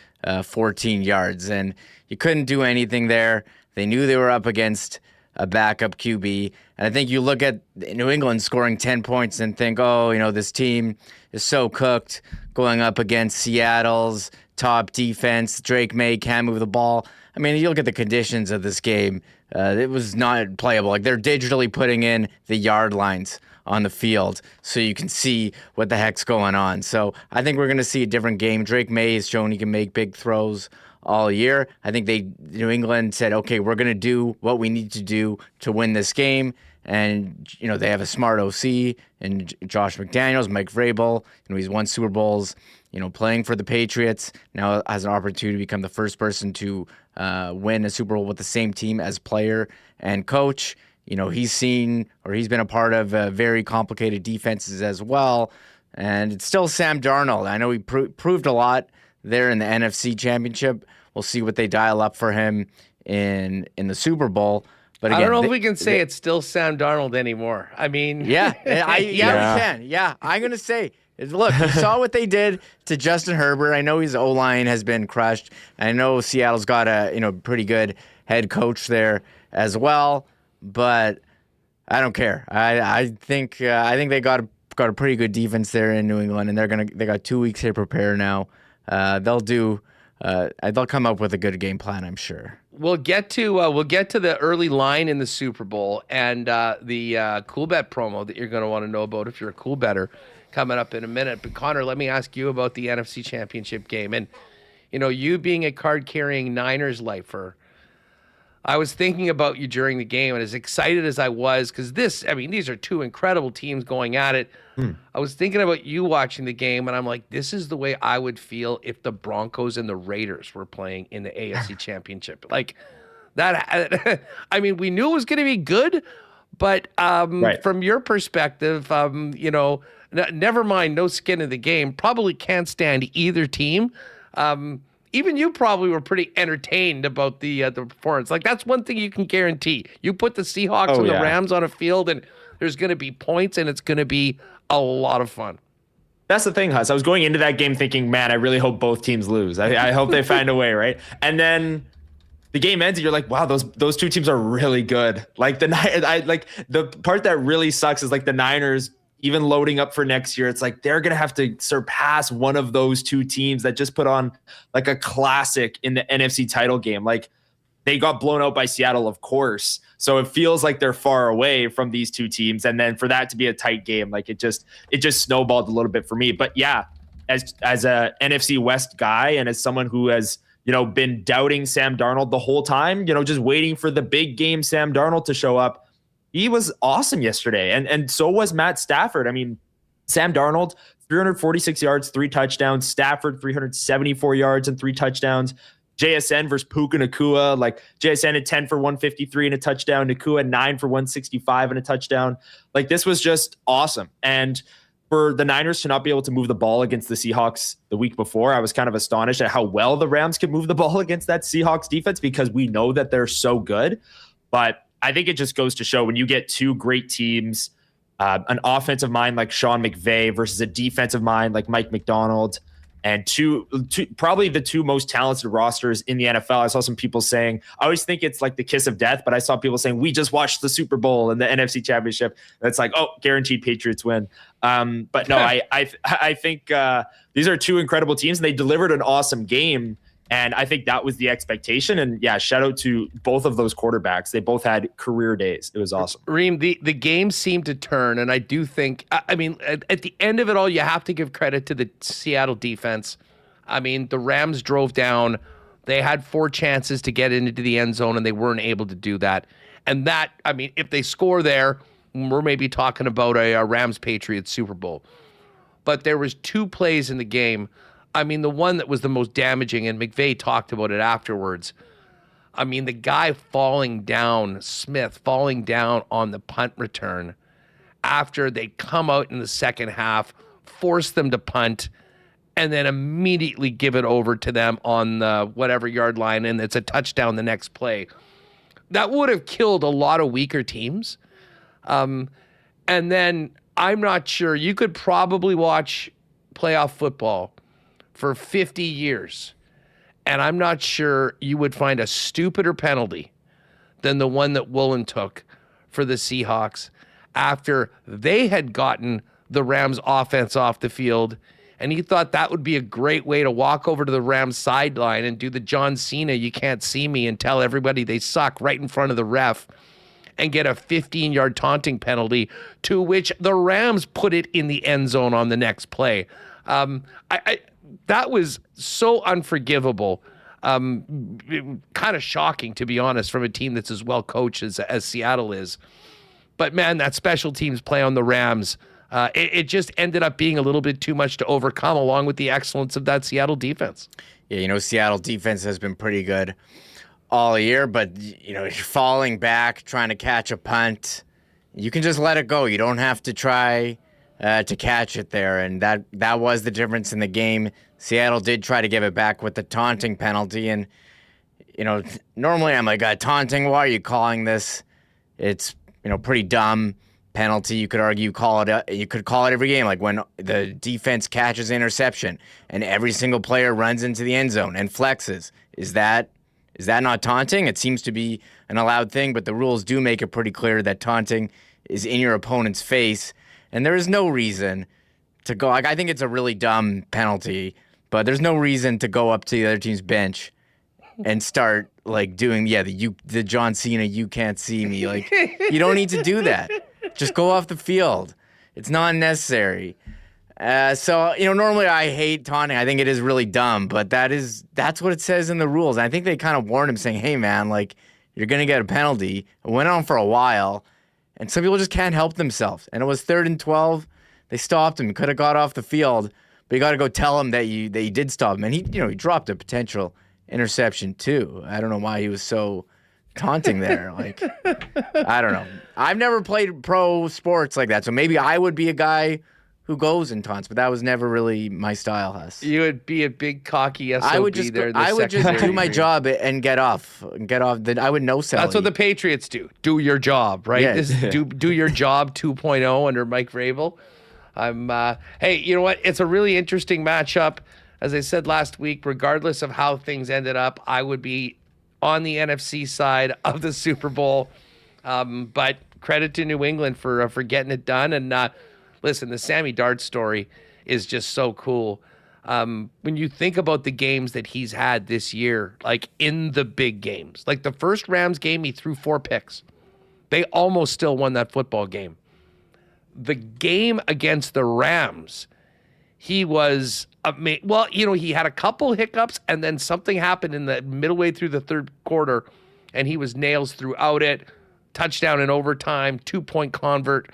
14 yards. And you couldn't do anything there. They knew they were up against a backup QB. And I think you look at New England scoring 10 points and think, oh, you know, this team is so cooked going up against Seattle's top defense. Drake May can't move the ball. I mean, you look at the conditions of this game. It was not playable. Like, they're digitally putting in the yard lines on the field so you can see what the heck's going on. So I think we're going to see a different game. Drake May has shown he can make big throws all year. I think New England said, okay, we're going to do what we need to do to win this game. And, you know, they have a smart OC and Josh McDaniels, Mike Vrabel. You know, he's won Super Bowls, you know, playing for the Patriots. Now has an opportunity to become the first person to win a Super Bowl with the same team as player and coach. You know, he's been a part of very complicated defenses as well. And it's still Sam Darnold. I know he proved a lot there in the NFC Championship. We'll see what they dial up for him in the Super Bowl. But again, I don't know if we can say it's still Sam Darnold anymore. I mean, we can. Yeah, I'm gonna say, look, you saw what they did to Justin Herbert. I know his O-line has been crushed. I know Seattle's got a pretty good head coach there as well. But I don't care. I think they got a pretty good defense there in New England, and they got 2 weeks to prepare now. They'll come up with a good game plan, I'm sure. We'll get to the early line in the Super Bowl and the Cool Bet promo that you're going to want to know about if you're a cool better coming up in a minute. But Connor, let me ask you about the NFC Championship game, and you know, you being a card-carrying Niners lifer. I was thinking about you during the game, and as excited as I was, because these are two incredible teams going at it. I was thinking about you watching the game, and I'm like, this is the way I would feel if the Broncos and the Raiders were playing in the AFC Championship. Like that. I mean, we knew it was going to be good, but from your perspective, you know, never mind, no skin in the game. Probably can't stand either team. Even you probably were pretty entertained about the performance. Like, that's one thing you can guarantee. You put the Seahawks and the Rams on a field, and there's going to be points, and it's going to be a lot of fun. That's the thing, Huss. I was going into that game thinking, man, I really hope both teams lose. I hope they find a way, right? And then the game ends, and you're like, wow, those two teams are really good. Like the part that really sucks is like the Niners. Even loading up for next year, it's like they're going to have to surpass one of those two teams that just put on like a classic in the NFC title game. Like, they got blown out by Seattle, of course. So it feels like they're far away from these two teams. And then for that to be a tight game, like it just snowballed a little bit for me. But yeah, as a NFC West guy and as someone who has, you know, been doubting Sam Darnold the whole time, you know, just waiting for the big game Sam Darnold to show up. he was awesome yesterday. And so was Matt Stafford. I mean, Sam Darnold, 346 yards, 3 touchdowns. Stafford, 374 yards and 3 touchdowns. JSN versus Puka Nacua. Like, JSN had 10 for 153 and a touchdown. Nacua 9 for 165 and a touchdown. Like, this was just awesome. And for the Niners to not be able to move the ball against the Seahawks the week before, I was kind of astonished at how well the Rams could move the ball against that Seahawks defense, because we know that they're so good. But I think it just goes to show, when you get two great teams, an offensive mind like Sean McVay versus a defensive mind like Mike McDonald, and two probably the two most talented rosters in the NFL. I saw some people saying, I always think it's like the kiss of death, but I saw people saying, we just watched the Super Bowl and the NFC Championship. That's like, oh, guaranteed Patriots win. But no, I think these are two incredible teams, and they delivered an awesome game. And I think that was the expectation. And yeah, shout out to both of those quarterbacks. They both had career days. It was awesome. Reem, the game seemed to turn. And I do think, I mean, at the end of it all, you have to give credit to the Seattle defense. I mean, the Rams drove down. They had 4 chances to get into the end zone, and they weren't able to do that. And that, I mean, if they score there, we're maybe talking about a Rams-Patriots Super Bowl. But there was 2 plays in the game. I mean, the one that was the most damaging, and McVay talked about it afterwards. I mean, the guy falling down, Smith falling down on the punt return after they come out in the second half, force them to punt, and then immediately give it over to them on the whatever yard line, and it's a touchdown the next play. That would have killed a lot of weaker teams. And then I'm not sure. You could probably watch playoff football for 50 years, and I'm not sure you would find a stupider penalty than the one that Woolen took for the Seahawks after they had gotten the Rams offense off the field, and he thought that would be a great way to walk over to the Rams sideline and do the John Cena, you can't see me, and tell everybody they suck right in front of the ref and get a 15-yard taunting penalty, to which the Rams put it in the end zone on the next play. That was so unforgivable, kind of shocking, to be honest, from a team that's as well coached as Seattle is. But, man, that special teams play on the Rams, it just ended up being a little bit too much to overcome, along with the excellence of that Seattle defense. Yeah, you know, Seattle defense has been pretty good all year, but, you know, you're falling back, trying to catch a punt. You can just let it go. You don't have to try to catch it there, and that was the difference in the game. Seattle did try to give it back with the taunting penalty, and, you know, normally I'm like, taunting, why are you calling this? It's, you know, pretty dumb penalty. You could argue you could call it every game, like when the defense catches interception and every single player runs into the end zone and flexes. Is that not taunting? It seems to be an allowed thing, but the rules do make it pretty clear that taunting is in your opponent's face. And there is no reason to go. Like, I think it's a really dumb penalty, but there's no reason to go up to the other team's bench and start like doing the John Cena, you can't see me. Like, you don't need to do that. Just go off the field. It's not necessary. So, you know, normally I hate taunting. I think it is really dumb, but that's what it says in the rules. And I think they kind of warned him, saying, hey man, like, you're gonna get a penalty. It went on for a while. And some people just can't help themselves. And it was 3rd and 12. They stopped him. He could have got off the field, but you got to go tell him that you did stop him. And he dropped a potential interception too. I don't know why he was so taunting there. Like, I don't know. I've never played pro sports like that, so maybe I would be a guy who goes and taunts, but that was never really my style, Huss. You would be a big cocky SOB I would just do my job and get off. Then I would no sell. That's what the Patriots do. Do your job, right? Yeah. This is do your job 2.0 under Mike Vrabel. Hey, you know what? It's a really interesting matchup. As I said last week, regardless of how things ended up, I would be on the NFC side of the Super Bowl. But credit to New England for getting it done. And listen, the Sammy Dart story is just so cool. When you think about the games that he's had this year, like in the big games, like the first Rams game, he threw 4 picks. They almost still won that football game. The game against the Rams, he was well, you know, he had a couple hiccups, and then something happened in the midway through the third quarter, and he was nails throughout it. touchdown in overtime, 2-point convert,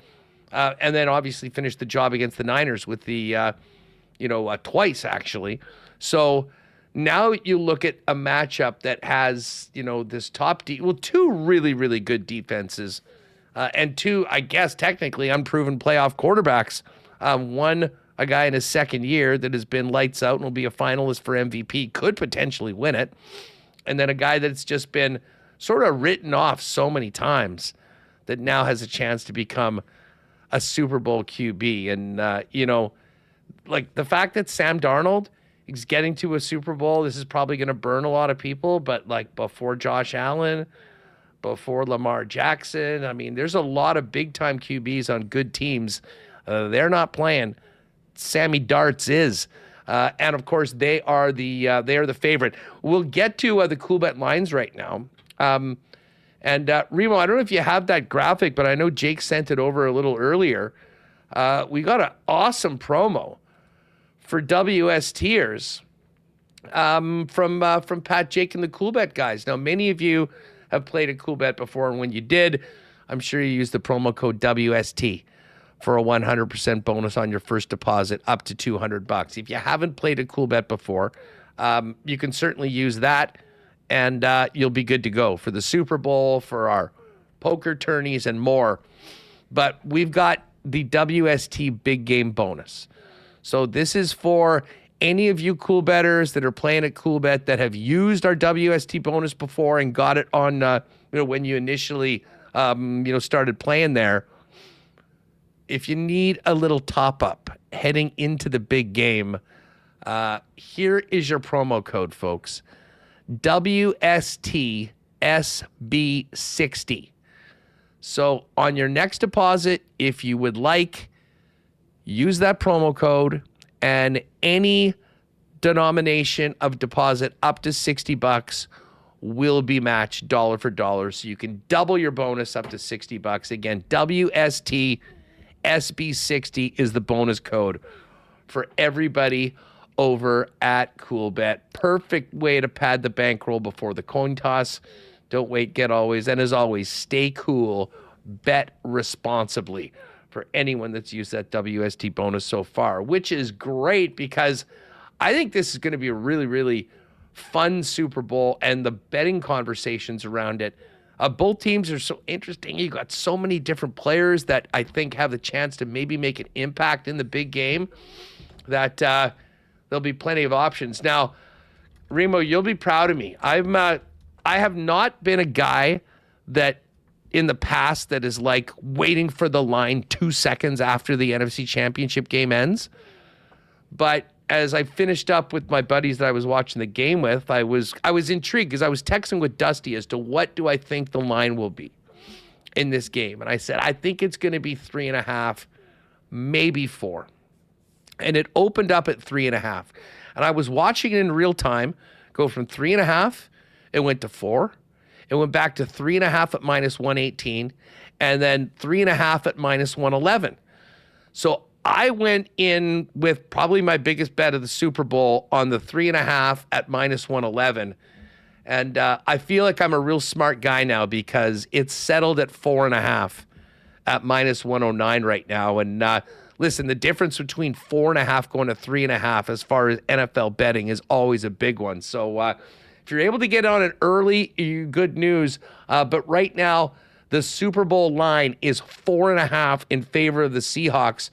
and then obviously finished the job against the Niners with the, twice actually. So now you look at a matchup that has, this two really, really good defenses, and two, I guess, technically unproven playoff quarterbacks. One, a guy in his second year that has been lights out and will be a finalist for MVP, could potentially win it. And then a guy that's just been sort of written off so many times that now has a chance to become a Super Bowl QB. And, like the fact that Sam Darnold is getting to a Super Bowl, this is probably going to burn a lot of people, but like before Josh Allen, before Lamar Jackson, I mean, there's a lot of big-time QBs on good teams. They're not playing. Sammy Darts is. And of course, they are the favorite. We'll get to the Coolbet lines right now. Remo, I don't know if you have that graphic, but I know Jake sent it over a little earlier. We got an awesome promo for WSTers from Pat, Jake, and the Coolbet guys. Now, many of you have played a Coolbet before, and when you did, I'm sure you used the promo code WST for a 100% bonus on your first deposit up to $200. If you haven't played a Coolbet before, you can certainly use that, and you'll be good to go for the Super Bowl, for our poker tourneys, and more. But we've got the WST Big Game Bonus. So this is for any of you Coolbetters that are playing at Coolbet that have used our WST bonus before and got it on, when you initially, started playing there. If you need a little top up heading into the big game, here is your promo code, folks. WSTSB60. So on your next deposit, if you would like, use that promo code, and any denomination of deposit up to $60 will be matched dollar for dollar. So you can double your bonus up to $60. Again, WST SB60 is the bonus code for everybody over at Coolbet. Perfect way to pad the bankroll before the coin toss. Don't wait, get always. And as always, stay cool, bet responsibly for anyone that's used that WST bonus so far, which is great because I think this is going to be a really, really fun Super Bowl, and the betting conversations around it. Both teams are so interesting. You got so many different players that I think have the chance to maybe make an impact in the big game that there'll be plenty of options. Now, Remo, you'll be proud of me. I have not been a guy that in the past that is like waiting for the line 2 seconds after the NFC Championship game ends. But as I finished up with my buddies that I was watching the game with, I was intrigued because I was texting with Dusty as to what do I think the line will be in this game. And I said, I think it's going to be 3.5, maybe 4. And it opened up at 3.5. And I was watching it in real time go from 3.5, it went to 4. It went back to 3.5 at -118, and then 3.5 at -111. So I went in with probably my biggest bet of the Super Bowl on the 3.5 at -111. And I feel like I'm a real smart guy now because it's settled at 4.5 at -109 right now. And listen, the difference between 4.5 going to 3.5 as far as NFL betting is always a big one. So if you're able to get on it early, good news. But right now, the Super Bowl line is 4.5 in favor of the Seahawks.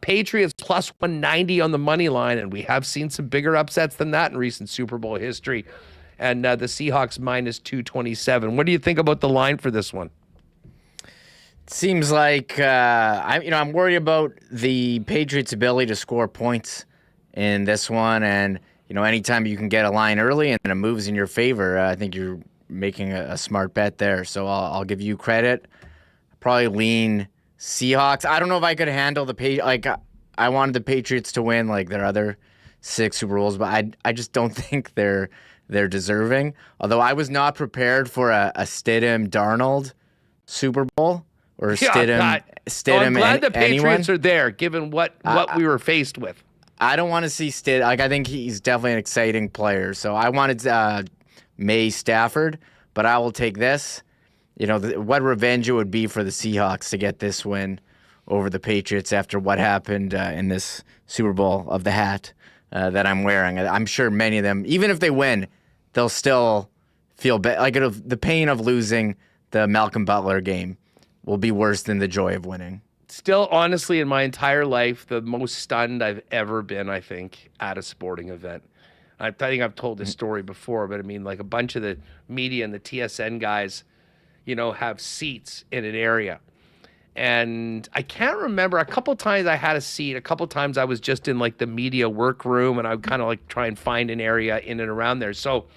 Patriots plus 190 on the money line, and we have seen some bigger upsets than that in recent Super Bowl history. And the Seahawks minus 227. What do you think about the line for this one? Seems like I'm worried about the Patriots' ability to score points in this one, and anytime you can get a line early and it moves in your favor, I think you're making a smart bet there. So I'll give you credit. Probably lean Seahawks. I don't know if I could handle I wanted the Patriots to win like their other 6 Super Bowls, but I just don't think they're deserving. Although I was not prepared for a Stidham Darnold Super Bowl or Stidham. I'm glad the Patriots are there, given what we were faced with. I don't want to see Stidham. I think he's definitely an exciting player. So I wanted May Stafford, but I will take this. what revenge it would be for the Seahawks to get this win over the Patriots after what happened in this Super Bowl of the hat that I'm wearing. I'm sure many of them, even if they win, they'll still feel like the pain of losing the Malcolm Butler game will be worse than the joy of winning. Still, honestly, in my entire life, the most stunned I've ever been, I think, at a sporting event. I think I've told this story before, but I mean, like a bunch of the media and the TSN guys, have seats in an area. And I can't remember, a couple times I had a seat, a couple times I was just in like the media workroom, and I would kind of like try and find an area in and around there. So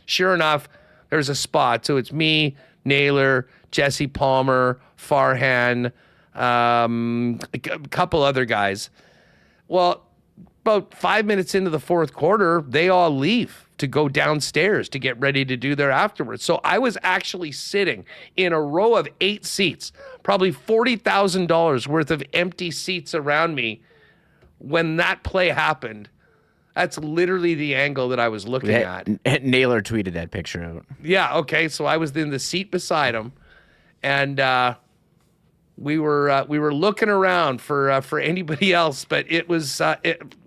sure enough, there's a spot. So it's me, Naylor, Jesse Palmer, Farhan, a couple other guys. Well, about 5 minutes into the fourth quarter, they all leave to go downstairs to get ready to do their afterwards. So I was actually sitting in a row of 8 seats, probably $40,000 worth of empty seats around me when that play happened. That's literally the angle that I was looking at. Naylor tweeted that picture out. Yeah, okay. So I was in the seat beside him, and we were looking around for anybody else, but it was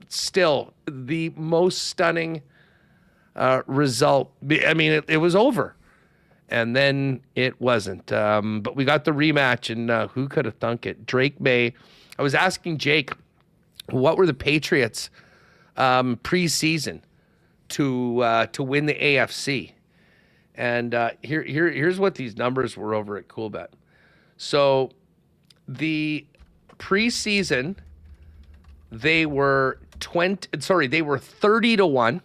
still the most stunning result. I mean, it was over, and then it wasn't. But we got the rematch, and who could have thunk it? Drake May. I was asking Jake, what were the Patriots preseason to win the AFC? And here's what these numbers were over at CoolBet. So the preseason, they were 30-1.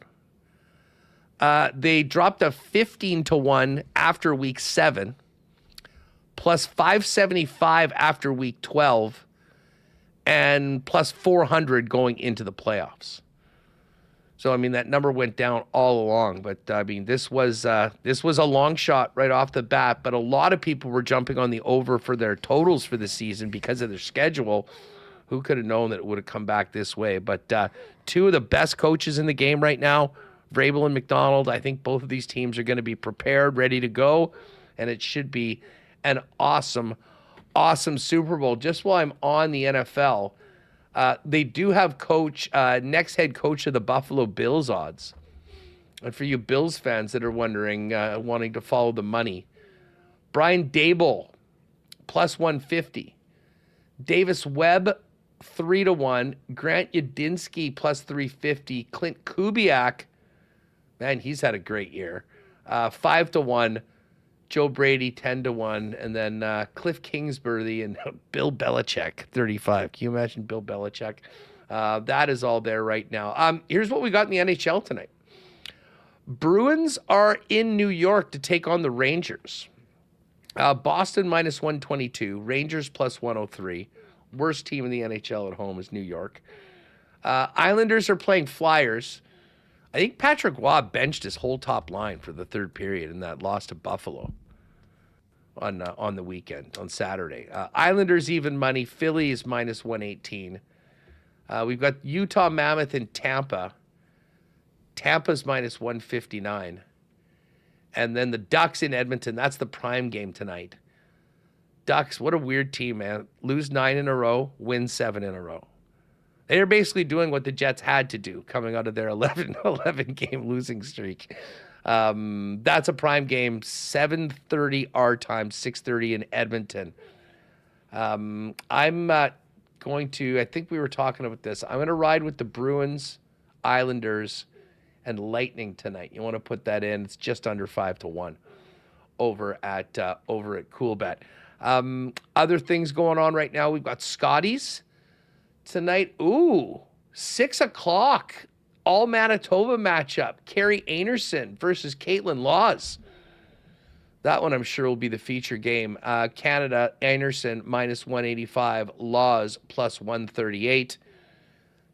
They dropped a 15-1 after week 7, plus 575 after week 12, and plus 400 going into the playoffs. So, I mean, that number went down all along. But, I mean, this was a long shot right off the bat. But a lot of people were jumping on the over for their totals for the season because of their schedule. Who could have known that it would have come back this way? But two of the best coaches in the game right now, Vrabel and McDonald, I think both of these teams are going to be prepared, ready to go. And it should be an awesome, awesome Super Bowl. Just while I'm on the NFL, they do have next head coach of the Buffalo Bills odds. And for you Bills fans that are wondering, wanting to follow the money, Brian Daboll, plus 150. Davis Webb, 3-1. Grant Yudinski, plus 350. Clint Kubiak, man, he's had a great year. 5-1. Joe Brady, 10-1, and then Cliff Kingsbury and Bill Belichick, 35. Can you imagine Bill Belichick? That is all there right now. Here's what we got in the NHL tonight. Bruins are in New York to take on the Rangers. Boston minus 122, Rangers plus 103. Worst team in the NHL at home is New York. Islanders are playing Flyers. I think Patrick Waugh benched his whole top line for the third period in that loss to Buffalo on the weekend, on Saturday. Islanders even money. Philly is minus 118. We've got Utah Mammoth in Tampa. Tampa's minus 159. And then the Ducks in Edmonton. That's the prime game tonight. Ducks, what a weird team, man. Lose 9 in a row, win 7 in a row. They're basically doing what the Jets had to do coming out of their 11 game losing streak. That's a prime game, 7:30 our time, 6:30 in Edmonton. I'm going to, I think we were talking about this. I'm going to ride with the Bruins, Islanders, and Lightning tonight. You want to put that in. It's just under 5-1 over at CoolBet. Other things going on right now. We've got Scotties tonight. Ooh, 6 o'clock. All Manitoba matchup. Carrie Anerson versus Caitlin Laws. That one I'm sure will be the feature game. Canada, Anerson minus 185. Laws plus 138.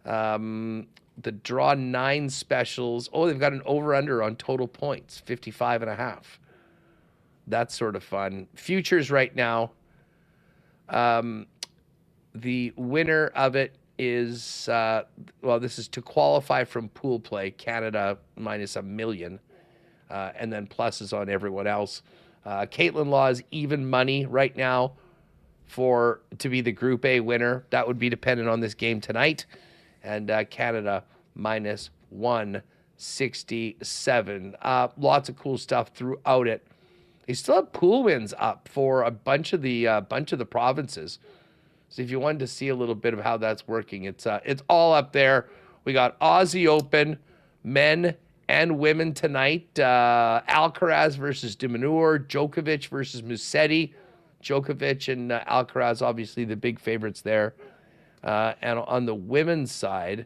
The draw 9 specials. Oh, they've got an over-under on total points. 55.5. That's sort of fun. Futures right now. The winner of it is, this is to qualify from pool play, Canada minus $1 million, and then pluses on everyone else. Caitlin Law is even money right now to be the Group A winner. That would be dependent on this game tonight. And Canada minus 167. Lots of cool stuff throughout it. They still have pool wins up for a bunch of the provinces. So if you wanted to see a little bit of how that's working, it's all up there. We got Aussie Open, men and women tonight. Alcaraz versus de Minaur, Djokovic versus Musetti. Djokovic and Alcaraz, obviously the big favorites there. And on the women's side,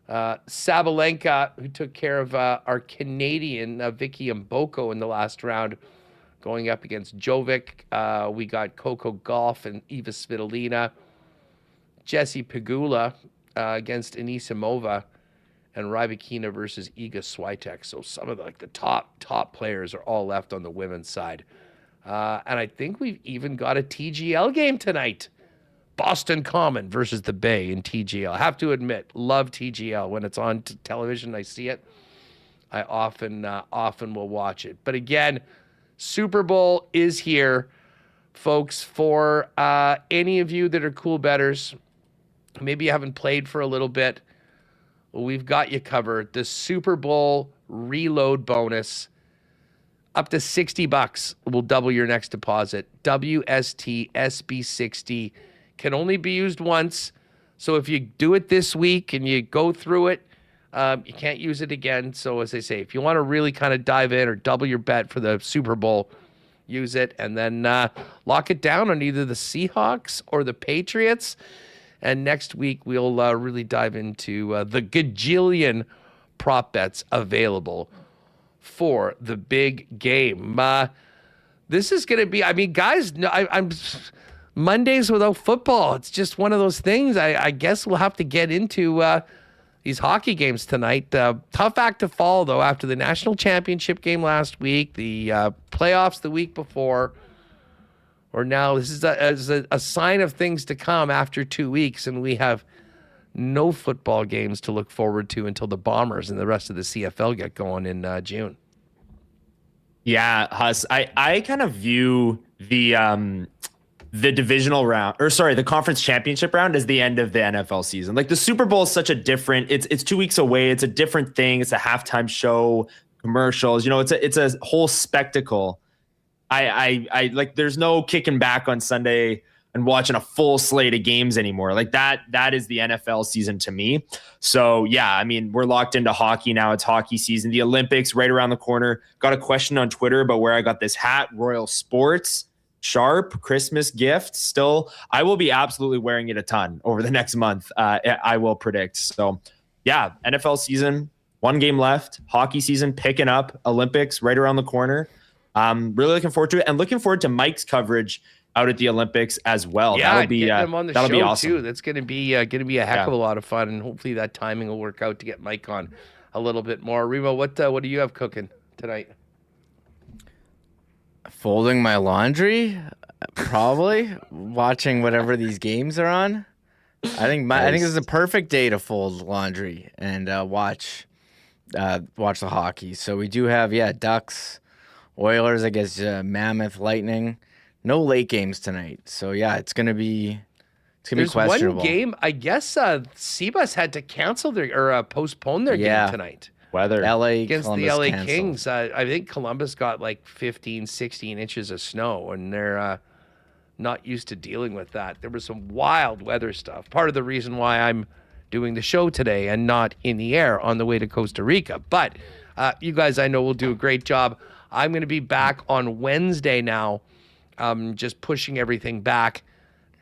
Sabalenka, who took care of our Canadian Vicky Mboko in the last round, going up against Jovic. We got Coco Gauff and Eva Svitolina. Jessie Pegula against Anisimova. And Rybakina versus Iga Swiatek. So some of the top players are all left on the women's side. And I think we've even got a TGL game tonight. Boston Common versus the Bay in TGL. I have to admit, love TGL. When it's on television, I see it. I often will watch it. But again, Super Bowl is here, folks. For any of you that are cool bettors, maybe you haven't played for a little bit, we've got you covered. The Super Bowl reload bonus, up to $60 will double your next deposit. WST SB60 can only be used once. So if you do it this week and you go through it, you can't use it again. So as I say, if you want to really kind of dive in or double your bet for the Super Bowl, use it and then lock it down on either the Seahawks or the Patriots. And next week, we'll really dive into the gajillion prop bets available for the big game. This is going to be, guys, I'm Mondays without football. It's just one of those things. I guess we'll have to get into these hockey games tonight. Tough act to follow, though, after the national championship game last week, the playoffs the week before. Or now this is a sign of things to come after 2 weeks, and we have no football games to look forward to until the Bombers and the rest of the CFL get going in June. Yeah, Huss, I kind of view the divisional round, the conference championship round as the end of the NFL season. Like the Super Bowl is such a different, it's 2 weeks away. It's a different thing. It's a halftime show, commercials, it's a whole spectacle. I like, there's no kicking back on Sunday and watching a full slate of games anymore. Like that is the NFL season to me. So yeah, we're locked into hockey now. It's hockey season. The Olympics right around the corner. Got a question on Twitter about where I got this hat, Royal Sports, sharp Christmas gift. Still, I will be absolutely wearing it a ton over the next month. I will predict. So yeah, NFL season, 1 game left, hockey season picking up, Olympics right around the corner. Really looking forward to it and looking forward to Mike's coverage out at the Olympics as well. Yeah, that'll be them on the that'll show be awesome too. That's going to be a heck of a lot of fun, and hopefully that timing will work out to get Mike on a little bit more. Remo, what do you have cooking tonight? Folding my laundry, probably watching whatever these games are on. I think this is a perfect day to fold laundry and watch the hockey. So we do have Ducks, Oilers, I guess, Mammoth, Lightning. No late games tonight. So, yeah, it's going to be questionable. There's one game, I guess Seabus had to cancel postpone their game tonight. Weather. Against Columbus the LA canceled. Kings. I think Columbus got like 15, 16 inches of snow, and they're not used to dealing with that. There was some wild weather stuff. Part of the reason why I'm doing the show today and not in the air on the way to Costa Rica. But you guys, I know, will do a great job. I'm going to be back on Wednesday now, just pushing everything back.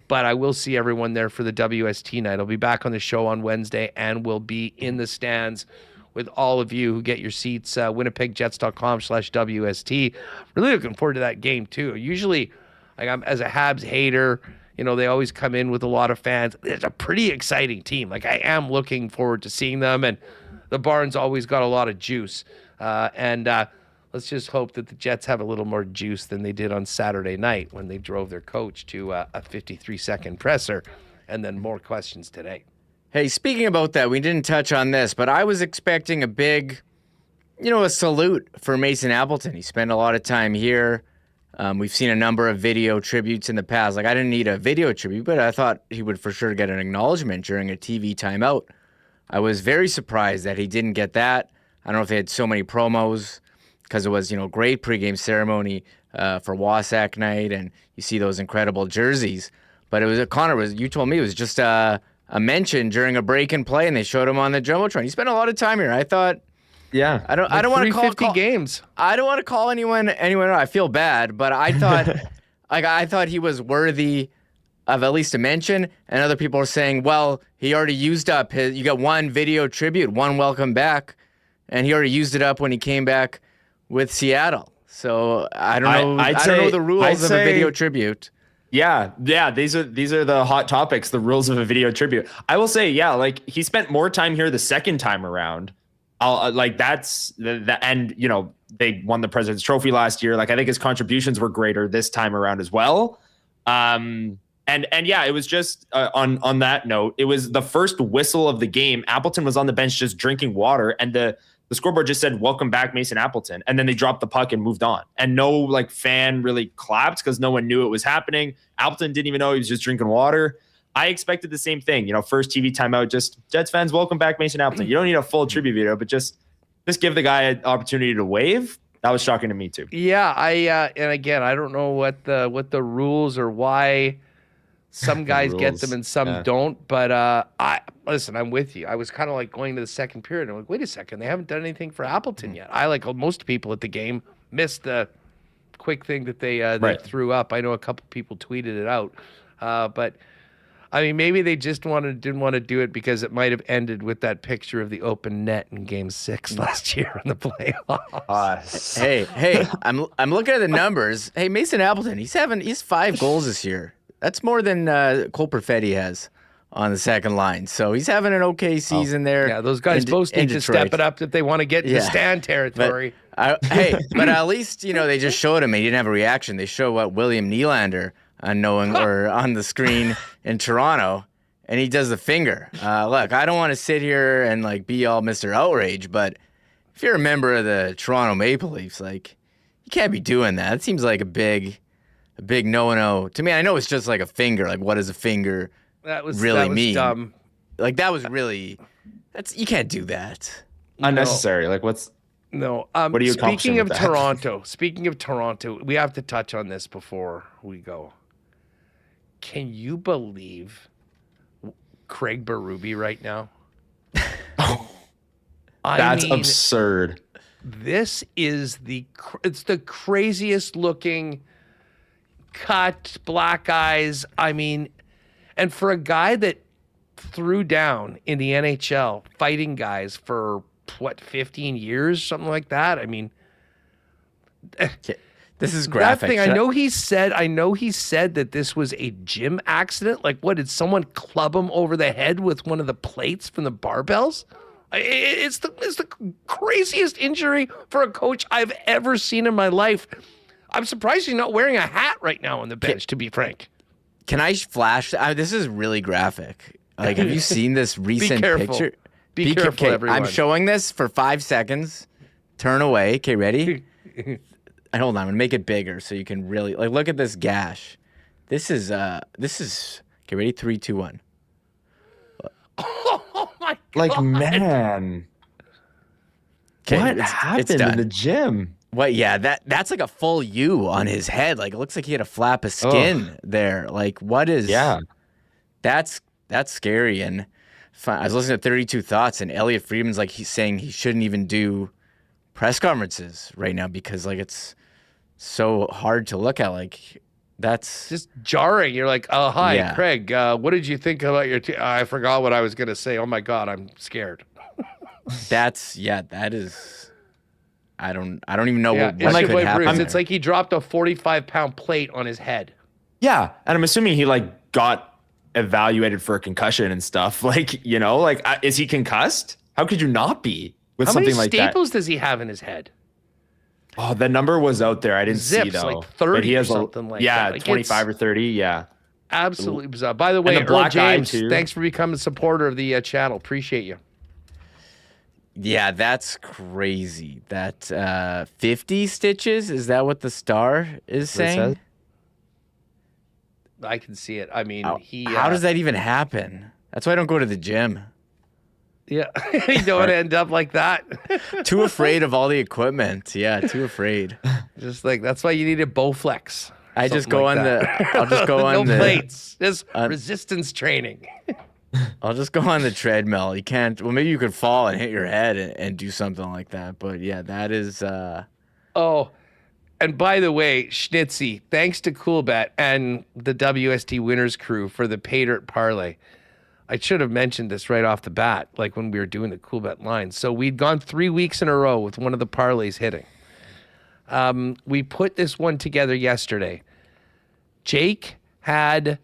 But I will see everyone there for the WST night. I'll be back on the show on Wednesday, and we'll be in the stands with all of you who get your seats, winnipegjets.com/WST. Really looking forward to that game, too. Usually, I'm as a Habs hater, they always come in with a lot of fans. It's a pretty exciting team. Like, I am looking forward to seeing them, and the Barn's always got a lot of juice. Let's just hope that the Jets have a little more juice than they did on Saturday night when they drove their coach to a 53-second presser, and then more questions today. Hey, speaking about that, we didn't touch on this, but I was expecting a big, a salute for Mason Appleton. He spent a lot of time here We've seen a number of video tributes in the past. Like, I didn't need a video tribute, but I thought he would for sure get an acknowledgement during a TV timeout. I was very surprised that he didn't get that. I don't know if they had so many promos because it was, great pregame ceremony for Wasack night, and you see those incredible jerseys. But it was you told me it was just a mention during a break and play, and they showed him on the Jumbotron. He spent a lot of time here. I thought, yeah, I don't want to call games. I don't want to call anyone. I feel bad, but I thought, I thought he was worthy of at least a mention. And other people are saying, well, he already used up his. You got one video tribute, one welcome back, and he already used it up when he came back with Seattle. So I don't know. I don't know the rules of a video tribute. Yeah. These are the hot topics, the rules of a video tribute. I will say, like he spent more time here the second time around. That's the and they won the President's Trophy last year. Like, I think his contributions were greater this time around as well. And it was just on that note, it was the first whistle of the game. Appleton was on the bench just drinking water, and the scoreboard just said, "Welcome back, Mason Appleton." And then they dropped the puck and moved on. And no fan really clapped because no one knew it was happening. Appleton didn't even know he was just drinking water. I expected the same thing. First TV timeout, just Jets fans, welcome back, Mason Appleton. You don't need a full tribute video, but just give the guy an opportunity to wave. That was shocking to me too. Yeah, and again, I don't know what the rules or why some guys get them and some don't. But I'm with you. I was kind of like going to the second period. I'm like, wait a second, they haven't done anything for Appleton yet. I, like most people at the game, missed the quick thing that they threw up. I know a couple people tweeted it out, but. I mean, maybe they just didn't want to do it because it might have ended with that picture of the open net in Game 6 last year in the playoffs. Hey, I'm looking at the numbers. Hey, Mason Appleton, he's 5 goals this year. That's more than Cole Perfetti has on the second line. So he's having an okay season there. Yeah, those guys both need to step it up if they want to get to stand territory. But at least they just showed him. He didn't have a reaction. They show what William Nylander. Or on the screen in Toronto, and he does the finger. Look, I don't want to sit here and be all Mr. Outrage, but if you're a member of the Toronto Maple Leafs, you can't be doing that. It seems like a big no-no to me. I know it's just like a finger. Like, what does a finger really mean? Dumb. That was really. You can't do that. Unnecessary. What's. No. What are you speaking of Toronto, we have to touch on this before we go. Can you believe Craig Berube right now? That's absurd. This is it's the craziest looking cut, black eyes. I mean, and for a guy that threw down in the NHL fighting guys for 15 years, something like that. I mean, this is graphic. That thing, I know he said that this was a gym accident. Like, what, did someone club him over the head with one of the plates from the barbells? It's the craziest injury for a coach I've ever seen in my life. I'm surprised he's not wearing a hat right now on the bench, to be frank. Can I flash? This is really graphic. Have you seen this recent picture? Be careful, everyone. I'm showing this for 5 seconds. Turn away. Okay, ready? Hold on. I'm going to make it bigger so you can really... look at this gash. This is... Okay, ready? 3, 2, 1. Oh, my God. Man. What happened in the gym? What? Yeah, that's like a full U on his head. It looks like he had a flap of skin there. What is... Yeah. That's scary. And I was listening to 32 Thoughts, and Elliot Friedman's he's saying he shouldn't even do press conferences right now because it's so hard to look at. That's just jarring. You're like, oh, hi, Craig. What did you think about your team? I forgot what I was going to say. Oh my God, I'm scared. That is, I don't even know what could happen. Bruce, it's like he dropped a 45-pound plate on his head. Yeah. And I'm assuming he got evaluated for a concussion and stuff. Is he concussed? How could you not be with something like that? How many staples does he have in his head? Oh, the number was out there. I didn't see though. 30 but he has or something that. Yeah, 25 or 30. Yeah. Absolutely bizarre. By the way, Earl James, thanks for becoming a supporter of the channel. Appreciate you. Yeah, that's crazy. That 50 stitches, is that what the Star is saying? I can see it. I mean, how does that even happen? That's why I don't go to the gym. Yeah, you don't want to end up like that. Too afraid of all the equipment. Yeah, too afraid. Just like, that's why you need a Bowflex. I just go like on that. I'll just go on no plates. Just resistance training. I'll just go on the treadmill. You can't. Well, maybe you could fall and hit your head and do something like that. But yeah, that is. Oh, and by the way, Schnitzy, thanks to Coolbet and the WST Winners crew for the Pay Dirt parlay. I should have mentioned this right off the bat, like when we were doing the Coolbet lines. So we'd gone 3 weeks in a row with one of the parlays hitting. We put this one together yesterday. Jake had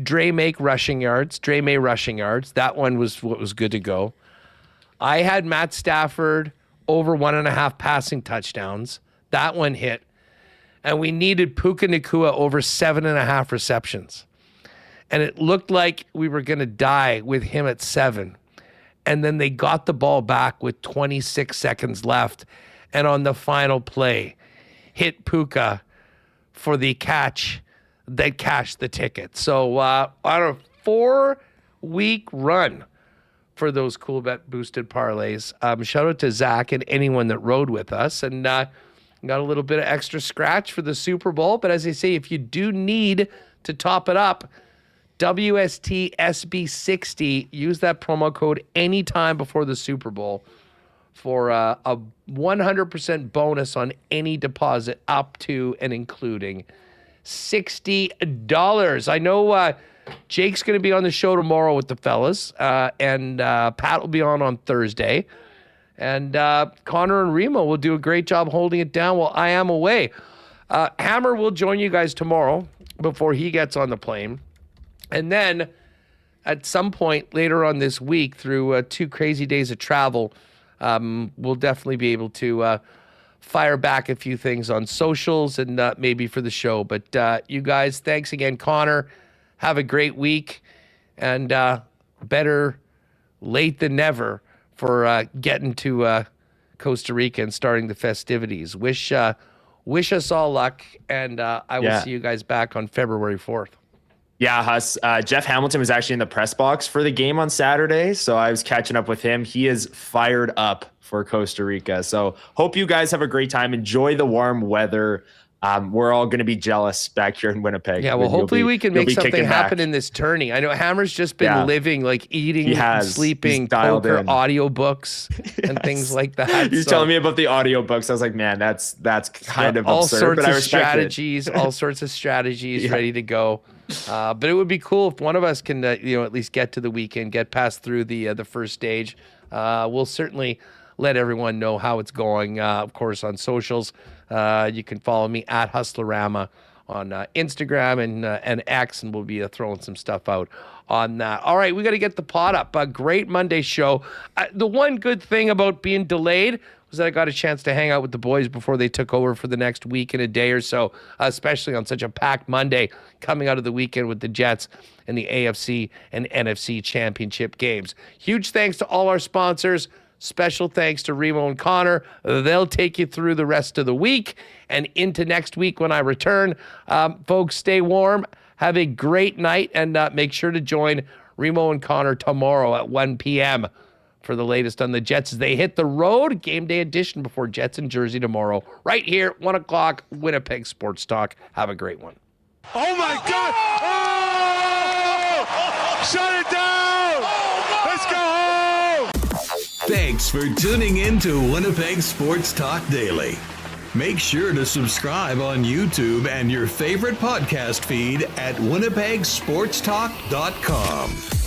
Dre May rushing yards. That one was what was good to go. I had Matt Stafford over 1.5 passing touchdowns. That one hit. And we needed Puka Nacua over 7.5 receptions. And it looked like we were going to die with him at 7. And then they got the ball back with 26 seconds left. And on the final play, hit Puka for the catch that cashed the ticket. So on a 4-week run for those Coolbet boosted parlays. Shout out to Zach and anyone that rode with us. And got a little bit of extra scratch for the Super Bowl. But as I say, if you do need to top it up, WST SB60, use that promo code anytime before the Super Bowl for a 100% bonus on any deposit up to and including $60. I know Jake's going to be on the show tomorrow with the fellas, and Pat will be on Thursday. And Connor and Remo will do a great job holding it down while I am away. Hammer will join you guys tomorrow before he gets on the plane. And then at some point later on this week, through 2 crazy days of travel, we'll definitely be able to fire back a few things on socials and maybe for the show. But you guys, thanks again, Connor. Have a great week, and better late than never for getting to Costa Rica and starting the festivities. Wish us all luck, and I will see you guys back on February 4th. Yeah, Huss. Jeff Hamilton was actually in the press box for the game on Saturday, so I was catching up with him. He is fired up for Costa Rica. So hope you guys have a great time. Enjoy the warm weather. We're all going to be jealous back here in Winnipeg. Yeah, well, hopefully we can make something happen in this tourney. I know Hammer's just been living, like eating, sleeping, poker, audiobooks, and things like that. He's telling me about the audiobooks. I was like, man, that's kind of absurd, but I respect it. All sorts of strategies ready to go. But it would be cool if one of us can, at least get to the weekend, get past through the first stage. We'll certainly let everyone know how it's going, of course, on socials. You can follow me at Hustlerama on Instagram and X, and we'll be throwing some stuff out on that. All right, we got to get the pot up. A great Monday show. The one good thing about being delayed was that I got a chance to hang out with the boys before they took over for the next week and a day or so, especially on such a packed Monday coming out of the weekend with the Jets and the AFC and NFC championship games. Huge thanks to all our sponsors. Special thanks to Remo and Connor. They'll take you through the rest of the week and into next week when I return. Folks, stay warm. Have a great night, and make sure to join Remo and Connor tomorrow at 1 p.m. for the latest on the Jets as they hit the road. Game day edition before Jets in Jersey tomorrow. Right here, 1 o'clock, Winnipeg Sports Talk. Have a great one. Oh, my God! Oh! Shut it down! Let's go home! Thanks for tuning in to Winnipeg Sports Talk Daily. Make sure to subscribe on YouTube and your favorite podcast feed at winnipegsportstalk.com.